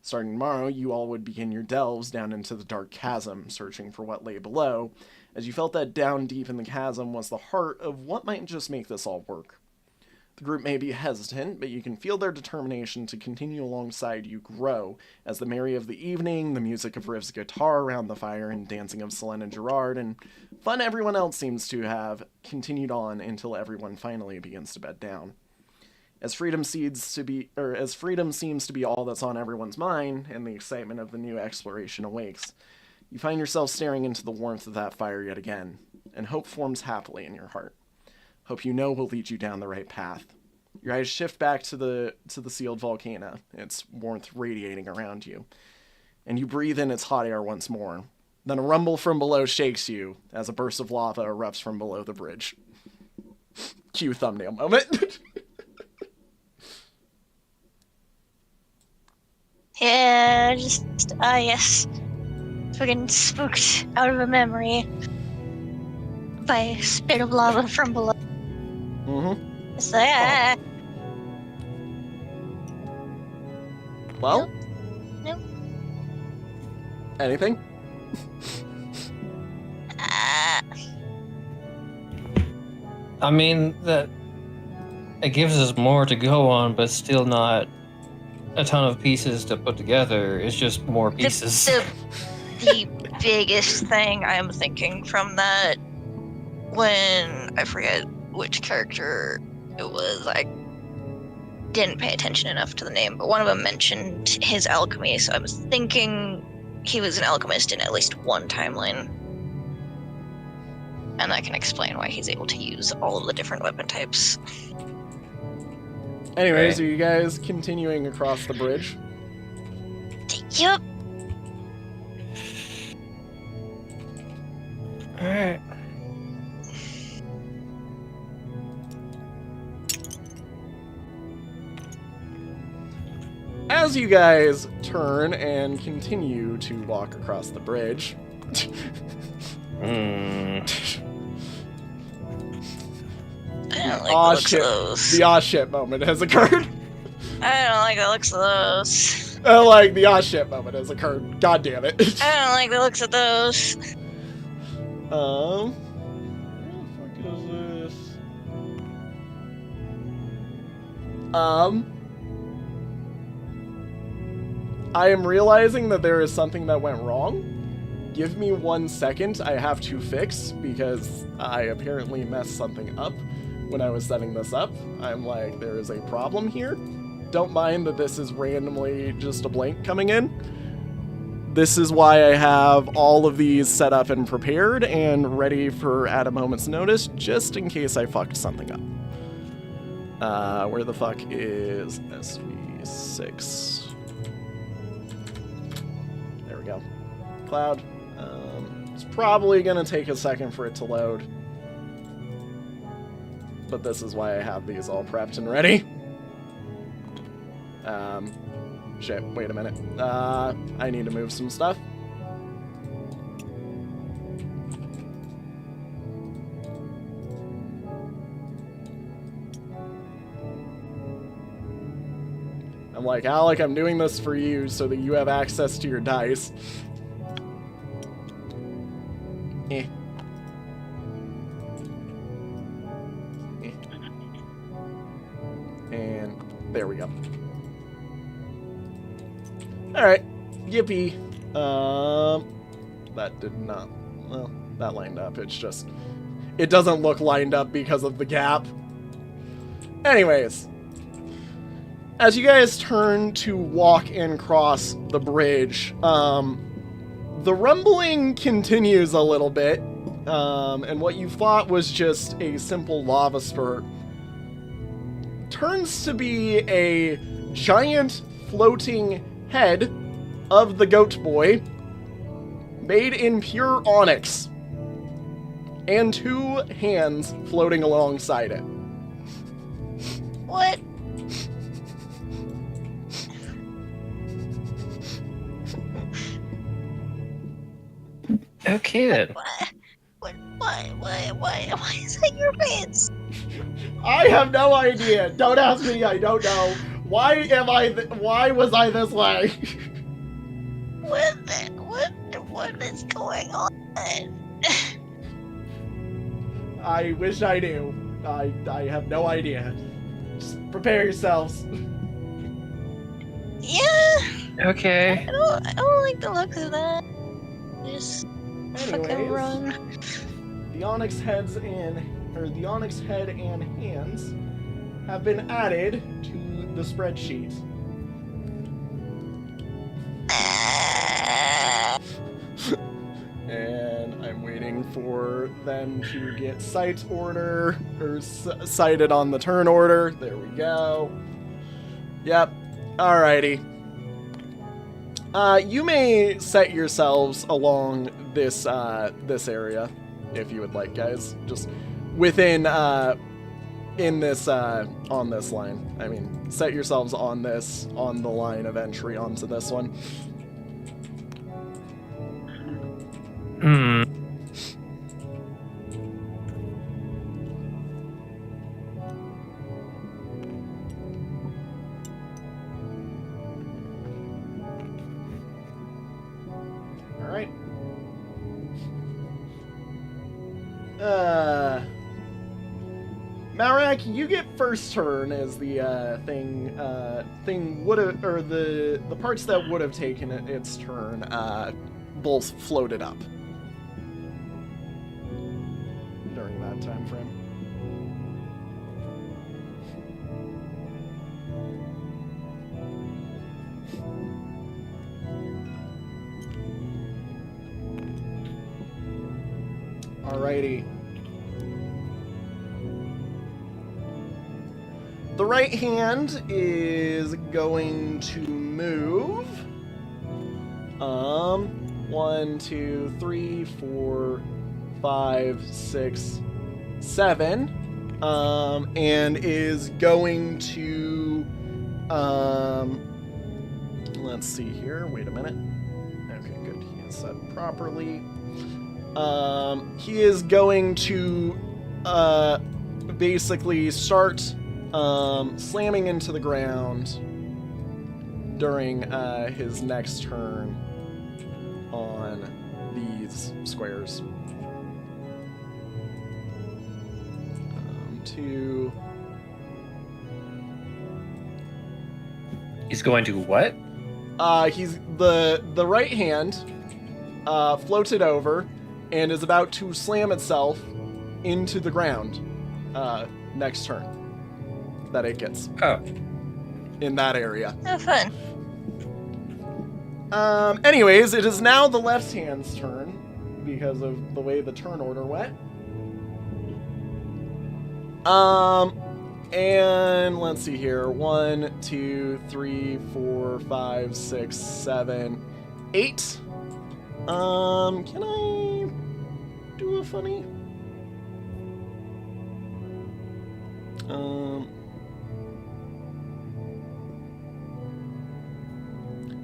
Starting tomorrow, you all would begin your delves down into the dark chasm, searching for what lay below, as you felt that down deep in the chasm was the heart of what might just make this all work. The group may be hesitant, but you can feel their determination to continue alongside you grow, as the merry of the evening, the music of Riv's guitar around the fire, and dancing of Selene and Gerard, and fun everyone else seems to have, continued on until everyone finally begins to bed down. As freedom seems to be all that's on everyone's mind, and the excitement of the new exploration awakes, you find yourself staring into the warmth of that fire yet again, and hope forms happily in your heart. Hope you know will lead you down the right path. Your eyes shift back to the sealed volcano, its warmth radiating around you, and you breathe in its hot air once more. Then a rumble from below shakes you as a burst of lava erupts from below the bridge. Cue thumbnail moment.
Yeah, yes. Fucking spooked out of a memory by a spit of lava from below.
Mm-hmm.
So, yeah.
Well?
Nope.
Anything?
I mean, that it gives us more to go on, but still not a ton of pieces to put together. It's just more pieces.
The biggest thing I'm thinking from that, when I forget which character it was, I didn't pay attention enough to the name, but one of them mentioned his alchemy, so I was thinking he was an alchemist in at least one timeline. And that can explain why he's able to use all of the different weapon types.
Anyways, Are you guys continuing across the bridge?
Yep.
Alright.
As you guys turn and continue to walk across the bridge,
I don't like the looks of those.
The aw shit moment has occurred.
I don't like the looks of those.
The aw shit moment has occurred. God damn it.
I don't like the looks of those.
Where the fuck is this? I am realizing that there is something that went wrong. Give me 1 second, I have to fix, because I apparently messed something up when I was setting this up. I'm like, there is a problem here. Don't mind that this is randomly just a blank coming in. This is why I have all of these set up and prepared and ready for at a moment's notice, just in case I fucked something up. Where the fuck is SV6? There we go. Cloud. It's probably gonna take a second for it to load. But this is why I have these all prepped and ready. Shit, wait a minute. I need to move some stuff. I'm like, Alec, I'm doing this for you so that you have access to your dice. Eh. And there we go. Alright. Yippee. That did not... Well, that lined up. It's just... It doesn't look lined up because of the gap. Anyways. As you guys turn to walk and cross the bridge, the rumbling continues a little bit, and what you thought was just a simple lava spurt turns to be a giant floating head of the goat boy made in pure onyx and 2 hands floating alongside it.
What?
Okay then.
Why is that your face?
I have no idea. Don't ask me. I don't know. Why was I this way?
What is going on?
I wish I knew. I have no idea. Just prepare yourselves.
Yeah.
Okay.
I don't like the look of that. Just fucking
Anyways,
run.
the onyx head and hands have been added to the spreadsheet. And I'm waiting for them to get sight order, or sighted on the turn order. There we go. Yep. Alrighty. You may set yourselves along this this area, if you would like, guys. Just within in this on this line. I mean, set yourselves on the line of entry onto this one.
Hmm.
All right. Marak, you get first turn as the thing would have, or the parts that would have taken its turn both floated up during that time frame. Alrighty. The right hand is going to move. 1, 2, 3, 4, 5, 6, 7. And is going to let's see here. Wait a minute. Okay, good. He is set properly. He is going to basically start slamming into the ground during his next turn on these squares. 2.
He's going to what?
He's the right hand floated over and is about to slam itself into the ground next turn that it gets.
Oh.
In that area.
Have fun.
Anyways, it is now the left hand's turn because of the way the turn order went. And let's see here. 1, 2, 3, 4, 5, 6, 7, 8. Can I do a funny?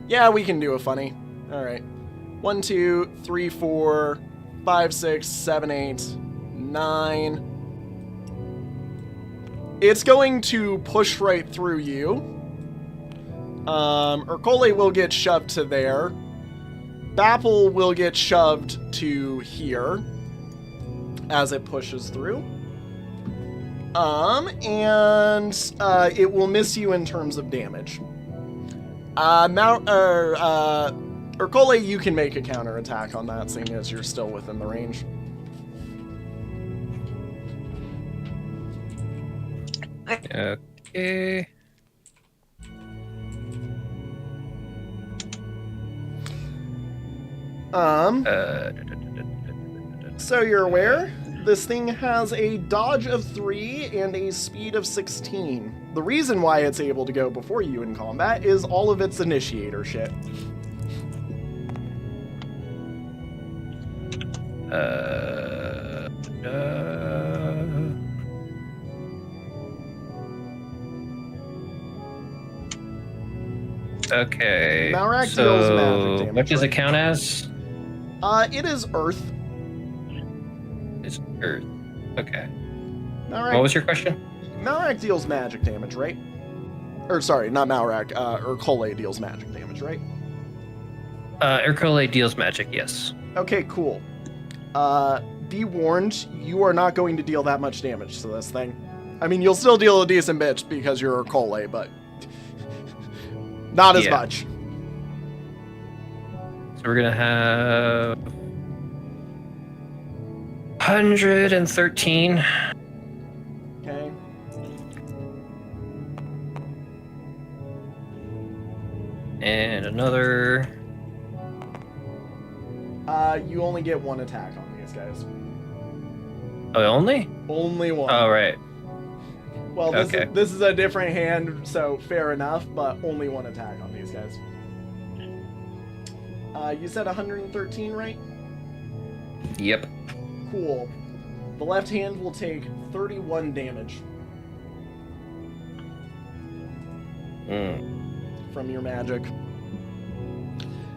Yeah, we can do a funny. All right. 1, 2, 3, 4, 5, 6, 7, 8, 9. It's going to push right through you. Urkole will get shoved to there. Bapple will get shoved to here as it pushes through. And it will miss you in terms of damage. Urkole, you can make a counterattack on that, seeing as you're still within the range.
Okay.
So you're aware, this thing has a dodge of 3 and a speed of 16. The reason why it's able to go before you in combat is all of its initiator shit.
Okay.
Malrak deals magic damage.
What does it count as?
It is Earth.
It's Earth. Okay.
Malrak,
What was your question?
Malrak deals magic damage, right? Or sorry, not Malrak. Urkole deals magic damage, right?
Urkole deals magic, yes.
Okay, cool. Be warned, you are not going to deal that much damage to this thing. I mean, you'll still deal a decent bit because you're Urkole, but not as much.
So we're gonna have 113.
Okay.
And another.
You only get one attack on these guys.
Oh, only?
Only one.
Oh, right.
Well,
Okay.
this is a different hand, so fair enough, but only one attack on these guys. You said 113, right?
Yep.
Cool. The left hand will take 31 damage from your magic.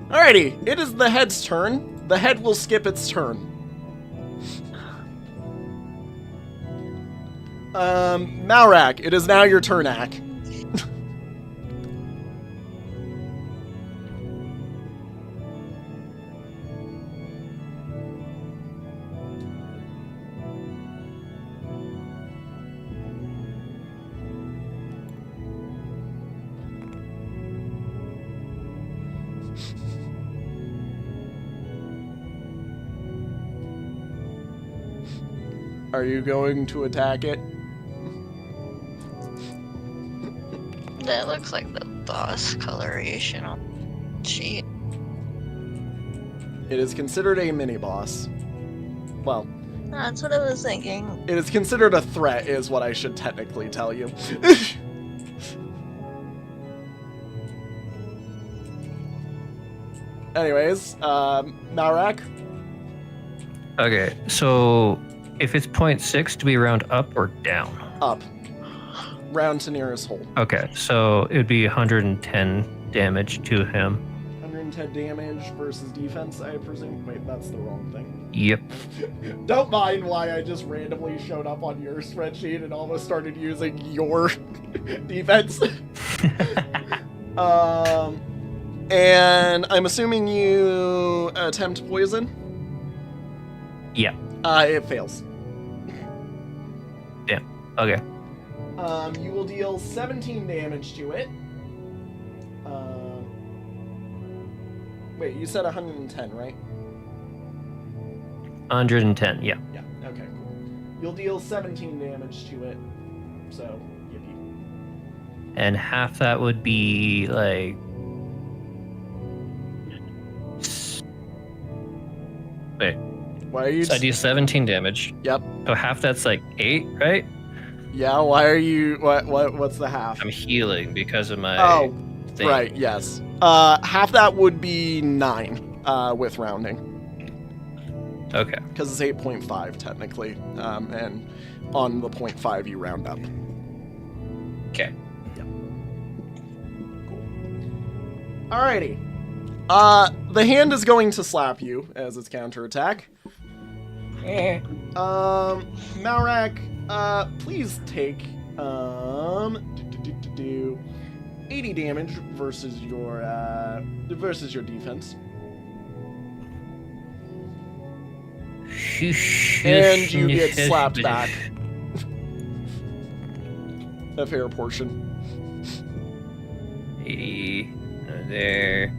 Alrighty, it is the head's turn. The head will skip its turn. Malrak, it is now your turn, Ak. Are you going to attack it?
That looks like the boss coloration on the sheet.
It is considered a mini-boss. Well,
That's what I was thinking.
it is considered a threat, is what I should technically tell you. Anyways, Malrak?
Okay, so if it's 0.6, do we round up or down?
Up. Round to nearest hole.
Okay, so it would be 110 damage to him.
110 damage versus defense, I presume. Wait, that's the wrong thing.
Yep.
Don't mind why I just randomly showed up on your spreadsheet and almost started using your defense. And I'm assuming you attempt poison?
Yeah.
It fails.
Okay.
You will deal 17 damage to it. Wait, you said 110, right?
110, yeah.
Yeah, okay, cool. You'll deal 17 damage to it, so yippee.
And half that would be like... Wait,
Why are you...
so I do 17 damage.
Yep.
So half that's like 8, right?
Yeah, why are you... What's the half?
I'm healing because of my thing.
Right, yes. Half that would be 9, with rounding.
Okay.
Because it's 8.5, technically. And on the 0.5, you round up.
Okay.
Cool. Alrighty. The hand is going to slap you as its counterattack. Malrak, please take 80 damage versus your defense. And you get slapped back. A fair portion.
80 there.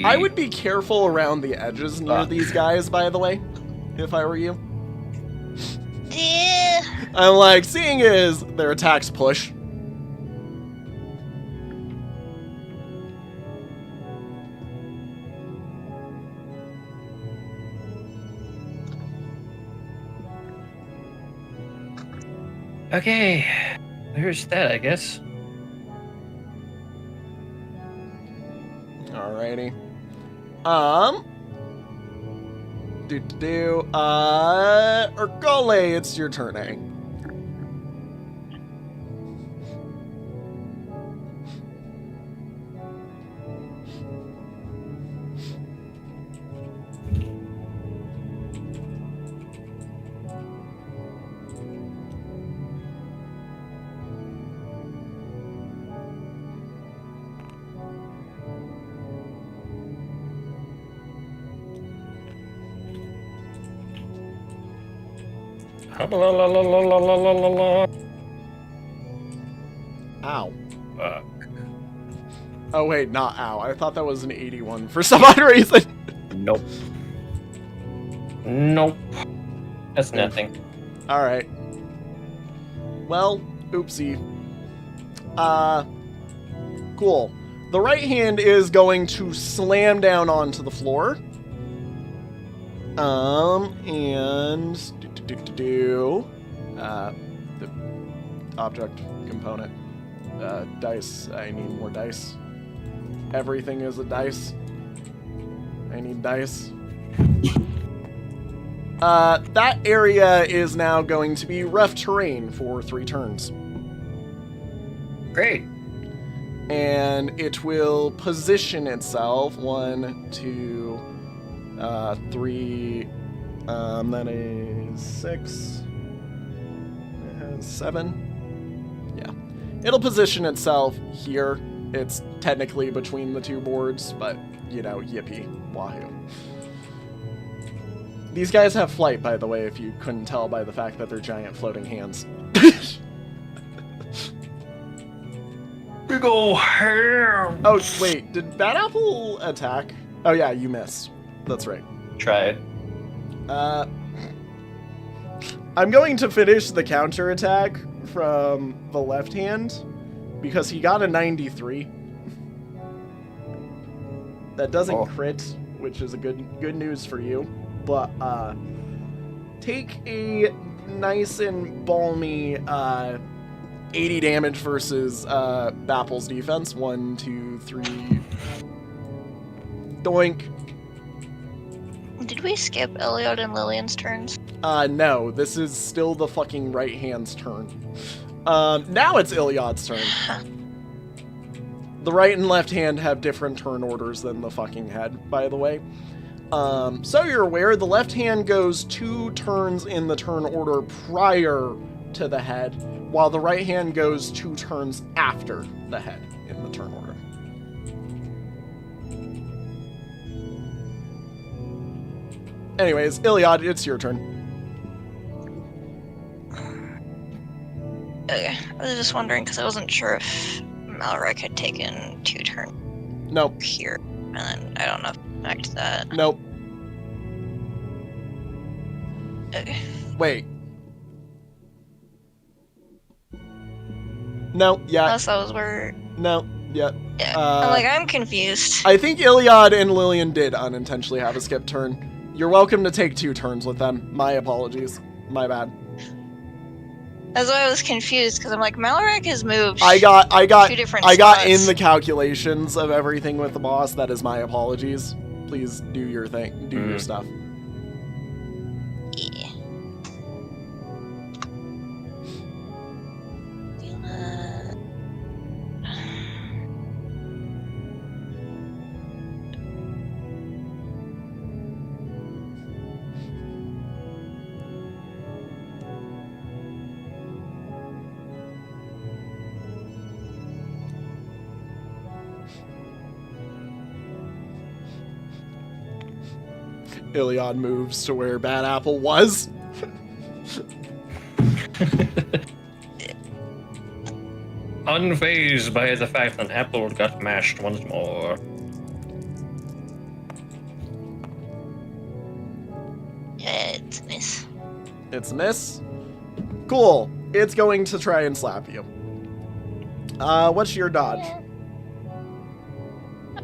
I would be careful around the edges near these guys, by the way, if I were you.
Yeah.
I'm like, seeing as their attacks push.
Okay, there's that, I guess.
Alrighty. Ergole, it's your turn, eh? Ow. Oh wait, not ow. I thought that was an 81 for some odd reason.
Nope. Nope. That's nothing.
Alright. Well, oopsie. Cool. The right hand is going to slam down onto the floor. And the object component. Dice. I need more dice. Everything is a dice. I need dice. That area is now going to be rough terrain for 3 turns.
Great.
And it will position itself 1, 2, 3, that is 6, 7. Yeah. It'll position itself here. It's technically between the 2 boards, but, you know, yippee, wahoo. These guys have flight, by the way, if you couldn't tell by the fact that they're giant floating hands.
Big ol' ham.
Oh, wait, did Bad Apple attack? Oh, yeah, you missed. That's right.
Try it.
I'm going to finish the counterattack from the left hand because he got a 93. That doesn't crit, which is a good news for you. But take a nice and balmy 80 damage versus Bapple's defense. 1, 2, 3. Doink.
Did we skip Elliot and Lillian's turns?
No, this is still the fucking right hand's turn. Now it's Iliad's turn. The right and left hand have different turn orders than the fucking head, by the way. So you're aware, the left hand goes 2 turns in the turn order prior to the head, while the right hand goes 2 turns after the head in the turn order. Anyways, Iliad, it's your turn.
Okay, I was just wondering because I wasn't sure if Malrek had taken 2 turns
Nope.
here, and then I don't know if it connects that.
Nope.
Okay.
Wait. No, yeah.
Unless that was where.
No, yeah.
Yeah. I'm confused.
I think Iliad and Lillian did unintentionally have a skip turn. You're welcome to take 2 turns with them. My apologies. My bad.
That's why I was confused, because I'm like, Malrek has moved.
I got
2 different
I got
spots.
in the calculations of everything with the boss. That is my apologies. Please do your thing. Do your stuff.
Yeah.
Iliad moves to where Bad Apple was.
Unfazed by the fact that Apple got mashed once more.
Yeah, it's a miss.
It's a miss. Cool. It's going to try and slap you. What's your dodge?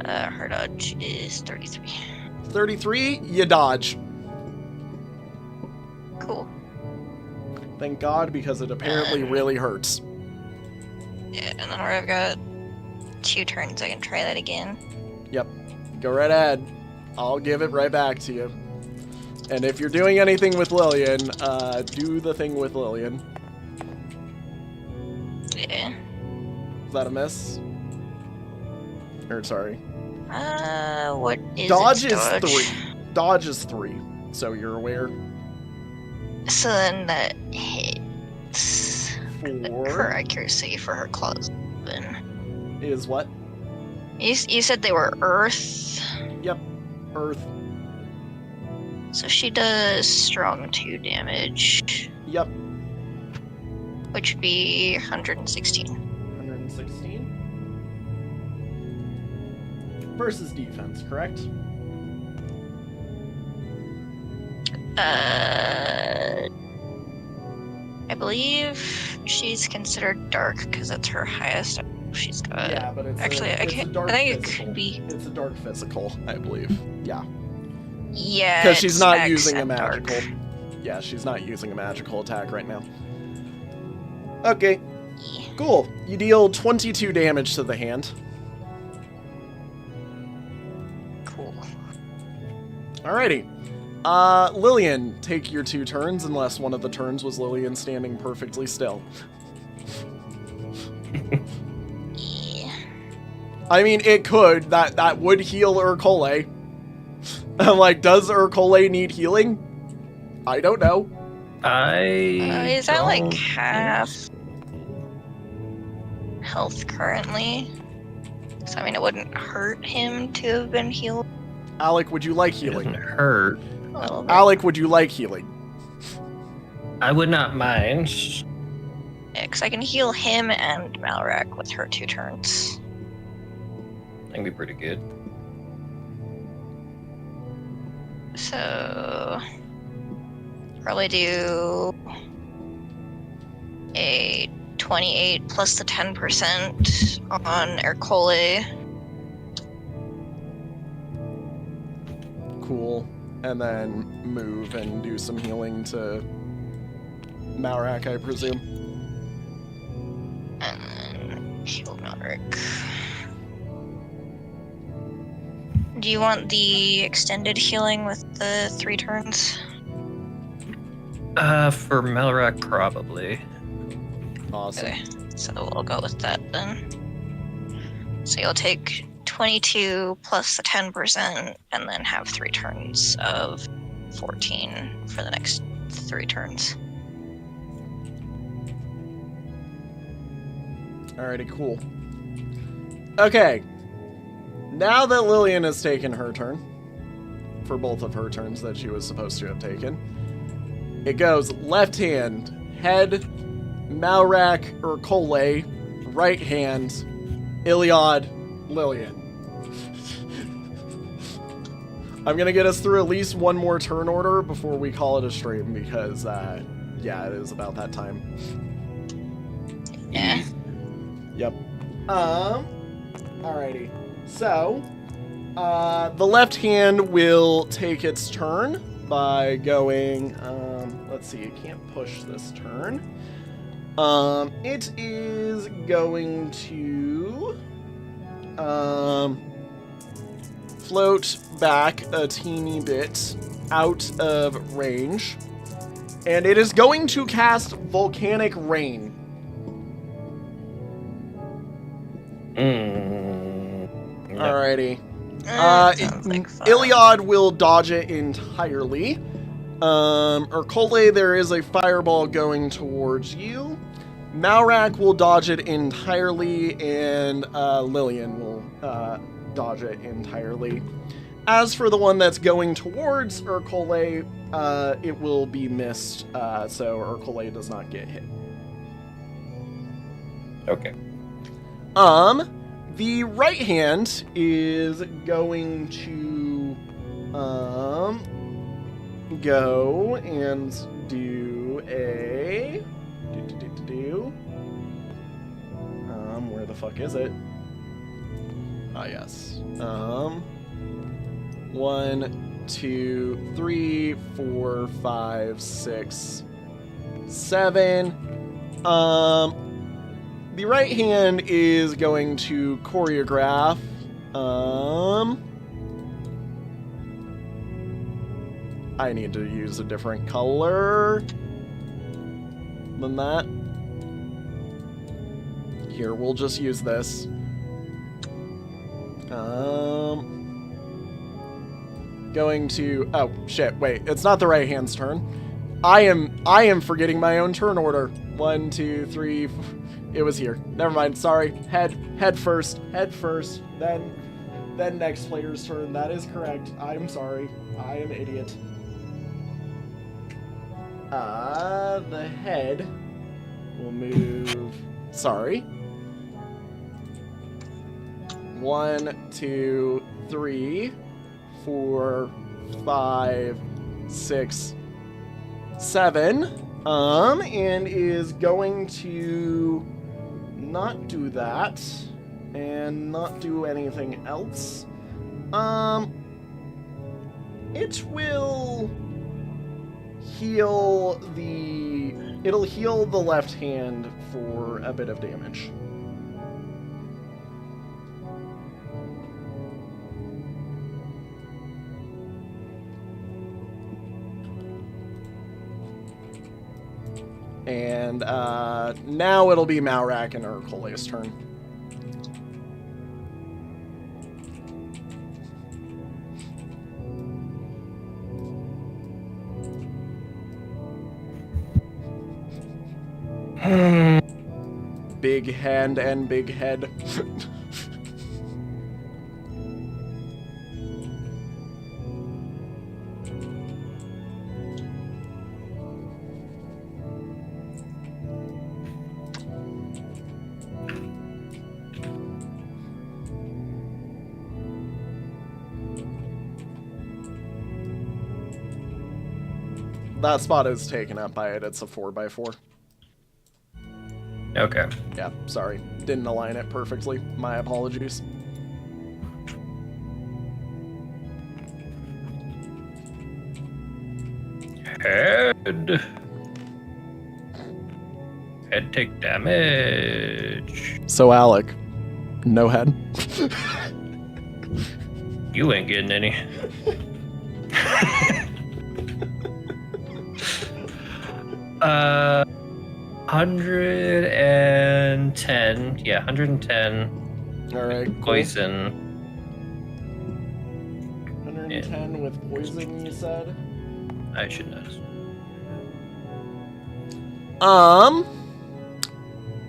Her dodge is 33.
33, you dodge.
Cool.
Thank God, because it apparently really hurts.
Yeah, and then where I've got 2 turns, I can try that again.
Yep. Go right ahead. I'll give it right back to you. And if you're doing anything with Lillian, do the thing with Lillian.
Yeah.
Is that a miss? Or, sorry.
What is
Dodge
its
is
dodge?
3. Dodge is 3. So you're aware.
So then that hits. Her
4
accuracy for her claws. Then
is what?
you said they were earth,
Yep. Earth.
so she does strong 2 damage,
Yep.
which would be 116.
116. Versus defense, correct?
I believe she's considered dark because that's her highest. She's got.
Yeah, but it's
Actually,
a,
I
it's
can't.
a dark
I think
physical.
it could be.
It's a dark physical, I believe. Yeah.
Yeah.
Because she's
it's
not
X
using a
and dark.
magical. Yeah, she's not using a magical attack right now. Okay,
Yeah.
cool. You deal 22 damage to the hand.
Cool.
Alrighty. Lillian, take your 2 turns, unless one of the turns was Lillian standing perfectly still.
Yeah.
I mean, it could. That would heal Urkole. I'm like, does Urkole need healing? I don't know.
Is that like
don't
half
think
health currently? So I mean, it wouldn't hurt him to have been healed
Alec, would you like
It doesn't
healing?
hurt.
a little bit.
Alec, would you like healing?
I would not mind.
Yeah, because I can heal him and Malrak with her 2 turns.
That'd be pretty good.
So probably do a 28 plus the 10% on Ercole.
Cool. And then move and do some healing to Malrak, I presume.
And then heal Malrak. Do you want the extended healing with the 3 turns?
For Melrak, probably.
Awesome.
Okay, so we'll go with that then. So you'll take 22 plus the 10% and then have 3 turns of 14 for the next 3 turns.
Alrighty, cool. Okay. Now that Lillian has taken her turn, for both of her turns that she was supposed to have taken, it goes left hand, head, Malrak, Urkole, right hand, Iliad, Lillian. I'm gonna get us through at least one more turn order before we call it a stream because, yeah, it is about that time.
Yeah.
Yep. Alrighty. So, the left hand will take its turn by going, let's see, it can't push this turn. It is going to, float back a teeny bit out of range, and it is going to cast Volcanic Rain. Alrighty.
Sounds like fun.
Iliad will dodge it entirely. Urkole, there is a fireball going towards you. Malrak will dodge it entirely, and Lillian will dodge it entirely. As for the one that's going towards Urkole, it will be missed, so Urkole does not get hit.
Okay.
The right hand is going to go and do a where the fuck is it? Ah, yes. 1, 2, 3, 4, 5, 6, 7. The right hand is going to choreograph. I need to use a different color than that. Here, we'll just use this. Going to... Oh, shit, wait. It's not the right hand's turn. I am forgetting my own turn order. 1, 2, 3... It was here. Never mind, sorry. Head first. Head first. Then next player's turn. That is correct. I'm sorry. I am an idiot. The head will move... Sorry. 1, 2, 3, 4, 5, 6, 7. And is going to not do that and not do anything else. It will heal it'll heal the left hand for a bit of damage. And now it'll be Malrak and Urkole's turn. Big hand and big head. That spot is taken up by it. It's a 4x4.
Okay.
Yeah, sorry. Didn't align it perfectly. My apologies.
Head. Head take damage.
So, Alec, no head.
You ain't getting any. Uh, 110. Yeah, 110.
All right. Cool.
Poison.
110 with poison, you said?
I should know.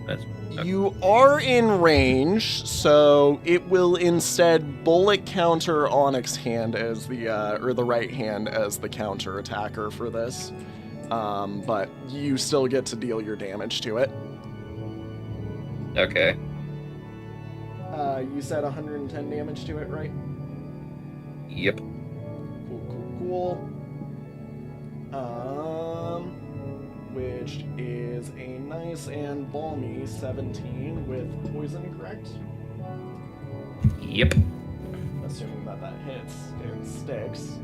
That's okay.
You are in range, so it will instead bullet counter Onyx hand as the or the right hand as the counter attacker for this. But you still get to deal your damage to it.
Okay.
You said 110 damage to it, right?
Yep.
Cool. Which is a nice and balmy 17 with poison, correct?
Yep.
Assuming that hits and sticks.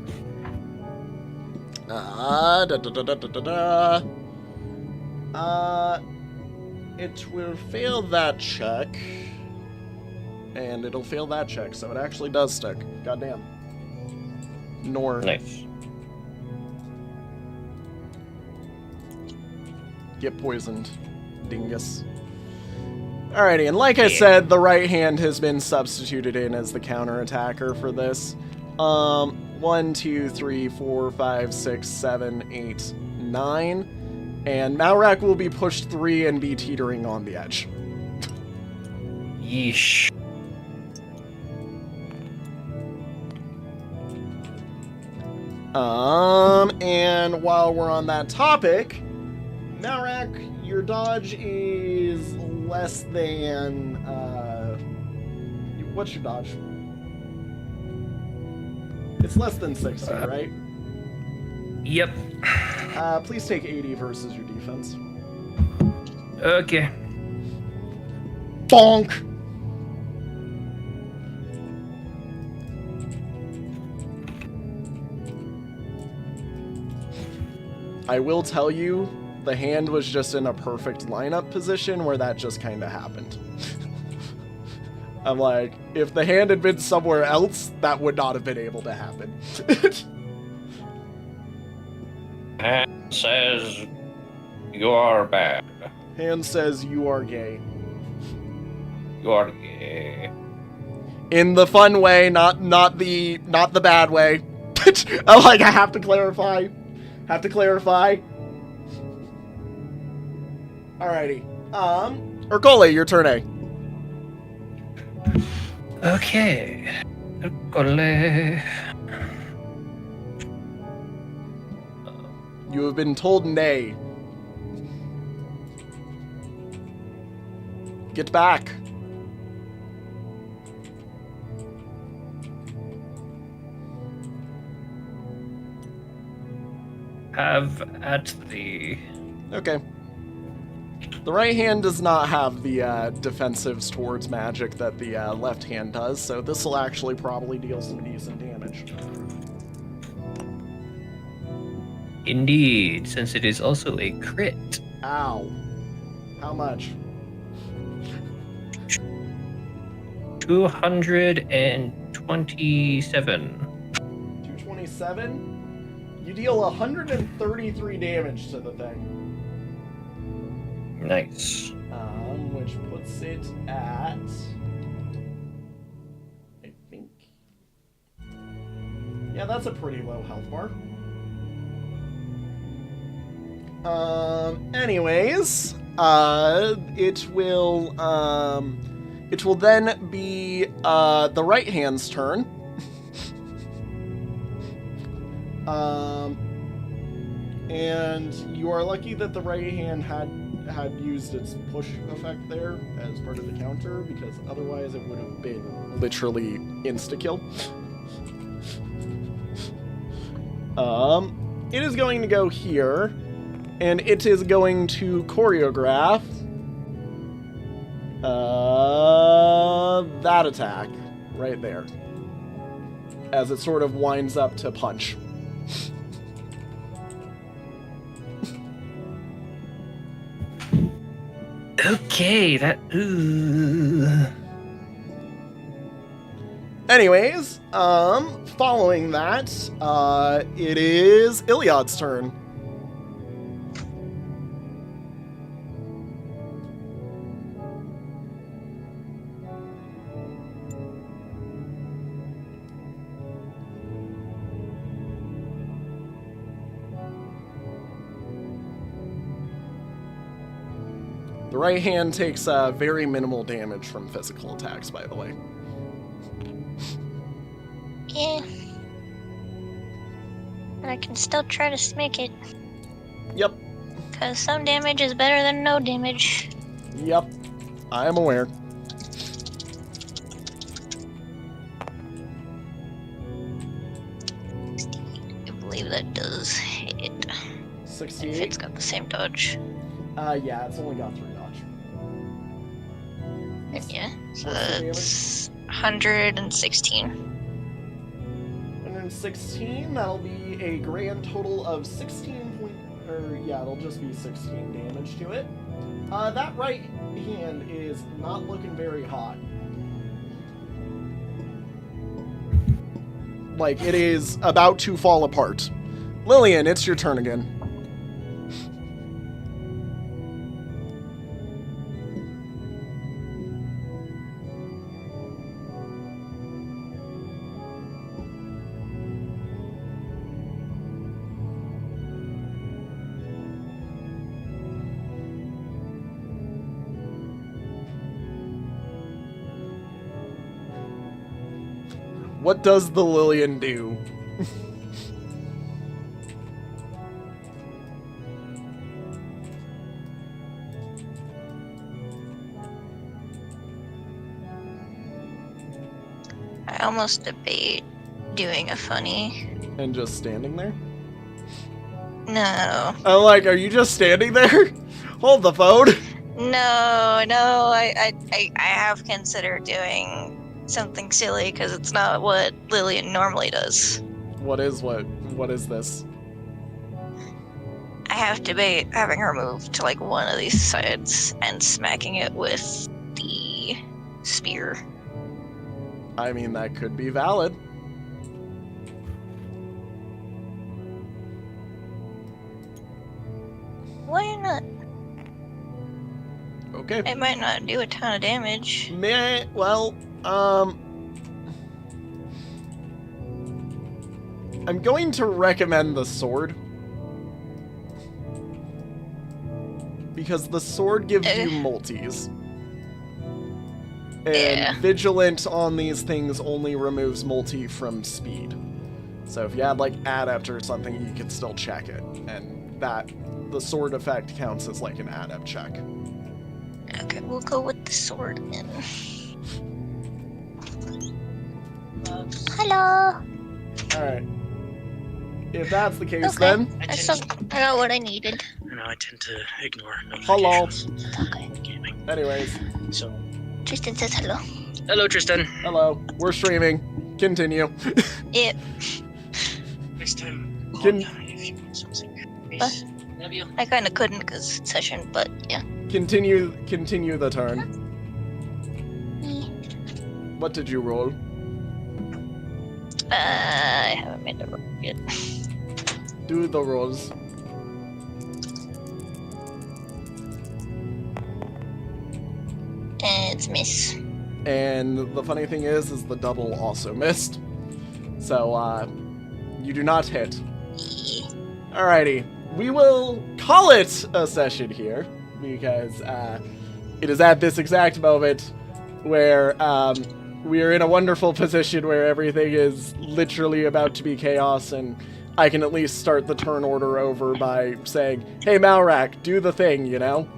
It will fail that check. And it'll fail that check, so it actually does stick. Goddamn.
Nice.
Get poisoned, dingus. Alrighty, and like I said, the right hand has been substituted in as the counter attacker for this. 1, 2, 3, 4, 5, 6, 7, 8, 9. And Malrak will be pushed 3 and be teetering on the edge.
Yeesh.
And while we're on that topic, Malrak, your dodge is less than, what's your dodge? It's less than 60, right?
Yep.
Please take 80 versus your defense.
Okay.
Bonk! I will tell you, the hand was just in a perfect lineup position where that just kind of happened. I'm like, if the hand had been somewhere else, that would not have been able to happen.
Hand says you are bad.
Hand says you are gay.
You are gay.
In the fun way, not the bad way. I'm like, I have to clarify. Alrighty. Ercole, your turn A.
Okay. Ercole.
You have been told nay. Get back.
Have at thee.
Okay. The right hand does not have the defensives towards magic that the left hand does, so this will actually probably deal some decent damage.
Indeed, since it is also a crit.
Ow. How much?
227.
227? You deal 133 damage to the thing.
Nice.
Which puts it at... I think... Yeah, that's a pretty low health bar. Anyways, it will then be, the right hand's turn. And you are lucky that the right hand had used its push effect there as part of the counter, because otherwise it would have been literally insta-kill. It is going to go here, and it is going to choreograph that attack right there, as it sort of winds up to punch.
Okay, that.
Anyways, following that, it is Iliad's turn. The right hand takes very minimal damage from physical attacks, by the way.
Yeah. But I can still try to smake it.
Yep.
Because some damage is better than no damage.
Yep. I am aware.
I believe that does hit.
68?
If it's got the same dodge.
Yeah, it's only got 3 dodge.
Yeah. So
What's the
that's 116.
116, that'll be a grand total of 16 point... yeah, it'll just be 16 damage to it. That right hand is not looking very hot. Like, it is about to fall apart. Lillian, it's your turn again. What does the Lillian do?
I almost debate doing a funny.
And just standing there?
No.
I'm like, are you just standing there? Hold the phone.
No, I have considered doing something silly because it's not what Lillian normally does.
What is this?
I have to be having her move to like one of these sides and smacking it with the spear.
I mean, that could be valid.
Why not?
Okay.
It might not do a ton of damage.
Well, I'm going to recommend the sword. Because the sword gives you multis. And Vigilant on these things only removes multi from speed. So if you had like Adept or something, you could still check it. And the sword effect counts as like an Adept check.
Okay, we'll go with the sword then. Hello!
Alright. If that's the case,
Okay.
then...
I got what I needed.
I know I tend to ignore
Hello.
notifications.
Okay.
Gaming.
Anyways.
So,
Tristan says hello.
hello, Tristan.
Hello. We're streaming. Continue.
Yep.
Next time,
Can-
call me if you want something. Peace. Love you.
I kind of couldn't because session, but yeah.
Continue the turn. What did you roll?
I haven't made the roll yet.
Do the rolls.
It's miss.
And the funny thing is the double also missed. So, you do not hit.
Yeah.
Alrighty. We will call it a session here, because, it is at this exact moment where, we are in a wonderful position where everything is literally about to be chaos, and I can at least start the turn order over by saying, hey, Malrak, do the thing, you know?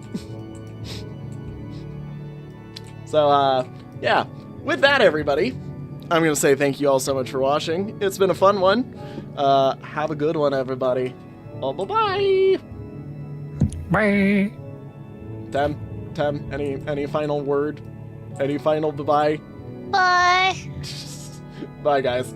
So, yeah. With that, everybody, I'm going to say thank you all so much for watching. It's been a fun one. Have a good one, everybody. Oh, bye-bye!
Bye.
Tem, any final word? Any final bye-bye?
Bye.
Bye, guys.